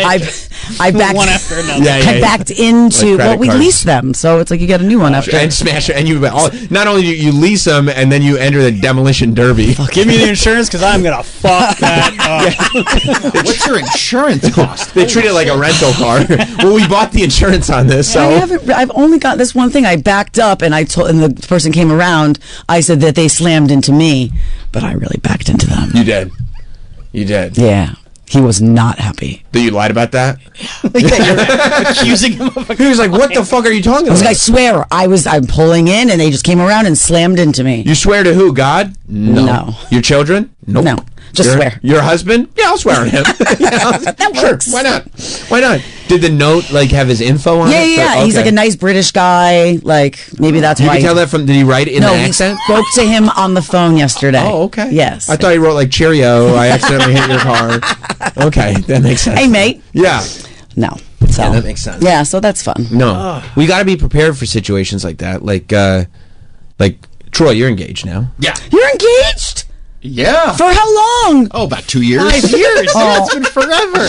I backed one after another. Yeah, I backed into Like credit we cards. leased them, so it's like you get a new one after. And smash it, and you not only do you lease them, and then you enter the demolition derby. Give me the insurance because I'm gonna fuck that up. What's your insurance cost? They treat it like a rental car. Well, we bought the insurance on this, so I've only got this one thing. I backed up, and and the person came around. I said that they slammed into me, but I really backed into them. You did. You did. Yeah. He was not happy. That you lied about that? Accusing him of He was like, "What the fuck are you talking I was about?" like, I swear, I'm pulling in, and they just came around and slammed into me. You swear to who? God? No. Your children? Nope. No. Just swear. Your husband? Yeah, I'll swear on him. That works. Sure. Why not? Why not? Did the note like have his info on Yeah, it? yeah. He's like a nice British guy. Like maybe that's You why. can tell that from. Did he write it in no, an he accent? spoke to him on the phone yesterday. Oh, okay. Yes. I thought he wrote like Cheerio. I accidentally hit your car. Okay, that makes sense. Hey, mate. Yeah. No. So Yeah, that makes sense. Yeah, so that's fun. No, we got to be prepared for situations like that. Like Troy, you're engaged now. Yeah. You're engaged? Yeah. For how long? Oh, about 2 years. 5 years. Oh, it's been forever.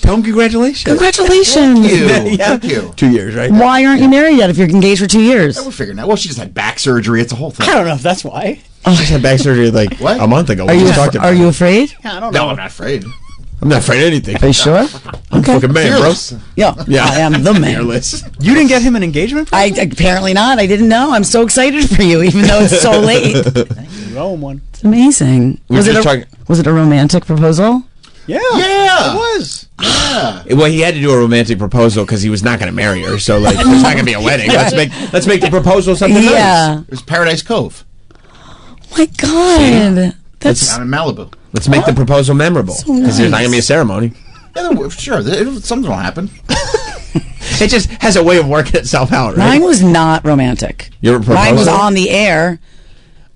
Tell him congratulations. Congratulations. Thank you. Yeah. Thank you. 2 years, right? Why aren't you married yet if you're engaged for 2 years? We're figuring out. Well, she just had back surgery. It's a whole thing. I don't know if that's why. She just had back surgery like What? a month ago. Are We you just talked about are it. you afraid? Yeah, I don't No, know. I'm not afraid. I'm not afraid of anything. Are you sure? I'm fucking man, bro. Fearless. Yeah. Yeah. I am the man. Fearless. You didn't get him an engagement? I apparently not. I didn't know. I'm so excited for you, even though it's so late. You owe him one. It's amazing. We were just talking- Was it a romantic proposal? Yeah. Yeah. It was. Yeah. Well, he had to do a romantic proposal because he was not going to marry her. So like, there's not going to be a wedding. Let's make the proposal something Yeah. nice. It was Paradise Cove. My God. That's Down in Malibu. Let's make the proposal memorable because there's not going to be a ceremony. Yeah, sure. Something will happen. It just has a way of working itself out, right? mine was not romantic. Your proposal? Mine was on the air.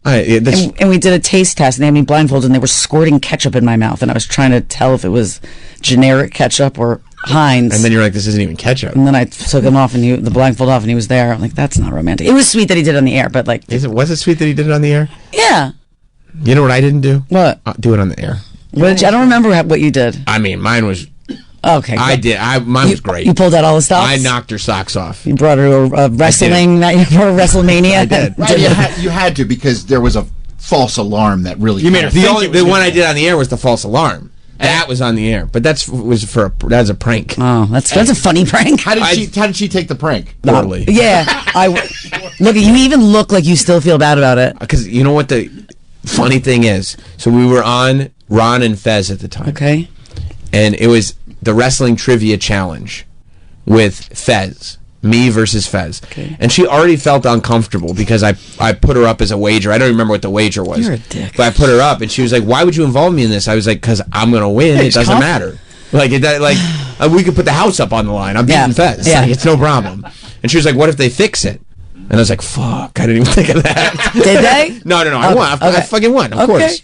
And we did a taste test, and they had me blindfolded, and they were squirting ketchup in my mouth, and I was trying to tell if it was generic ketchup or Heinz. And then you're like, this isn't even ketchup. And then I took him off, and the blindfold off, and he was there. I'm like, that's not romantic. It was sweet that he did it on the air, but like, Was it sweet that he did it on the air? yeah. You know what I didn't do? What? Do it on the air. I don't remember what you did. I mean, mine was. Okay. I did. Mine was great. You pulled out all the stops? I knocked her socks off. You brought her a wrestling night for WrestleMania? I did. Right, you had to because there was a false alarm that really. You made the one I did on the air was the false alarm. That was on the air, but that's a prank. Oh, that's a funny prank. How did she take the prank? Poorly. Yeah, look. You even look like you still feel bad about it. Because you know what the funny thing is? So we were on Ron and Fez at the time. Okay. And it was the wrestling trivia challenge with Fez. Me versus Fez. Okay. And she already felt uncomfortable because I put her up as a wager. I don't remember what the wager was. You're a dick. But I put her up and she was like, why would you involve me in this? I was like, because I'm going to win. Hey, It doesn't matter. Like, we could put the house up on the line. I'm beating Fez. Yeah. Like, it's no problem. And she was like, what if they fix it? And I was like, fuck, I didn't even think of that. Did they? No. I won. I fucking won, of course.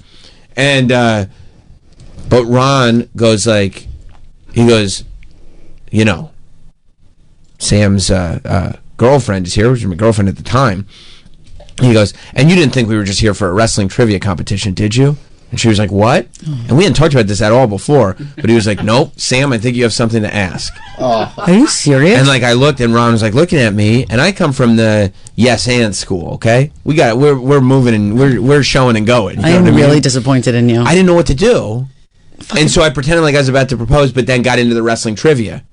And but Ron goes like, he goes, you know, Sam's girlfriend is here, which was my girlfriend at the time. He goes, and you didn't think we were just here for a wrestling trivia competition, did you? And she was like, what? And we hadn't talked about this at all before, but he was like, nope, Sam, I think you have something to ask. Are you serious? And like I looked, and Ron was like looking at me, and I come from the yes and school. Okay, we're moving and we're showing and going. You I know am what really mean? disappointed in you. I didn't know what to do, and so I pretended like I was about to propose, but then got into the wrestling trivia.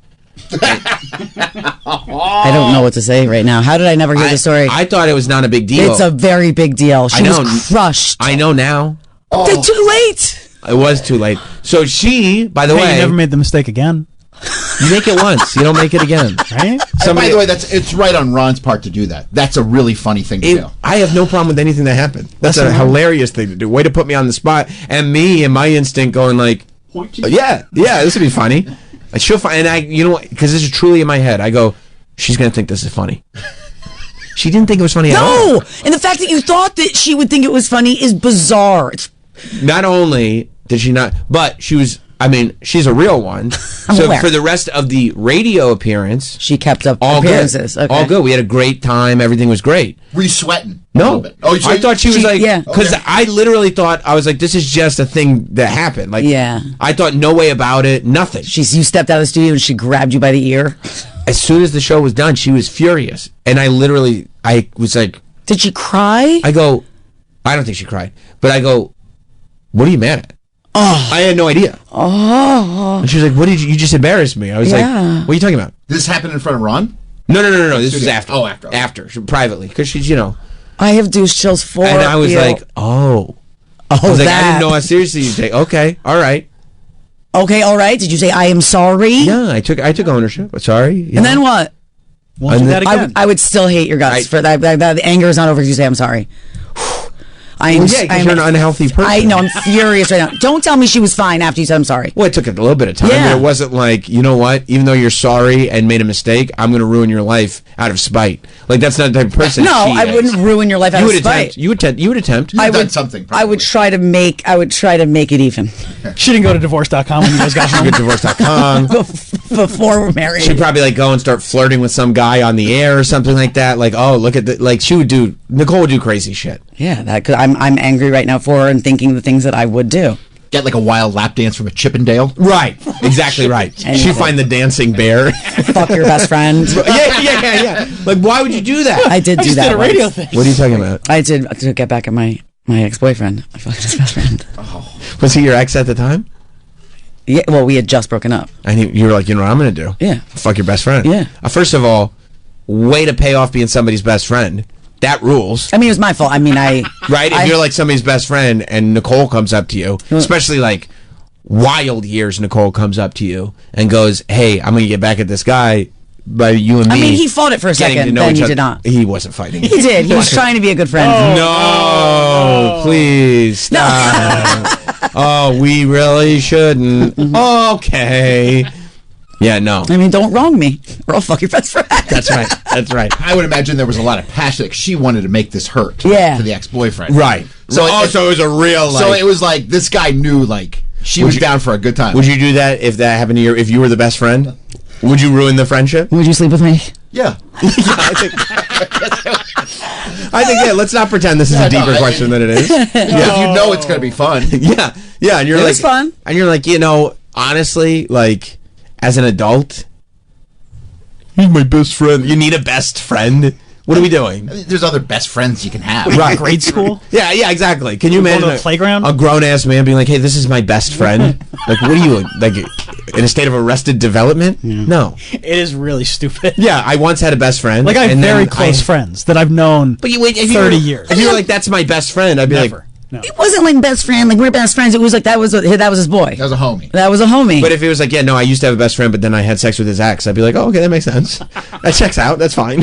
I don't know what to say right now. How did I never hear the story? I thought it was not a big deal. It's a very big deal. She I know. was crushed. I know now. They're too late. It was too late. So she, by the way, you never made the mistake again. You make it once, you don't make it again, right? And by the way, it's right on Ron's part to do that. That's a really funny thing to do. I have no problem with anything that happened. That's a hilarious thing to do. Way to put me on the spot, and me and my instinct going like, yeah, this would be funny. And she'll find, and I, you know, because this is truly in my head. I go, she's gonna think this is funny. She didn't think it was funny at all. No, and the fact that you thought that she would think it was funny is bizarre. Not only did she not, but she was. I mean, she's a real one. So aware. for the rest of the radio appearance, she kept up all appearances. Good. Okay. All good. We had a great time. Everything was great. Were you sweating? No. I thought she was like, yeah. because I literally thought, I was like, this is just a thing that happened. Like, yeah. I thought no way about it, nothing. You stepped out of the studio and she grabbed you by the ear. As soon as the show was done, she was furious. And I was like. Did she cry? I go, I don't think she cried. But I go, what are you mad at? Oh. I had no idea. Oh. And she was like, what did you just embarrassed me. I was like, what are you talking about? This happened in front of Ron? No. This was after. Oh, after. After, privately. Because she's, you know. I have douche chills for And I was you. like, I was like, I didn't know how seriously you'd take. Okay, all right. Okay, all right. Did you say I am sorry? Yeah, I took ownership. Sorry. Yeah. And then what? Won't do that again. I would still hate your guts for that. The anger is not over if you say I'm sorry. Because you're an unhealthy person. I know, I'm furious right now. Don't tell me she was fine after you said I'm sorry. Well, it took a little bit of time. Yeah. But it wasn't like, you know what? Even though you're sorry and made a mistake, I'm going to ruin your life out of spite. Like, that's not the type of person No, she I is. wouldn't ruin your life out of spite. You would attempt. I would try to make it even. She didn't go to divorce.com when you guys got home. Go to divorce.com. Before we're married. She'd probably like go and start flirting with some guy on the air or something like that. Like, oh, look at the, like Nicole would do crazy shit. Yeah, that cause I'm angry right now for her and thinking the things that I would do. Get like a wild lap dance from a Chippendale. Right, exactly right. She'd find the dancing bear. Fuck your best friend. Yeah. Like, why would you do that? I did do that. Did a radio thing. What are you talking about? I did to get back at my ex-boyfriend. I fucked his best friend. Was he your ex at the time? Yeah, well, we had just broken up. And you were like, you know what I'm going to do? Yeah. Fuck your best friend. Yeah. First of all, way to pay off being somebody's best friend. That rules. I mean, it was my fault. I mean, Right? If you're like somebody's best friend and Nicole comes up to you, especially like wild years, Nicole comes up to you and goes, hey, I'm going to get back at this guy by you and me. I mean, he fought it for a getting second, to know then each he other. did not. He wasn't fighting. He did. He was trying to be a good friend. No, please stop. Oh, we really shouldn't. Okay. Yeah, no. I mean, don't wrong me, or I'll fuck your best friend. That's right. That's right. I would imagine there was a lot of passion. Like she wanted to make this hurt to the ex-boyfriend. Right. So it was a real like. So it was like this guy knew like she was down for a good time. Would you do that if that happened to you? If you were the best friend, would you ruin the friendship? Would you sleep with me? Yeah. I think let's not pretend this is a deeper question than it is. If you know it's gonna be fun. Yeah, and you're It like was fun. And you're like, honestly, like as an adult, he's my best friend. You need a best friend. What are we doing? I mean, there's other best friends you can have. Right. Grade school? Yeah, exactly. Can you Go to imagine the playground? a grown ass man being like, "Hey, this is my best friend"? Like, what are you like in a state of arrested development? No. It is really stupid. Yeah, I once had a best friend. Like, I have and very then close friends that I've known But you wait, if 30 you were, years. If you were like, "That's my best friend," I'd be Never. like. No. It wasn't like best friend. Like we're best friends. It was like that was his boy. That was a homie. That was a homie. But if it was like, yeah, no, I used to have a best friend, but then I had sex with his ex, I'd be like, oh, okay, that makes sense. That checks out. That's fine.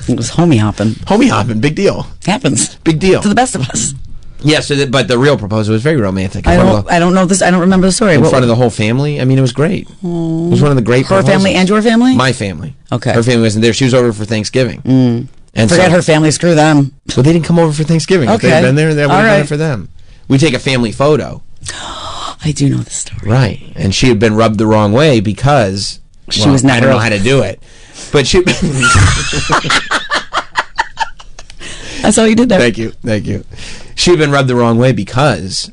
It was homie hopping. Homie hopping, big deal. Happens. Big deal. To the best of us. Yeah, but the real proposal was very romantic. I don't know this. I don't remember the story. In front of the whole family. I mean, it was great. It was one of the great Her proposals. family and your family? My family. Okay. Her family wasn't there. She was over for Thanksgiving. And Forget her family. Screw them. Well, they didn't come over for Thanksgiving. If they had Okay. been there, that would have All been right. it for them. We take a family photo. I do know the story. Right. And she had been rubbed the wrong way because She was never- I don't know how to do it. But she That's all you did there. Thank you. She had been rubbed the wrong way because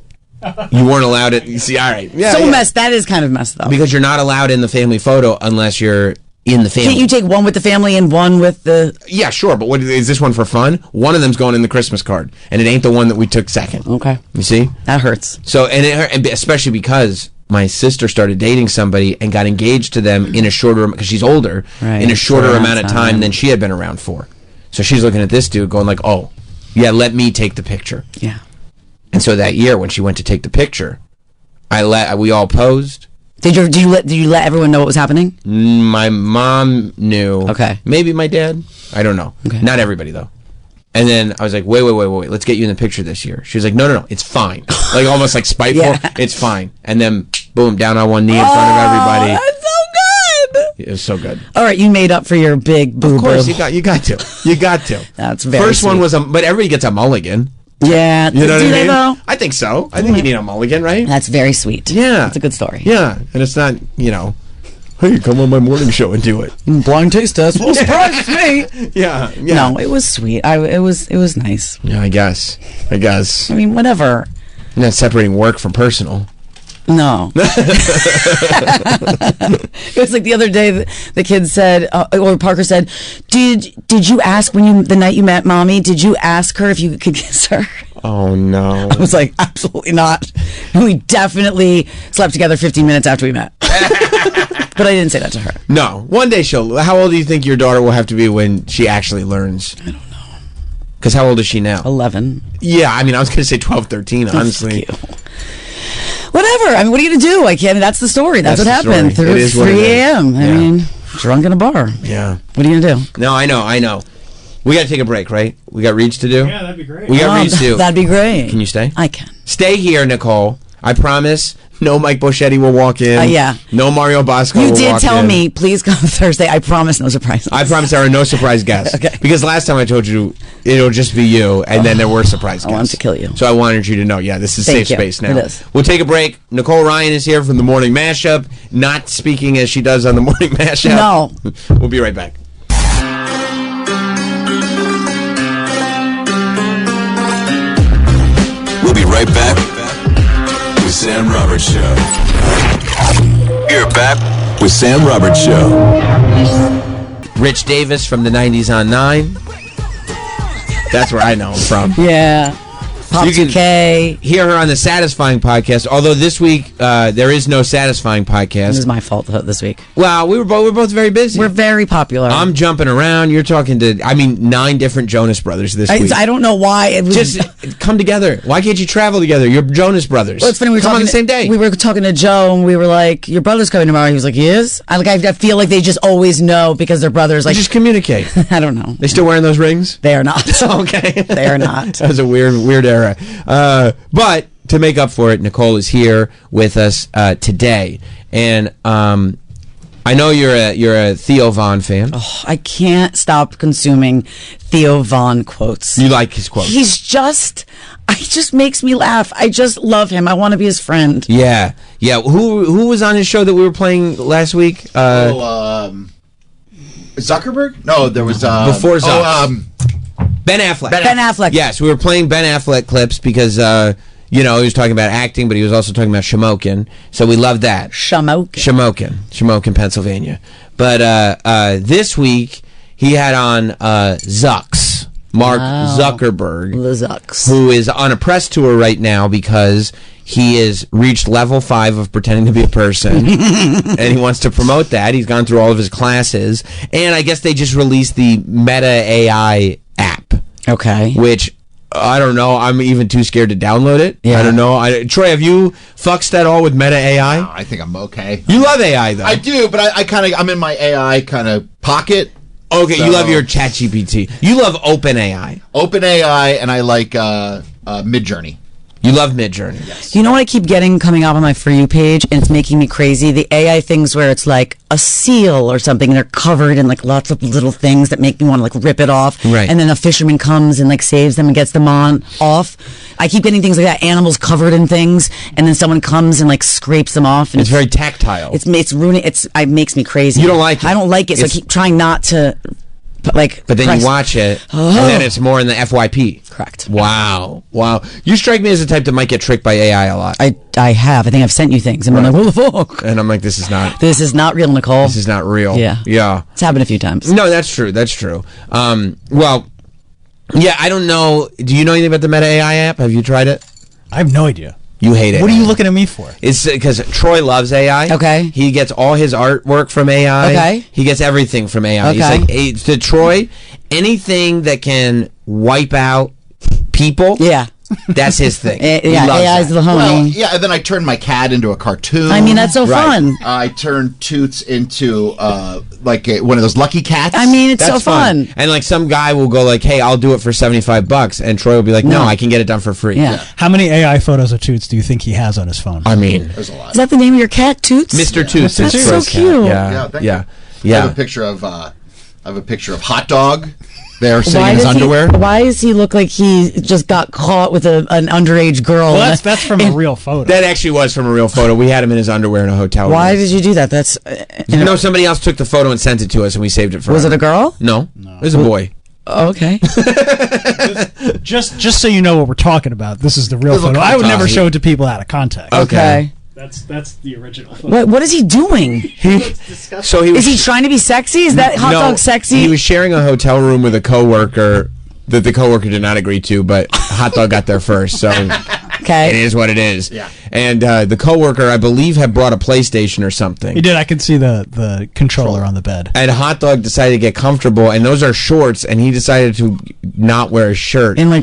you weren't allowed it. You see, all right. Yeah, messed. That is kind of messed up. Because you're not allowed in the family photo unless you're in the family. Can't you take one with the family and one with the... Yeah, sure, but what is this one for fun? One of them's going in the Christmas card, and it ain't the one that we took second. Okay. You see? That hurts. So, and especially because my sister started dating somebody and got engaged to them in a shorter, because she's older, Right, in a shorter shorter amount of time than she had been around for. So she's looking at this dude going like, oh, yeah, let me take the picture. Yeah. And so that year when she went to take the picture, we all posed. Did you let everyone know what was happening? My mom knew. Okay. Maybe my dad. I don't know. Okay. Not everybody though. And then I was like, wait. Let's get you in the picture this year. She was like, no, it's fine. Like almost like spiteful. Yeah. It's fine. And then boom, down on one knee in front of everybody. That's so good. It was so good. All right, you made up for your big boo-boo. Of course, you got to. That's very First one sweet. was but everybody gets a mulligan. Yeah. You know do what I they mean? though? I think so. I think you need a mulligan, right? That's very sweet. Yeah. That's a good story. Yeah, and it's not, hey, come on my morning show and do it. Blind taste test. Well, surprises me. Yeah. No, it was sweet. It was nice. Yeah, I guess. I mean, whatever. You're not separating work from personal. No. It was like the other day the kid said, or Parker said, did you ask the night you met mommy, did you ask her if you could kiss her? Oh no. I was like, absolutely not. And we definitely slept together 15 minutes after we met. But I didn't say that to her. No. One day how old do you think your daughter will have to be when she actually learns? I don't know. Because how old is she now? 11. Yeah, I mean, I was going to say 12, 13, honestly. Whatever. I mean, what are you going to do? I can't. That's the story. That's what happened. Story. It is 3 what it is. a.m. I mean, drunk in a bar. Yeah. What are you going to do? No, I know. We got to take a break, right? We got reads to do? Yeah, that'd be great. We got reads to do. That'd be great. Can you stay? I can. Stay here, Nicole. I promise. No Mike Boschetti will walk in. Yeah. No Mario Bosco You will did walk tell in. me, please come Thursday. I promise no surprises. I promise there are no surprise guests. Okay. Because last time I told you it'll just be you, and then there were surprise guests. I wanted to kill you. So I wanted you to know, this is Thank safe you. space now. It is. We'll take a break. Nicole Ryan is here from the Morning Mashup, not speaking as she does on the Morning Mashup. No. We'll be right back. We'll be right back with Sam Roberts Show. You're back with Sam Roberts Show. Rich Davis from the 90s on 9. That's where I know him from. Yeah. Pop You can 2K. hear her on the Satisfying podcast, although this week there is no Satisfying podcast. This is my fault this week. Well, we're both very busy. We're very popular. I'm jumping around. You're talking to, 9 different Jonas Brothers this week. I don't know why. It was Just come together. Why can't you travel together? You're Jonas Brothers. Well, it's funny. We were come talking on the same day. We were talking to Joe, and we were like, "Your brother's coming tomorrow." He was like, "He is." I feel like they just always know because they're brothers. Like, just communicate. I don't know. They still wearing those rings? They are not. Okay. They are not. That was a weird era. But to make up for it, Nicole is here with us today, and I know you're a Theo Von fan. Oh, I can't stop consuming Theo Von quotes. You like his quotes? He just makes me laugh. I just love him. I want to be his friend. Yeah. Who was on his show that we were playing last week? Zuckerberg? No, there was before Zuck. Ben Affleck. Ben Affleck. Yes, we were playing Ben Affleck clips because he was talking about acting, but he was also talking about Shamokin. So we love that. Shamokin, Pennsylvania. But this week he had on Zucks, Mark Zuckerberg, the Zucks, who is on a press tour right now because he has reached level 5 of pretending to be a person, and he wants to promote that. He's gone through all of his classes, and I guess they just released the Meta AI app. Okay. Which, I don't know, I'm even too scared to download it. Yeah. I don't know. Troy, have you fucked at all with Meta AI? No, I think I'm okay. You love AI, though. I do, but I'm in my AI kind of pocket. Okay, you love your ChatGPT. You love OpenAI. OpenAI, and I like Midjourney. You love Midjourney. You know what I keep getting coming up on my For You page, and it's making me crazy? The AI things where it's like a seal or something, and they're covered in like lots of little things that make me want to like rip it off. Right. And then a fisherman comes and like saves them and gets them off. I keep getting things like that, animals covered in things, and then someone comes and like scrapes them off. And It's very tactile. It's ruining. It makes me crazy. You don't like it. I don't like it, so I It's- keep trying not to. But then you watch it, and then it's more in the FYP. Correct. Wow. You strike me as the type that might get tricked by AI a lot. I have. I think I've sent you things, and I'm like, what the fuck? And I'm like, this is not real, Nicole. This is not real. Yeah. It's happened a few times. No, that's true. Well, yeah, I don't know. Do you know anything about the Meta AI app? Have you tried it? I have no idea. You hate it. What are you looking at me for? It's because Troy loves AI. Okay. He gets all his artwork from AI. Okay. He gets everything from AI. Okay. He's like, hey, to Troy, anything that can wipe out people. Yeah. That's his thing. He Yeah, loves AI's that. the homie. Well, yeah, and then I turned my cat into a cartoon. I mean, that's so fun. I turned Toots into one of those lucky cats. I mean, it's That's so fun. And like some guy will go like, hey, I'll do it for $75, and Troy will be like, no, I can get it done for free. Yeah. How many AI photos of Toots do you think he has on his phone? I mean, There's a lot. Is that the name of your cat, Toots? Mr. Toots. That's is so Troy's cat. cute. thank you. I have a picture of Hot Dog there sitting in his underwear. Why does he look like he just got caught with an underage girl? Well, that's from a real photo. That actually was from a real photo. We had him in his underwear in a hotel room. Why did you do that? That's No, somebody else took the photo and sent it to us, and we saved it for. Was it a girl? No, it was a boy. Oh, okay. just so you know what we're talking about, this is the real photo. I would never show it to people out of context. Okay. That's the original photo. What is he doing? So he was, Is he trying to be sexy? Is that hot dog sexy? He was sharing a hotel room with a coworker that the coworker did not agree to, but Hot Dog got there first, so okay. It is what it is. Yeah. And the coworker, I believe, had brought a PlayStation or something. He did. I can see the controller on the bed. And Hot Dog decided to get comfortable, and those are shorts, and he decided to not wear a shirt and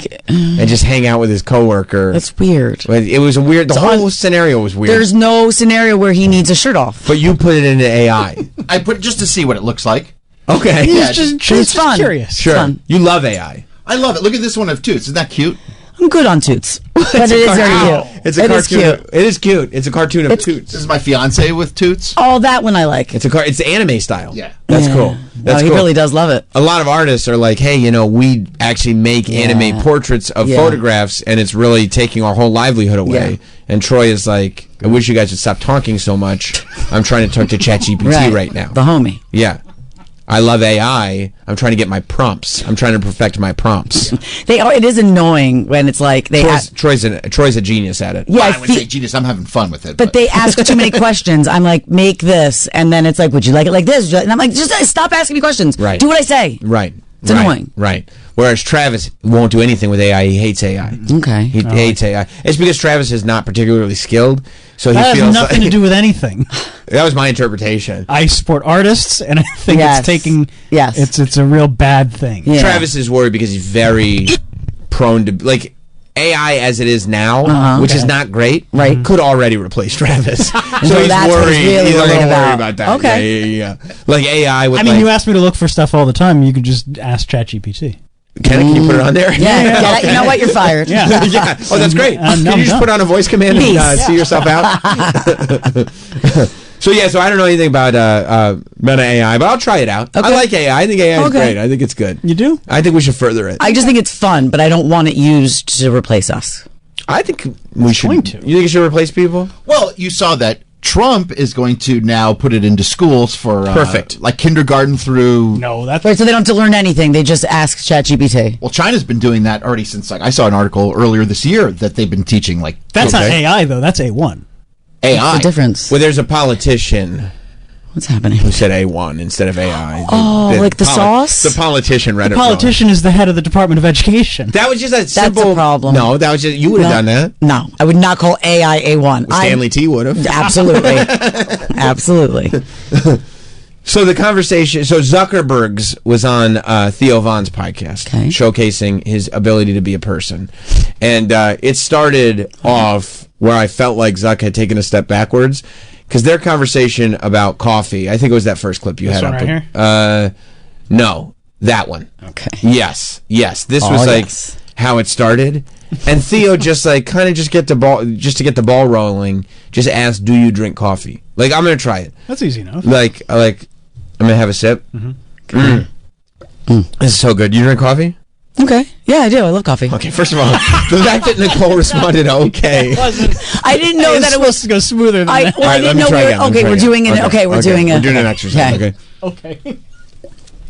just hang out with his coworker. That's weird. But it was weird. The whole scenario was weird. There's no scenario where he needs a shirt off. But you put it into AI. I put it just to see what it looks like. Okay. It's fun. Curious. Sure. It's fun. You love AI. I love it. Look at this one of Toots. Isn't that cute? I'm good on Toots, but it is very cute. It's a It cartoon. is cute. It is cute. It's a cartoon of Toots. This is my fiance with Toots. Oh, that one I like. It's it's anime style. Yeah. That's Yeah. cool. That's he cool. really does love it. A lot of artists are like, hey, we actually make anime portraits of Yeah. photographs, and it's really taking our whole livelihood away. Yeah. And Troy is like, I wish you guys would stop talking so much. I'm trying to talk to ChatGPT right now. The homie. Yeah. I love AI. I'm trying to get my prompts. I'm trying to perfect my prompts. It is annoying when it's like they Troy's a genius at it. Yeah, I would say genius. I'm having fun with it. but they ask too many questions. I'm like, make this, and then it's like, would you like it like this? And I'm like, just stop asking me questions. Right. Do what I say. Right. It's annoying. Right. Whereas Travis won't do anything with AI. He hates AI. Okay. He hates AI. It's because Travis is not particularly skilled, so he That feels has nothing like, to do with anything. That was my interpretation. I support artists, and I think Yes. it's taking. Yes. It's a real bad thing. Yeah. Travis is worried because he's very prone to like AI as it is now, which is not great. Right. Could already replace Travis. so he's that's what worried. he's really He's a little worried worried about. about that. Okay. Yeah. Like AI with I mean, like, you ask me to look for stuff all the time. You can just ask ChatGPT. can you put it on there? Yeah. You know what? You're fired. Yeah. Yeah. Oh, that's great. I'm Can you just done. put on a voice command and Peace. see yourself out? So I don't know anything about Meta AI, but I'll try it out. I like AI. I think AI is great. I think it's good. You do? I think we should further it. I just think it's fun, but I don't want it used to replace us. I think we should. going to. You think it should replace people? Well, you saw that Trump is going to now put it into schools for Perfect. like kindergarten through. No, that's Right, so they don't have to learn anything. They just ask ChatGPT. Well, China's been doing that already since I saw an article earlier this year that they've been teaching that's not AI though. That's A1. AI. What's the difference? Well, there's a politician What's happening? who said A1 instead of AI. Oh, like the sauce? The politician read The it wrong. politician is the head of the Department of Education. That was just a That's simple a problem. No, that was just you would have done that. No, I would not call AI A1. Stanley T would have. Absolutely. Absolutely. So the conversation. So Zuckerberg's was on Theo Von's podcast, showcasing his ability to be a person, and it started off where I felt like Zuck had taken a step backwards because their conversation about coffee. I think it was that first clip you This had one up. right here. No, that one. Okay. Yes. This Oh, was like yes. how it started, And Theo just like kind of just to get the ball rolling, just ask, "Do you drink coffee?" Like I'm gonna try it. That's easy enough. Like I'm gonna have a sip. This is so good. You drink coffee? Okay. Yeah, I do. I love coffee. Okay, first of all, the fact that Nicole responded okay. I didn't know that it was supposed to go smoother than that. I didn't know we were. Okay, we're doing it. Okay, we're doing it. We're doing an exercise. Okay. Okay.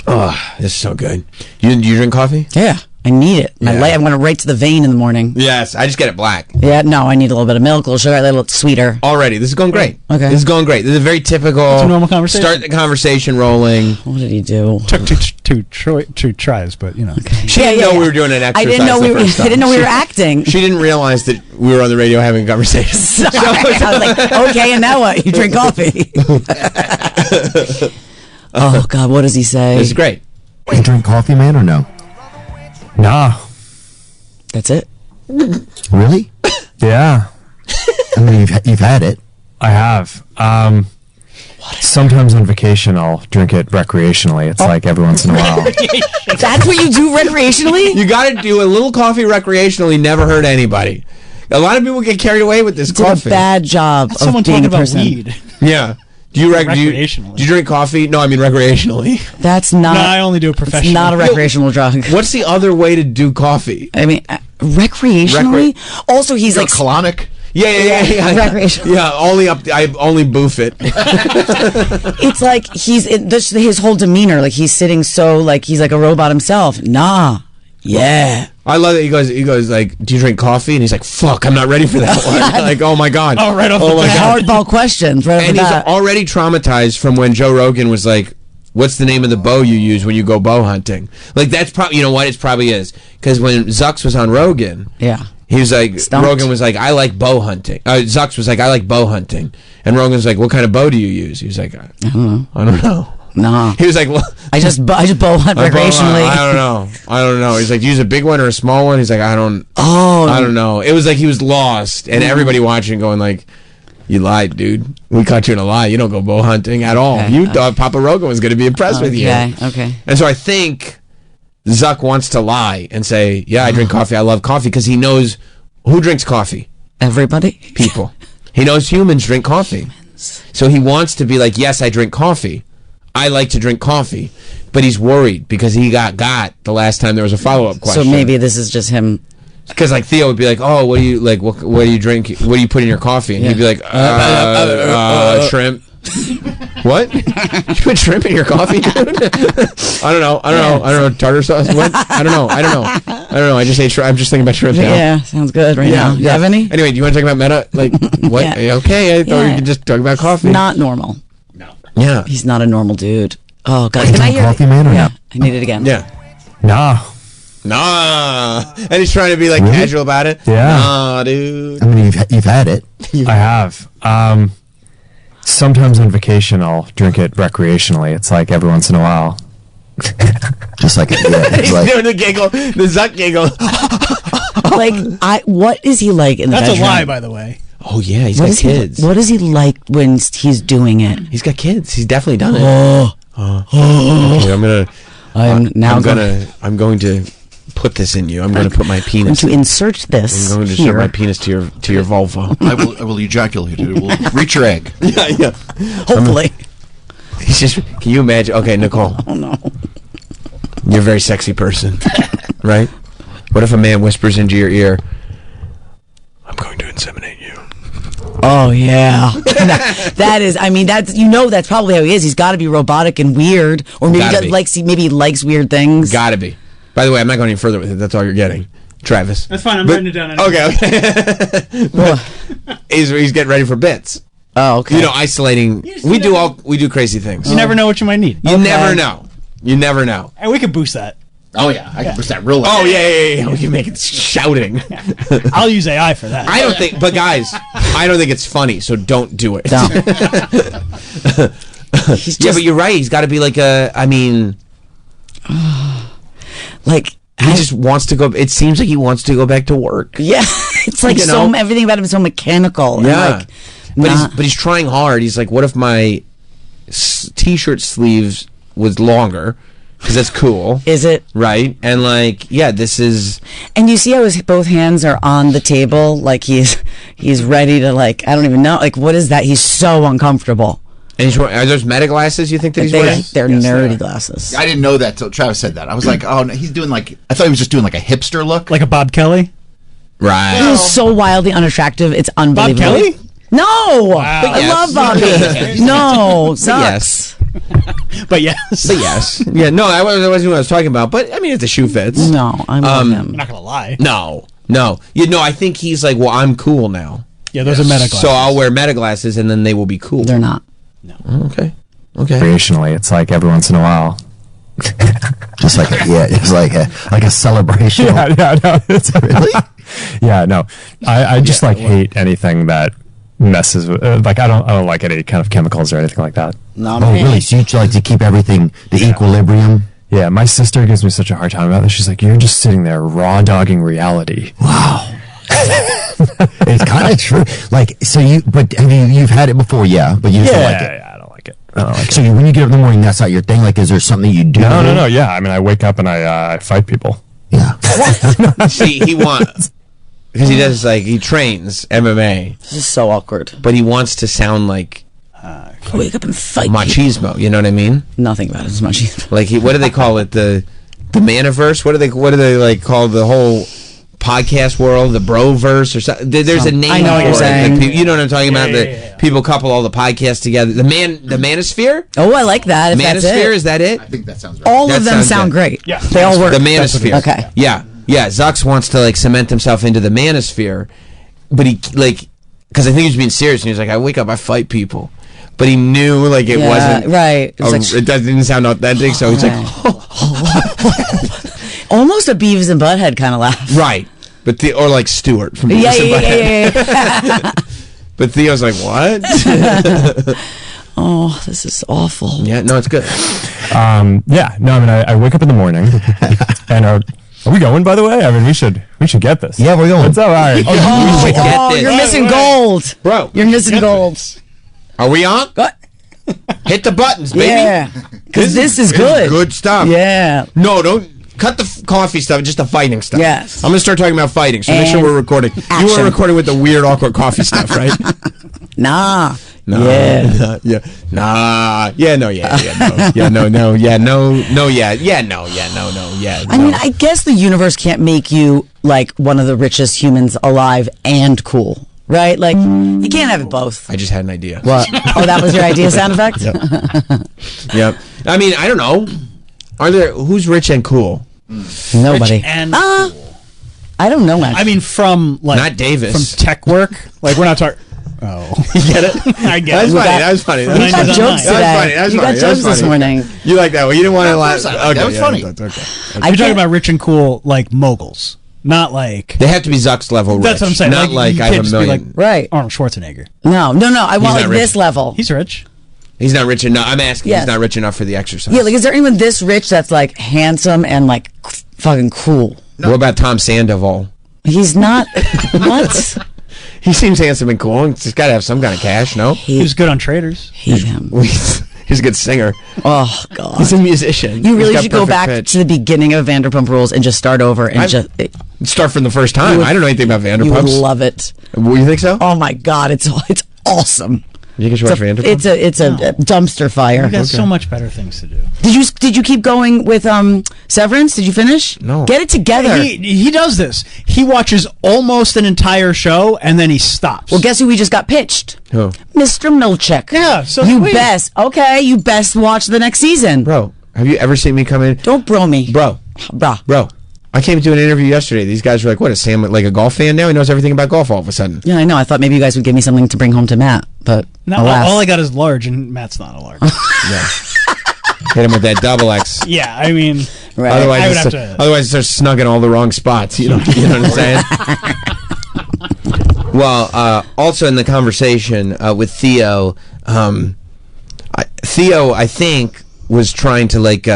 Oh, this is so good. You drink coffee? Yeah, I need it. I'm going right to the vein in the morning. Yes, I just get it black. Yeah, no, I need a little bit of milk, a little sugar, a little sweeter. Already, this is going great. Okay. This is going great. This is a very typical. It's a normal conversation. Start the conversation rolling. What did he do? Took two tries, but you know. She didn't know we were doing an exercise. I didn't know I didn't know we were acting. She didn't realize that we were on the radio having a conversation. Sorry. I was like, okay, and now what? You drink coffee. Oh God, what does he say? This is great. You drink coffee, man, or no? Nah. That's it. Really? Yeah. I mean, you've had it. I have. Sometimes on vacation, I'll drink it recreationally. It's like every once in a while. That's what you do recreationally? You got to do a little coffee recreationally. Never hurt anybody. A lot of people get carried away with this coffee. It's a bad job That's of someone being talking a about person. weed. Yeah. Do you Recreationally. do you drink coffee? No, I mean recreationally. That's not. No, I only do it professionally. It's not a recreational drug. What's the other way to do coffee? I mean, recreationally. Also, he's like colonic. Yeah. Recreational. Yeah, I only boof it. It's like his whole demeanor, like he's sitting so like he's like a robot himself. Nah. Yeah. I love it. He goes like, "Do you drink coffee?" And he's like, "Fuck, I'm not ready for that one." Like, oh my god. Oh, right off the my bat. god. Hardball questions. Right And off he's the bat. already traumatized from when Joe Rogan was like, "What's the name of the bow you use when you go bow hunting?" Like that's probably, you know what, it probably is, because when Zucks was on Rogan, Yeah. he was like, Stumped. Rogan was like, "I like bow hunting." Zucks was like, "I like bow hunting," and Rogan was like, "What kind of bow do you use?" He was like, "I don't know." Nah. He was like, well, I just bow hunt recreationally. I don't know. He's like, "Do you use a big one or a small one?" He's like, I don't know. It was like he was lost, and everybody watching going like, "You lied, dude. We caught you in a lie. You don't go bow hunting at all. Okay, You thought Papa Rogan was going to be impressed with you." Okay. And so I think Zuck wants to lie and say, "Yeah, I drink coffee. I love coffee," because he knows who drinks coffee. Everybody. People. He knows humans drink coffee. So he wants to be like, "Yes, I drink coffee. I like to drink coffee," but he's worried because he got the last time there was a follow-up question. So maybe this is just him. Because like Theo would be like, "Oh, what do you like? What do you drink? What do you put in your coffee?" And he'd be like, "Shrimp." What? You put shrimp in your coffee, dude? I don't know. Tartar sauce? What? I don't know. I just ate shrimp. I'm just thinking about shrimp now. Yeah, sounds good right now. Do you have any? Anyway, do you want to talk about meta? Like, what? Yeah. Okay, I thought we could just talk about coffee. Not normal. Yeah. He's not a normal dude. Oh God. You Can I drink hear? coffee, man, or Yeah. no? I need it again. Yeah. Nah. And he's trying to be like Really? casual about it. Yeah. Nah, dude. I mean, you've had it. I have. Sometimes on vacation, I'll drink it recreationally. It's like every once in a while. Just like He's like doing the giggle, the Zuck giggle. What is he like in the That's bedroom? a lie, by the way. Oh yeah, he's What got is kids. what is he like when he's doing it? He's got kids. He's definitely done it. Okay, I'm going to put this in you. I'm going to put my I'm penis. going to insert this I'm going to here. insert my penis to your vulva. I will ejaculate it. It will reach your egg. Yeah. Hopefully. He's just. Can you imagine? Okay, Nicole. Oh no. You're a very sexy person, right? What if a man whispers into your ear, "I'm going to inseminate you"? Oh yeah. that is. I mean, that's that's probably how he is. He's got to be robotic and weird, or maybe Gotta be. maybe he likes weird things. Gotta be. By the way, I'm not going any further with it. That's all you're getting, Travis. That's fine. I'm writing it down. Okay. He's getting ready for bits. Oh, okay. You know, isolating. We do crazy things. You never know what you might need. You never know. You never know. And we could boost that. Oh yeah, I can push that real loud. Oh yeah. We can make it shouting. I'll use AI for that. I don't think, but guys, I don't think it's funny. So don't do it. Yeah, but you're right. He's got to be like a. I mean, like he just wants to go. It seems like he wants to go back to work. Yeah, it's like everything about him is so mechanical. Yeah, and like, but he's trying hard. He's like, what if my t-shirt sleeves was longer? because that's cool. Is it? Right? And like, yeah, this is. And you see how his both hands are on the table, like he's ready to, like, I don't even know, like, what is that? He's so uncomfortable. And he's wearing, are those meta glasses you think that he's wearing? They're nerdy glasses. I didn't know that till Travis said that. I was like, oh, no, he's doing like, I thought he was just doing like a hipster look. Like a Bob Kelly? Right. He's so wildly unattractive. It's unbelievable. Bob Kelly? No! Wow. I love Bobby. No, sucks. But yes. But yes. Yeah, no, that wasn't what I was talking about. But, I mean, if the shoe fits. No, I love him. I'm not going to lie. No. You know, I think he's like, well, I'm cool now. Yeah, those are meta glasses. So I'll wear meta glasses and then they will be cool. They're not. No. Okay. Recreationally, it's like every once in a while. Just like it's like a celebration. Yeah, no, it's really. Yeah, no, I just hate anything that messes with. Like I don't like any kind of chemicals or anything like that. No, really? So you like to keep everything the equilibrium? Yeah, my sister gives me such a hard time about this. She's like, "You're just sitting there raw dogging reality." Wow. It's kind of true. Like, so you've had it before, yeah, but you just don't like it. Yeah, I don't like it. So when you get up in the morning, that's not your thing. Like, is there something you do? No. Yeah, I mean, I wake up and I fight people. Yeah. See, he wants, because he does, like, he trains MMA. This is so awkward. But he wants to sound like wake up and fight machismo. You know what I mean? Nothing about it is machismo. Like, what do they call it? The Maniverse? What do they like call the whole podcast world, the Broverse or something? There's a name. I know what you're saying. You know what I'm talking about? That people couple all the podcasts together. The Manosphere. Oh, I like that. If that's it. Manosphere, is that it? I think that sounds right. All of them sound great. Yeah, they all work. The Manosphere. Okay. Yeah. Zucks wants to like cement himself into the Manosphere, but he like, because I think he's being serious, and he's like, I wake up, I fight people. But he knew like it wasn't right. It didn't sound authentic, so he's like, almost a Beavis and Butthead kind of laugh. right. But or like Stewart from Beavis and Butthead. Yeah. But Theo's like, what? Oh, this is awful. Yeah, no, it's good. Yeah, no, I mean, I wake up in the morning, and are we going? By the way, I mean, we should get this. Yeah, we're going. What's up? All right. You're missing gold, bro. You're missing gold. Are we on? Hit the buttons, baby. Yeah, because this is good. Good stuff. Yeah. No, don't cut the coffee stuff. Just the fighting stuff. Yes. I'm gonna start talking about fighting. So make sure we're recording. Action. You were recording with the weird, awkward coffee stuff, right? Nah. No. Yeah. Yeah. Nah. Yeah. No. Yeah. No. Yeah. No. No. Yeah. No. No. Yeah. Yeah. No. Yeah. No. No. Yeah. I mean, I guess the universe can't make you like one of the richest humans alive and cool, right? Like, you can't have it both. I just had an idea. What? Oh, that was your idea sound effect? Yep. I mean, I don't know. Who's rich and cool? Nobody. Rich and I don't know. Actually. I mean, from like not Davis. From tech work. Like we're not talking. Oh, you get it? I get it. That was funny. You got jokes today. You got jokes this morning. You like that one? You didn't want to laugh. Okay, that was funny. Okay. You're talking about rich and cool, like moguls, not like. They have to be Zuck's level rich. That's what I'm saying. Not like you I can't have a just be million. like right. Arnold Schwarzenegger. No. I want like rich. this level. He's rich. He's not rich enough. I'm asking. Yes. He's not rich enough for the exercise. Yeah, like is there anyone this rich that's like handsome and like fucking cool? What about Tom Sandoval? He's not. What? He seems handsome and cool. He's got to have some kind of cash, no? He was good on Traders. Hate him. He's a good singer. Oh, God. He's a musician. You really should go back to the beginning of Vanderpump Rules and just start over and start from the first time. I don't know anything about Vanderpump. You would love it. You think so? Oh, my God. It's awesome. You can watch Vanderpump? It's a dumpster fire. You got so much better things to do. Did you keep going with Severance? Did you finish? No. Get it together. He does this. He watches almost an entire show and then he stops. Well, guess who we just got pitched? Who? Mr. Milchick. Yeah. So you best watch the next season, bro. Have you ever seen me come in? Don't bro me, bro. I came to an interview yesterday. These guys were like, "What is Sam like a golf fan now? He knows everything about golf all of a sudden." Yeah, I know. I thought maybe you guys would give me something to bring home to Matt, but no, alas. all I got is large, and Matt's not a large. Yeah. Hit him with that double X. Yeah, I mean, right. Otherwise, it starts snugging all the wrong spots. You know what I'm saying? Well, also in the conversation with Theo, Theo, I think, was trying to like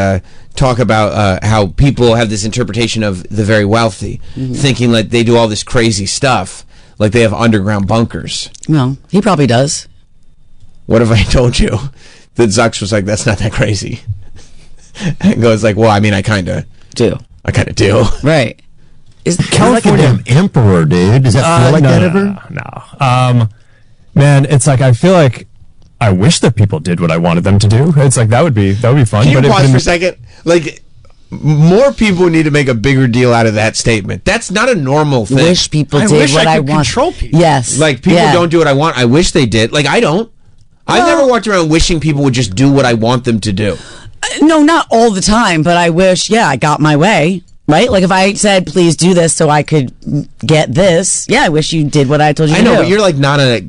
talk about how people have this interpretation of the very wealthy, thinking like they do all this crazy stuff, like they have underground bunkers. Well, he probably does. What if I told you that Zucks was like, that's not that crazy? and goes like, well, I mean, I kind of do. Right. Is California emperor, dude? Does that feel like that ever? No. Man, it's like I feel like I wish that people did what I wanted them to do. It's like that would be fun. Can you but pause for a second? Like, more people need to make a bigger deal out of that statement. That's not a normal thing. Wish people did what I want. Control people. Yes. Like, people don't do what I want. I wish they did. Like, I don't. I've never walked around wishing people would just do what I want them to do. No, not all the time, but I wish, I got my way. Right? Like if I said, please do this so I could get this, I wish you did what I told you to do. I know, but you're like not a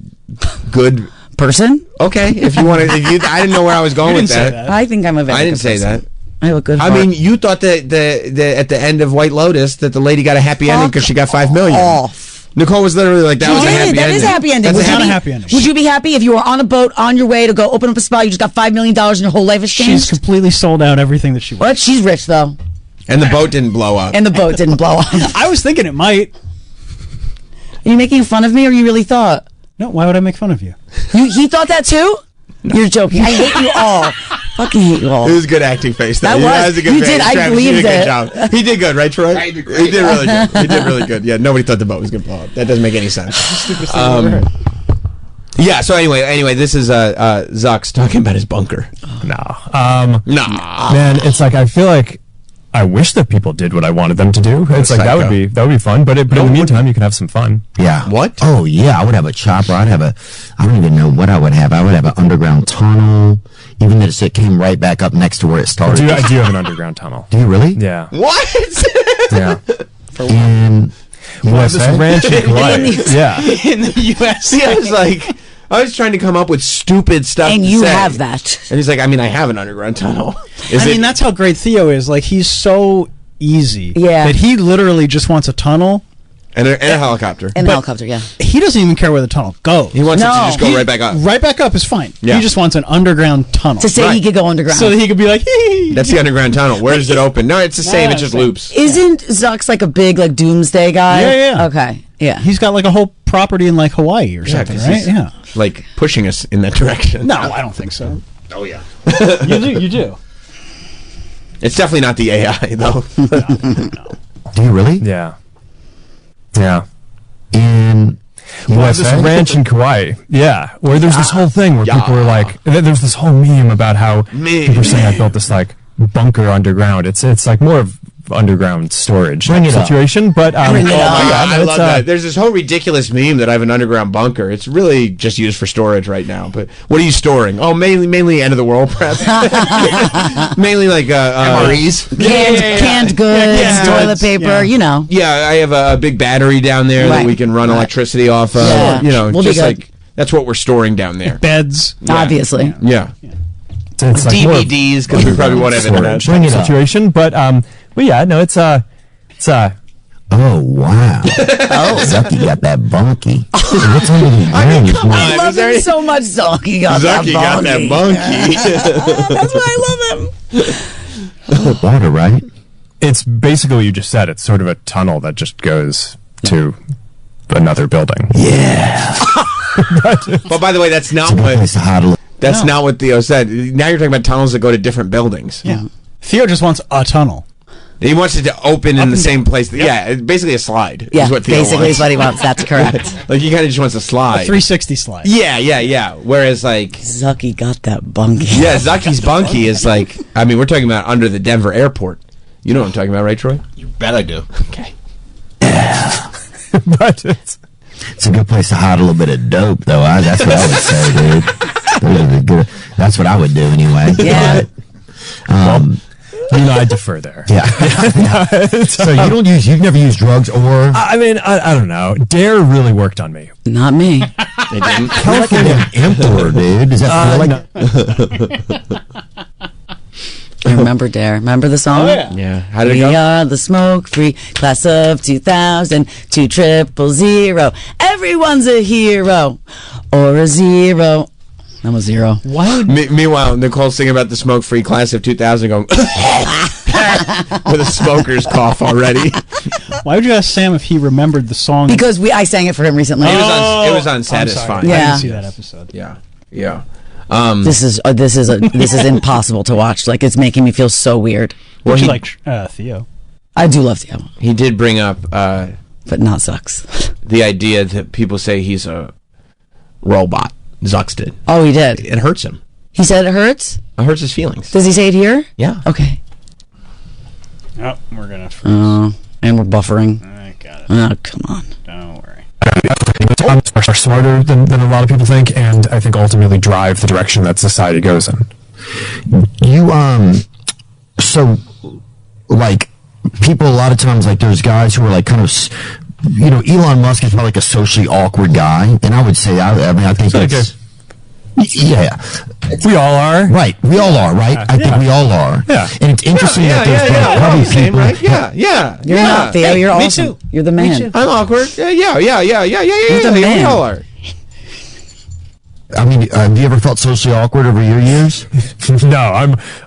good person. Okay, if you want to, I didn't know where I was going with that. I think I'm a very I didn't good say person. that. I have a good I heart. mean, you thought that the at the end of White Lotus that the lady got a happy ending because she got $5 million. Nicole was literally like, that was a happy ending. That is a happy ending. That's Would not you a be- happy ending. Would you be happy if you were on a boat on your way to go open up a spa, you just got $5 million and your whole life has changed? She's completely sold out everything that she wants. What? She's rich though. And the boat didn't blow up. And the boat didn't blow up. I was thinking it might. Are you making fun of me or you really thought? No, why would I make fun of you? He thought that too? You're joking. I hate you all. Fucking hate you all. It was a good acting face. Though. That was. a good You face. did. I Travis, believed you did a it. good job. He did good, right, Troy? He did really good. He did really good. Yeah, nobody thought the boat was going to blow up. That doesn't make any sense. Stupidest thing I've ever heard. Yeah, so anyway, this is Zuck's talking about his bunker. No. Nah. Man, it's like I feel like I wish that people did what I wanted them to do. It's like that would be fun, but in the meantime, you can have some fun. Yeah. What? Oh, yeah. I would have a chopper. I don't even know what I would have. I would have an underground tunnel, even if it came right back up next to where it started. I do have an underground tunnel. Do you really? Yeah. What? Yeah. In Well, this ranch in Kauai. Yeah. In the U.S. See, I was trying to come up with stupid stuff And to you say. have that. And he's like, I mean, I have an underground tunnel. I mean, that's how great Theo is. Like, he's so easy. Yeah. That he literally just wants a tunnel. And a helicopter. And a helicopter, yeah. He doesn't even care where the tunnel goes. He wants it to just go right back up. Right back up is fine. Yeah. He just wants an underground tunnel. To say he could go underground. So that he could be like, hee. That's the underground tunnel. Where does it open? No, it's the same. It just loops. Isn't Zuck's like a big like doomsday guy? Yeah. Okay. Yeah. He's got like a whole property in like Hawaii or something, 'cause right? he's, Yeah. Like pushing us in that direction. No, I don't think so. Oh, yeah. You do. It's definitely not the AI, though. Do you really? Yeah. Yeah. In Well, this ranch in Kauai, where there's this whole thing where people were like, there's this whole meme about how people are saying I built this like bunker underground. It's like more of underground storage Bring it up. situation, but Oh my God, I it's, love that. There's this whole ridiculous meme that I have an underground bunker. It's really just used for storage right now. But what are you storing? Oh, mainly end of the world prep. Mainly like MREs, Canned goods, toilet paper, you know. Yeah, I have a big battery down there that we can run electricity off of. Yeah. You know, We'll be just good. like that's what we're storing down there. Beds. Obviously. Yeah. it's like more of DVDs because we probably won't have internet. storage situation, but yeah, no, it's oh wow. Zucky got that bunky. What's under the ground? I love him so much, Zucky got Zucky got that bunky. That's why I love him. Water, right? It's basically what you just said. It's sort of a tunnel that just goes to another building. Yeah. But by the way, that's not not what Theo said. Now you're talking about tunnels that go to different buildings. Yeah. Theo just wants a tunnel. He wants it to open in the same place. Yeah, it's basically a slide. Yeah, is what Theo basically wants. is what he wants. That's correct. Like he kind of just wants a A slide. 360 slide. Yeah. Whereas like Zucky got that bunky. yeah, Zucky's bunky is like. I mean, we're talking about under the Denver airport. You know what I'm talking about, right, Troy? You bet I do. Okay. But it's a good place to hide a little bit of dope, though. That's what I would say, dude. Those are the good. That's what I would do anyway. Yeah. But, I defer there. yeah. So you've never used drugs or? I mean, I don't know. Dare really worked on me. Not me. They didn't. California emperor, dude. Does that feel like? I remember Dare. Remember the song? Oh, yeah. Yeah. How did it We go? are the smoke-free class of 2000, 200. Everyone's a hero or a zero. I'm a zero. Why would Meanwhile, Nicole's singing about the smoke-free class of 2000 going with a smoker's cough already. Why would you ask Sam if he remembered the song? Because I sang it for him recently. It was on I'm Satisfying. sorry. I Yeah. didn't see that episode. Yeah. This is impossible to watch. Like, it's making me feel so weird. Well, you like Theo? I do love Theo, He did bring up but not Zucks. the idea that people say he's a robot. Zucks did. Oh, he did. It hurts him. He said it hurts. It hurts his feelings. Does he say it here? Yeah. Okay. Oh, we're gonna. And we're buffering. I got it. Oh, come on. Don't worry. Are smarter than a lot of people think, and I think ultimately drive the direction that society goes in. You so like people a lot of times, like there's guys who are like kind of, you know, Elon Musk is probably like a socially awkward guy, and I would say I think that's yeah. We all are. Right. We all are, right? I think we all are. Yeah. And it's interesting that there's probably people. Right? Yeah. You're not, Theo. You're me awesome. too. You're the Me man. too. I'm awkward. Yeah. You're the We man. all are. I mean, have you ever felt socially awkward over your years? No,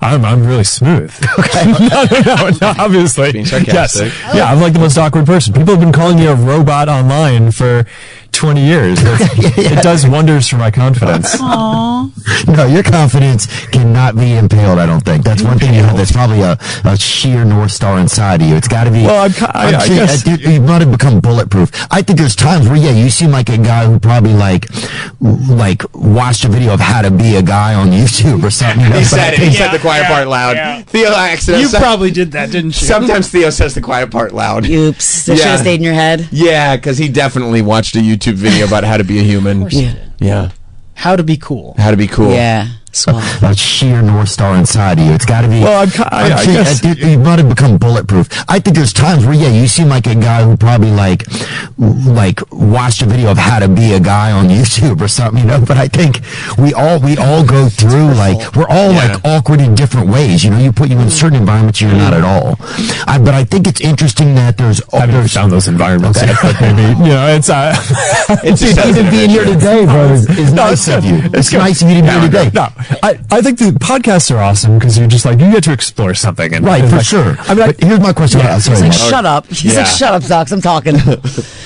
I'm really smooth. Okay. no, obviously. Being sarcastic. Yes. Yeah, I'm like the most awkward person. People have been calling me a robot online for 20 years. It does wonders for my confidence. Aww. No, your confidence cannot be impaled, I don't think. That's one thing you have that's probably a sheer North Star inside of you. It's got to be. Well, I guess. You might have become bulletproof. I think there's times where, yeah, you seem like a guy who probably like watched a video of how to be a guy on YouTube or something. You know? He said it. He said the quiet part loud. Yeah. Theo accidentally. You probably did that, didn't you? Sometimes Theo says the quiet part loud. Oops. That should have stayed in your head. Yeah, because he definitely watched a YouTube video about how to be a human. Yeah. How to be cool. How to be cool. Yeah. A sheer North Star inside of you. It's got to be. Well, I guess. You might have become bulletproof. I think there's times where, yeah, you seem like a guy who probably like watched a video of how to be a guy on YouTube or something, you know. But I think we all go through like we're all like awkward in different ways. You know, you put you in certain environments you're not at all. But I think it's interesting that there's. I haven't found those environments yet, but maybe it's even being here today, bro, is nice of you. It's nice of you to be here today. No. I think the podcasts are awesome because you're just like you get to explore something and right for like, sure. I mean, here's my question. He's like, shut up. He's like, shut up, Zox. I'm talking.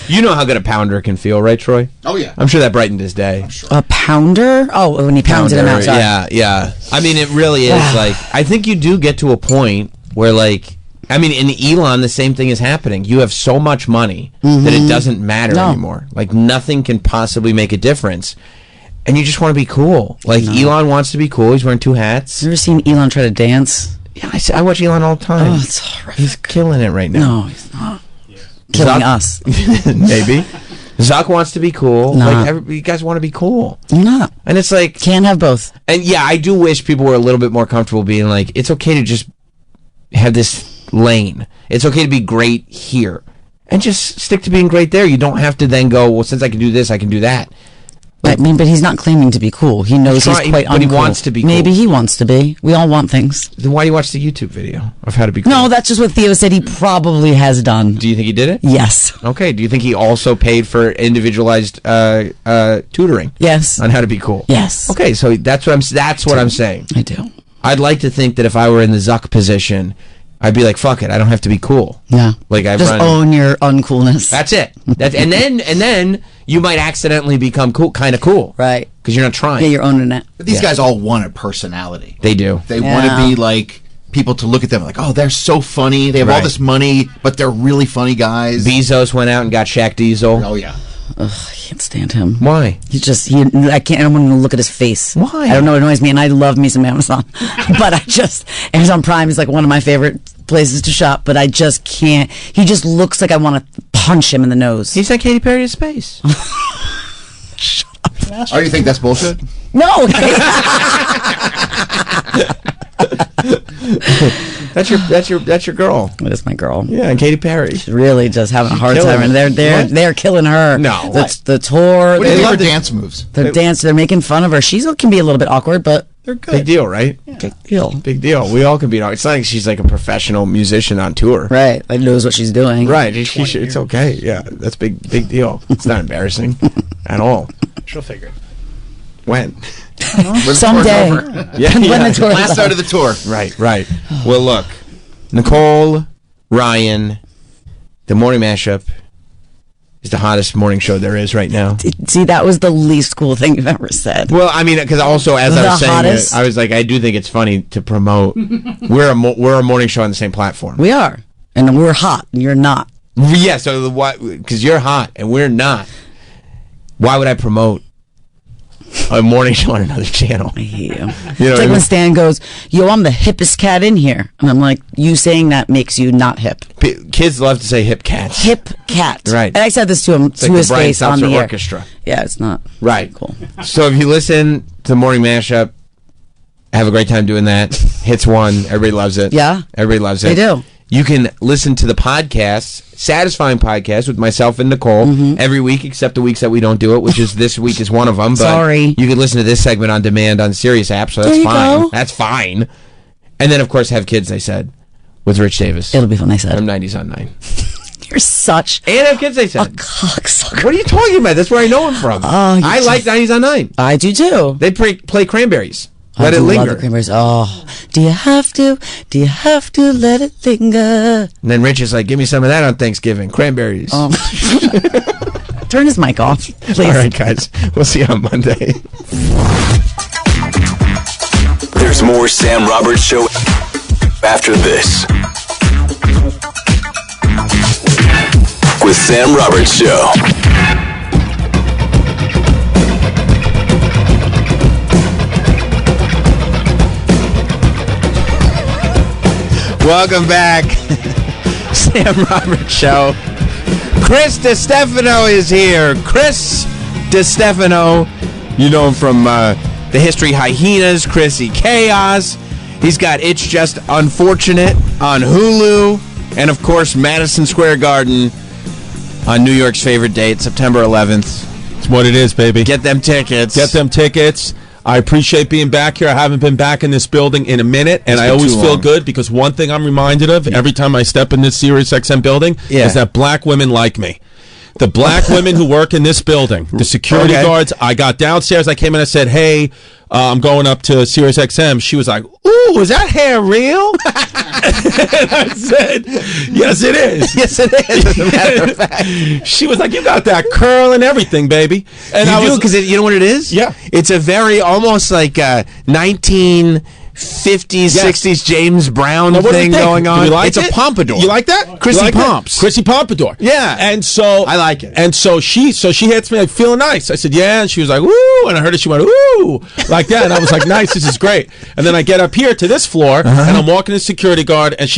You know how good a pounder can feel, right, Troy? Oh yeah. I'm sure that brightened his day. A pounder? Oh, when he pounded him outside. Yeah. I mean, it really is like. I think you do get to a point where, like, I mean, in Elon, the same thing is happening. You have so much money that it doesn't matter anymore. Like, nothing can possibly make a difference. And you just want to be cool. Like, Elon wants to be cool. He's wearing 2 hats. You ever seen Elon try to dance? Yeah, I watch Elon all the time. Oh, it's horrific. He's killing it right now. No, he's not. Killing us. Maybe. Zuck wants to be cool. Nah. Like, you guys want to be cool. No. And it's like... Can't have both. And yeah, I do wish people were a little bit more comfortable being like, it's okay to just have this lane. It's okay to be great here. And just stick to being great there. You don't have to then go, well, since I can do this, I can do that. I mean, but he's not claiming to be cool. He knows he's quite uncool. But he wants to be cool. Maybe he wants to be. We all want things. Then why do you watch the YouTube video of how to be cool? No, that's just what Theo said he probably has done. Do you think he did it? Yes. Okay. Do you think he also paid for individualized tutoring? Yes. On how to be cool? Yes. Okay, so that's what I'm saying. I do. I'd like to think that if I were in the Zuck position, I'd be like, fuck it, I don't have to be cool. Yeah. Like I just own your uncoolness. That's it. And then you might accidentally become cool, kind of cool. Right. Because you're not trying. Yeah, you're owning it. But these guys all want a personality. They do. They want to be like people to look at them like, oh, they're so funny. They have all this money, but they're really funny guys. Bezos went out and got Shaq Diesel. Oh yeah. Ugh, I can't stand him. Why? I don't want to look at his face. Why? I don't know, it annoys me, and I love me some Amazon. But Amazon Prime is like one of my favorite places to shop, but I just can't. He just looks like I want to punch him in the nose. He's like Katy Perry to space. Oh, you think that's bullshit? No! That's your girl. That is my girl. Yeah, and Katy Perry. She's really just having a hard time, and they're killing her. No, the tour. What do you think of her dance moves? They're making fun of her. She can be a little bit awkward, but they're good. Big deal, right? Yeah. Big deal. Big deal. We all can be. It's not like she's like a professional musician on tour. Right. Like knows what she's doing. Right. It's okay. Yeah, that's big deal. It's not embarrassing at all. She'll figure it. When? Someday. When the tour last start of the tour. Right. Well, look, Nicole, Ryan, the morning mashup is the hottest morning show there is right now. See, that was the least cool thing you've ever said. Well, I mean, because also as I The was saying hottest? it, I was like, I do think it's funny to promote. We're a morning show on the same platform. We are, and we're hot, and you're not. Yeah, so because you're hot and we're not. Why would I promote a morning show on another channel? I hate you. You know It's what I like mean? when Stan goes, "Yo, I'm the hippest cat in here," and I'm like, "You saying that makes you not hip." Kids love to say hip cats. Hip cat. Right. And I said this to him It's to like his the Brian face on Setzer the air. Orchestra. Yeah, it's not Right. cool. So if you listen to the morning mashup, have a great time doing that. Hits one. Everybody loves it. Yeah. Everybody loves it. They do. You can listen to the podcast, Satisfying Podcast, with myself and Nicole every week, except the weeks that we don't do it, which is this week is one of them. But Sorry. you can listen to this segment on demand on Sirius app, so that's There you fine. go. That's fine. And then, of course, have kids, they said, with Rich Davis. It'll be fun, I said. From 90s on 9. You're such And have kids, they said. a cocksucker. What are you talking about? That's where I know him from. Oh, I like 90s on 9. I do too. They play Cranberries. I Let it do love linger. the Cranberries. Oh, do you have to let it linger? And then Rich is like, give me some of that on Thanksgiving. Cranberries. Oh. Turn his mic off, please. All right, guys. We'll see you on Monday. There's more Sam Roberts Show after this. With Sam Roberts Show. Welcome back. Sam Roberts Show. Chris DiStefano is here. Chris DiStefano. You know him from the History Hyenas, Chrissy Chaos. He's got It's Just Unfortunate on Hulu. And, of course, Madison Square Garden on New York's favorite date, September 11th. It's what it is, baby. Get them tickets. Get them tickets. I appreciate being back here. I haven't been back in this building in a minute, and I always feel good because one thing I'm reminded of every time I step in this Sirius XM building is that black women like me. The black women who work in this building, the security guards, I got downstairs, I came in, I said, hey, I'm going up to Sirius XM. She was like, ooh, is that hair real? And I said, yes, it is. Yes, it is, as a matter of fact. She was like, you got that curl and everything, baby. And you I do, was, because you know what it is? Yeah. It's a very, almost like 1950s, 60s James Brown Now, what do you thing think? going on. Do you like It's it? a pompadour. You like that? Chrissy You like that? Pomps. Chrissy Pompadour. Yeah. And so I like it. And so she hits me like, feeling nice. I said, yeah. And she was like, woo. And I heard it. She went, ooh, like that. And I was like, nice. This is great. And then I get up here to this floor, and I'm walking to the security guard, and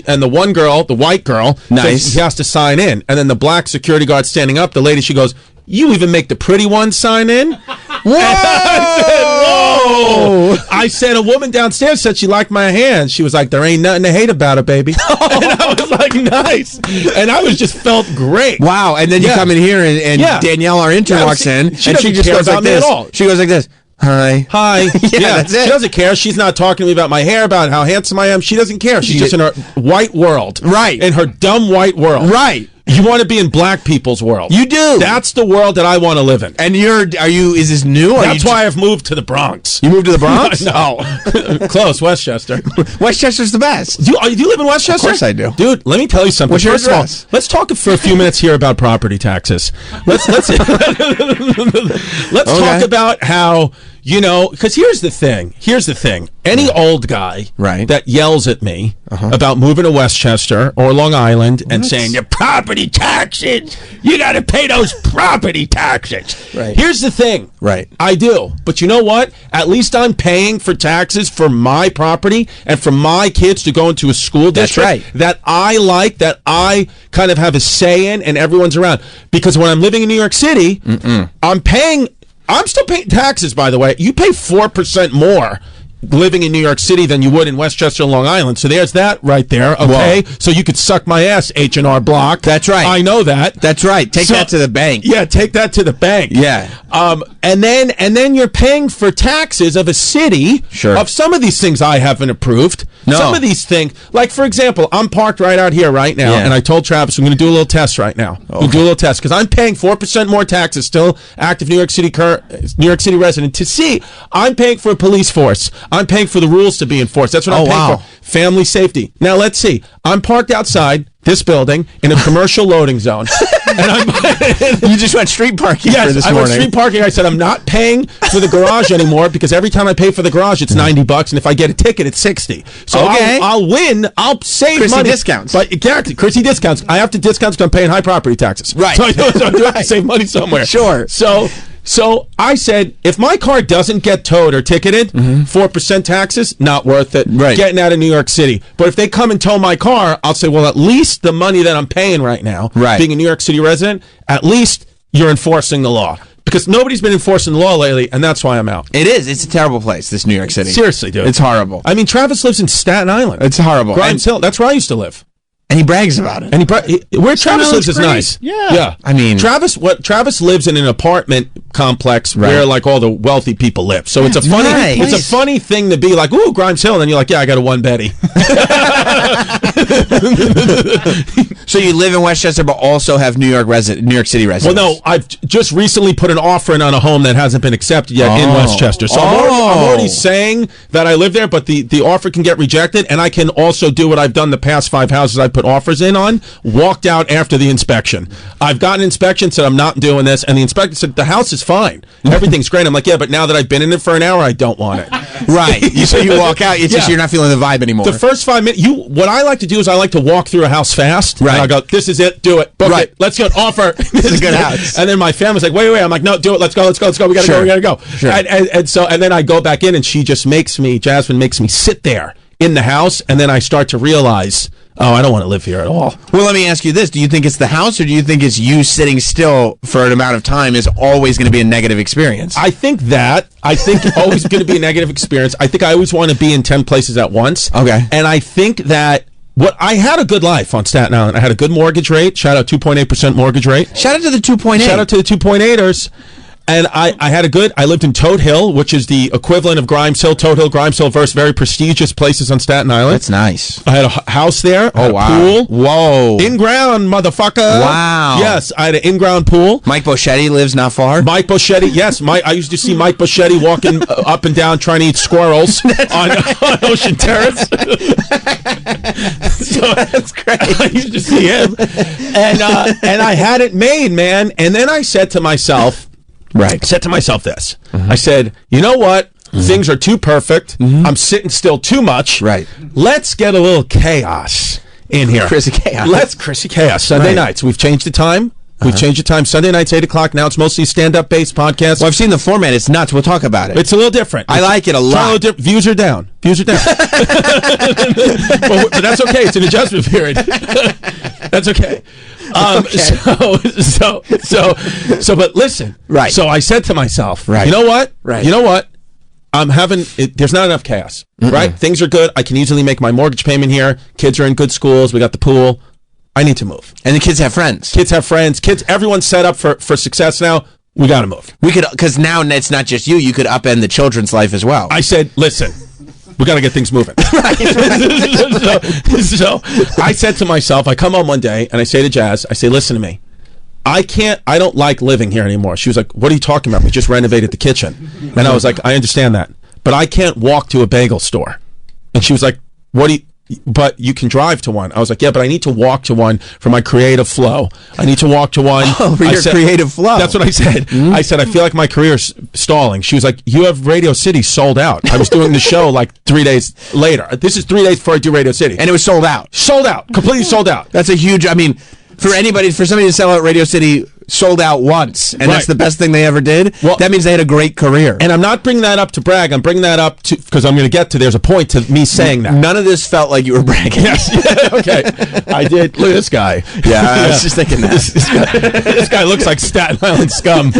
and the one girl, the white girl, Nice. says he has to sign in. And then the black security guard standing up, the lady, she goes, you even make the pretty ones sign in? Whoa! I said, whoa! I said, a woman downstairs said she liked my hand. She was like, there ain't nothing to hate about it, baby. And I was like, nice. And I was just felt great. Wow. And then you come in here, and Danielle, our intern, walks in, and she doesn't just care goes about like me this. at all. She goes like this. Hi. Hi. Yeah, that's it. She doesn't care. She's not talking to me about my hair, about how handsome I am. She doesn't care. She's just in her white world. Right. In her dumb white world. Right. You want to be in black people's world. You do. That's the world that I want to live in. And is this new? That's why I've moved to the Bronx. You moved to the Bronx? No. Close, Westchester. Westchester's the best. Do you live in Westchester? Of course I do. Dude, let me tell you something. What's your First of all, address? let's talk for a few minutes here about property taxes. Let's talk about how, because here's the thing. Any old guy that yells at me about moving to Westchester or Long Island and saying, your property taxes, you got to pay those property taxes. Right. Here's the thing. Right. I do. But you know what? At least I'm paying for taxes for my property and for my kids to go into a school district that I like, that I kind of have a say in, and everyone's around. Because when I'm living in New York City, I'm still paying taxes, by the way. You pay 4% more living in New York City than you would in Westchester and Long Island. So there's that right there, okay? Whoa. So you could suck my ass, H&R Block. That's right. I know that. That's right. Take that to the bank. Yeah, take that to the bank. Yeah. And then you're paying for taxes of a city of some of these things I haven't approved. No. Some of these things, like for example, I'm parked right out here right now, and I told Travis we're going to do a little test right now. Okay. We'll do a little test because I'm paying 4% more taxes, still active New York City resident, to see. I'm paying for a police force. I'm paying for the rules to be enforced. That's what I'm paying for. Family safety. Now let's see. I'm parked outside this building in a commercial loading zone. And you just went street parking for this I morning. went street parking. I said, I'm not paying for the garage anymore because every time I pay for the garage, it's $90, and if I get a ticket, it's $60. So Okay. I'll win. I'll save Chrissy money. discounts. But exactly, Chrissy discounts. I have to discount because I'm paying high property taxes. Right. So I do have to save money somewhere. Sure. So I said, if my car doesn't get towed or ticketed, 4% taxes, not worth it. Right. Getting out of New York City. But if they come and tow my car, I'll say, well, at least the money that I'm paying right now, being a New York City resident, at least you're enforcing the law. Because nobody's been enforcing the law lately, and that's why I'm out. It is. It's a terrible place, this New York City. Seriously, dude. It's horrible. I mean, Travis lives in Staten Island. It's horrible. Grimes Hill. That's where I used to live. And he brags about it. And where Travis lives is great. nice. Yeah. I mean, Travis lives in an apartment complex where like all the wealthy people live. So it's a funny Nice. it's a funny thing to be like, ooh, Grimes Hill, and then you're like, yeah, I got a one Betty. So you live in Westchester, but also have New York City residence. Well, no, I've just recently put an offer in on a home that hasn't been accepted yet in Westchester. So I'm already saying that I live there, but the offer can get rejected, and I can also do what I've done the past 5 houses I put offers in on, walked out after the inspection. I've got an inspection, said I'm not doing this, and the inspector said, the house is fine. Everything's great. I'm like, yeah, but now that I've been in it for an hour, I don't want it. Right. So you walk out, it's just you're not feeling the vibe anymore. The first 5 minutes, what I like to do is I like to walk through a house fast. Right. And I go, this is it, do it, book it, let's go, offer. This is a good house. And then my family's like, wait. I'm like, no, do it, let's go, we gotta go. Sure. And then I go back in, and she just Jasmine makes me sit there in the house, and then I start to realize, oh, I don't want to live here at all. Well, let me ask you this. Do you think it's the house, or do you think it's you sitting still for an amount of time is always going to be a negative experience? I think it's always going to be a negative experience. I think I always want to be in 10 places at once. Okay. And I think that I had a good life on Staten Island. I had a good mortgage rate. Shout out 2.8% mortgage rate. Shout out to the 2.8. Shout out to the 2.8ers. And I lived in Toad Hill, which is the equivalent of Grimes Hill. Toad Hill, Grimes Hill, versus very prestigious places on Staten Island. That's nice. I had a house there. I had a pool. Whoa. In-ground, motherfucker. Wow. Yes, I had an in-ground pool. Mike Boschetti lives not far. Mike Boschetti, yes. I used to see Mike Boschetti walking up and down trying to eat squirrels on Ocean Terrace. So that's great. I used to see him. And I had it made, man. And then I said to myself, this. I said, you know what? Things are too perfect. I'm sitting still too much. Right. Let's get a little chaos in here. Chrissy Chaos. Chrissy Chaos. Sunday nights. We've changed the time. We've changed the time. Sunday nights, 8 o'clock. Now it's mostly stand-up based podcast. Well, I've seen the format. It's nuts. We'll talk about it. It's a little different. I like it a lot. Views are down. But that's okay. It's an adjustment period. That's okay. But listen. Right. So I said to myself, right. You know what? Right. You know what? There's not enough chaos, right? Things are good. I can easily make my mortgage payment here. Kids are in good schools. We got the pool. I need to move. And the kids have friends. Everyone's set up for success now. We got to move. We could, because now it's not just you. You could upend the children's life as well. I said, listen, we got to get things moving. So I said to myself, I come home one day and I say to Jazz, I say, listen to me. I don't like living here anymore. She was like, what are you talking about? We just renovated the kitchen. And I was like, I understand that. But I can't walk to a bagel store. And she was like, but you can drive to one. I was like, yeah, but I need to walk to one for my creative flow. I need to walk to one. For your creative flow. That's what I said. I said, I feel like my career's stalling. She was like, you have Radio City sold out. I was doing the show like 3 days later. This is 3 days before I do Radio City. And it was sold out. Sold out. Completely sold out. That's a huge, for somebody to sell out Radio City sold out once, and that's the best thing they ever did. Well, that means they had a great career. And I'm not bringing that up to brag. I'm bringing that up because I'm going to get to. There's a point to me saying that. None of this felt like you were bragging. Yes. Okay. I did. Look at this guy. Yeah, I was just thinking that. This guy looks like Staten Island scum.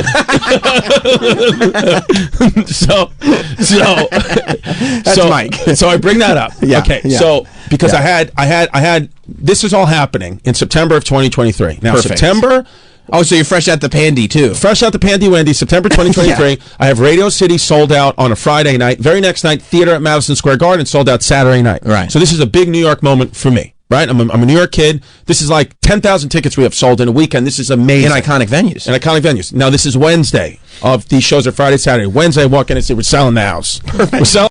That's Mike. So I bring that up. Yeah. Okay. Yeah. So because I had this is all happening in September of 2023. Now Perfect. September. Oh, so you're fresh out the pandy, too. Fresh out the pandy Wendy, September 2023. I have Radio City sold out on a Friday night. Very next night, theater at Madison Square Garden sold out Saturday night. Right. So this is a big New York moment for me, right? I'm a New York kid. This is like 10,000 tickets we have sold in a weekend. This is amazing. In iconic venues. Now, this is Wednesday. These shows are Friday, Saturday. Wednesday, I walk in and say, we're selling the house. We're selling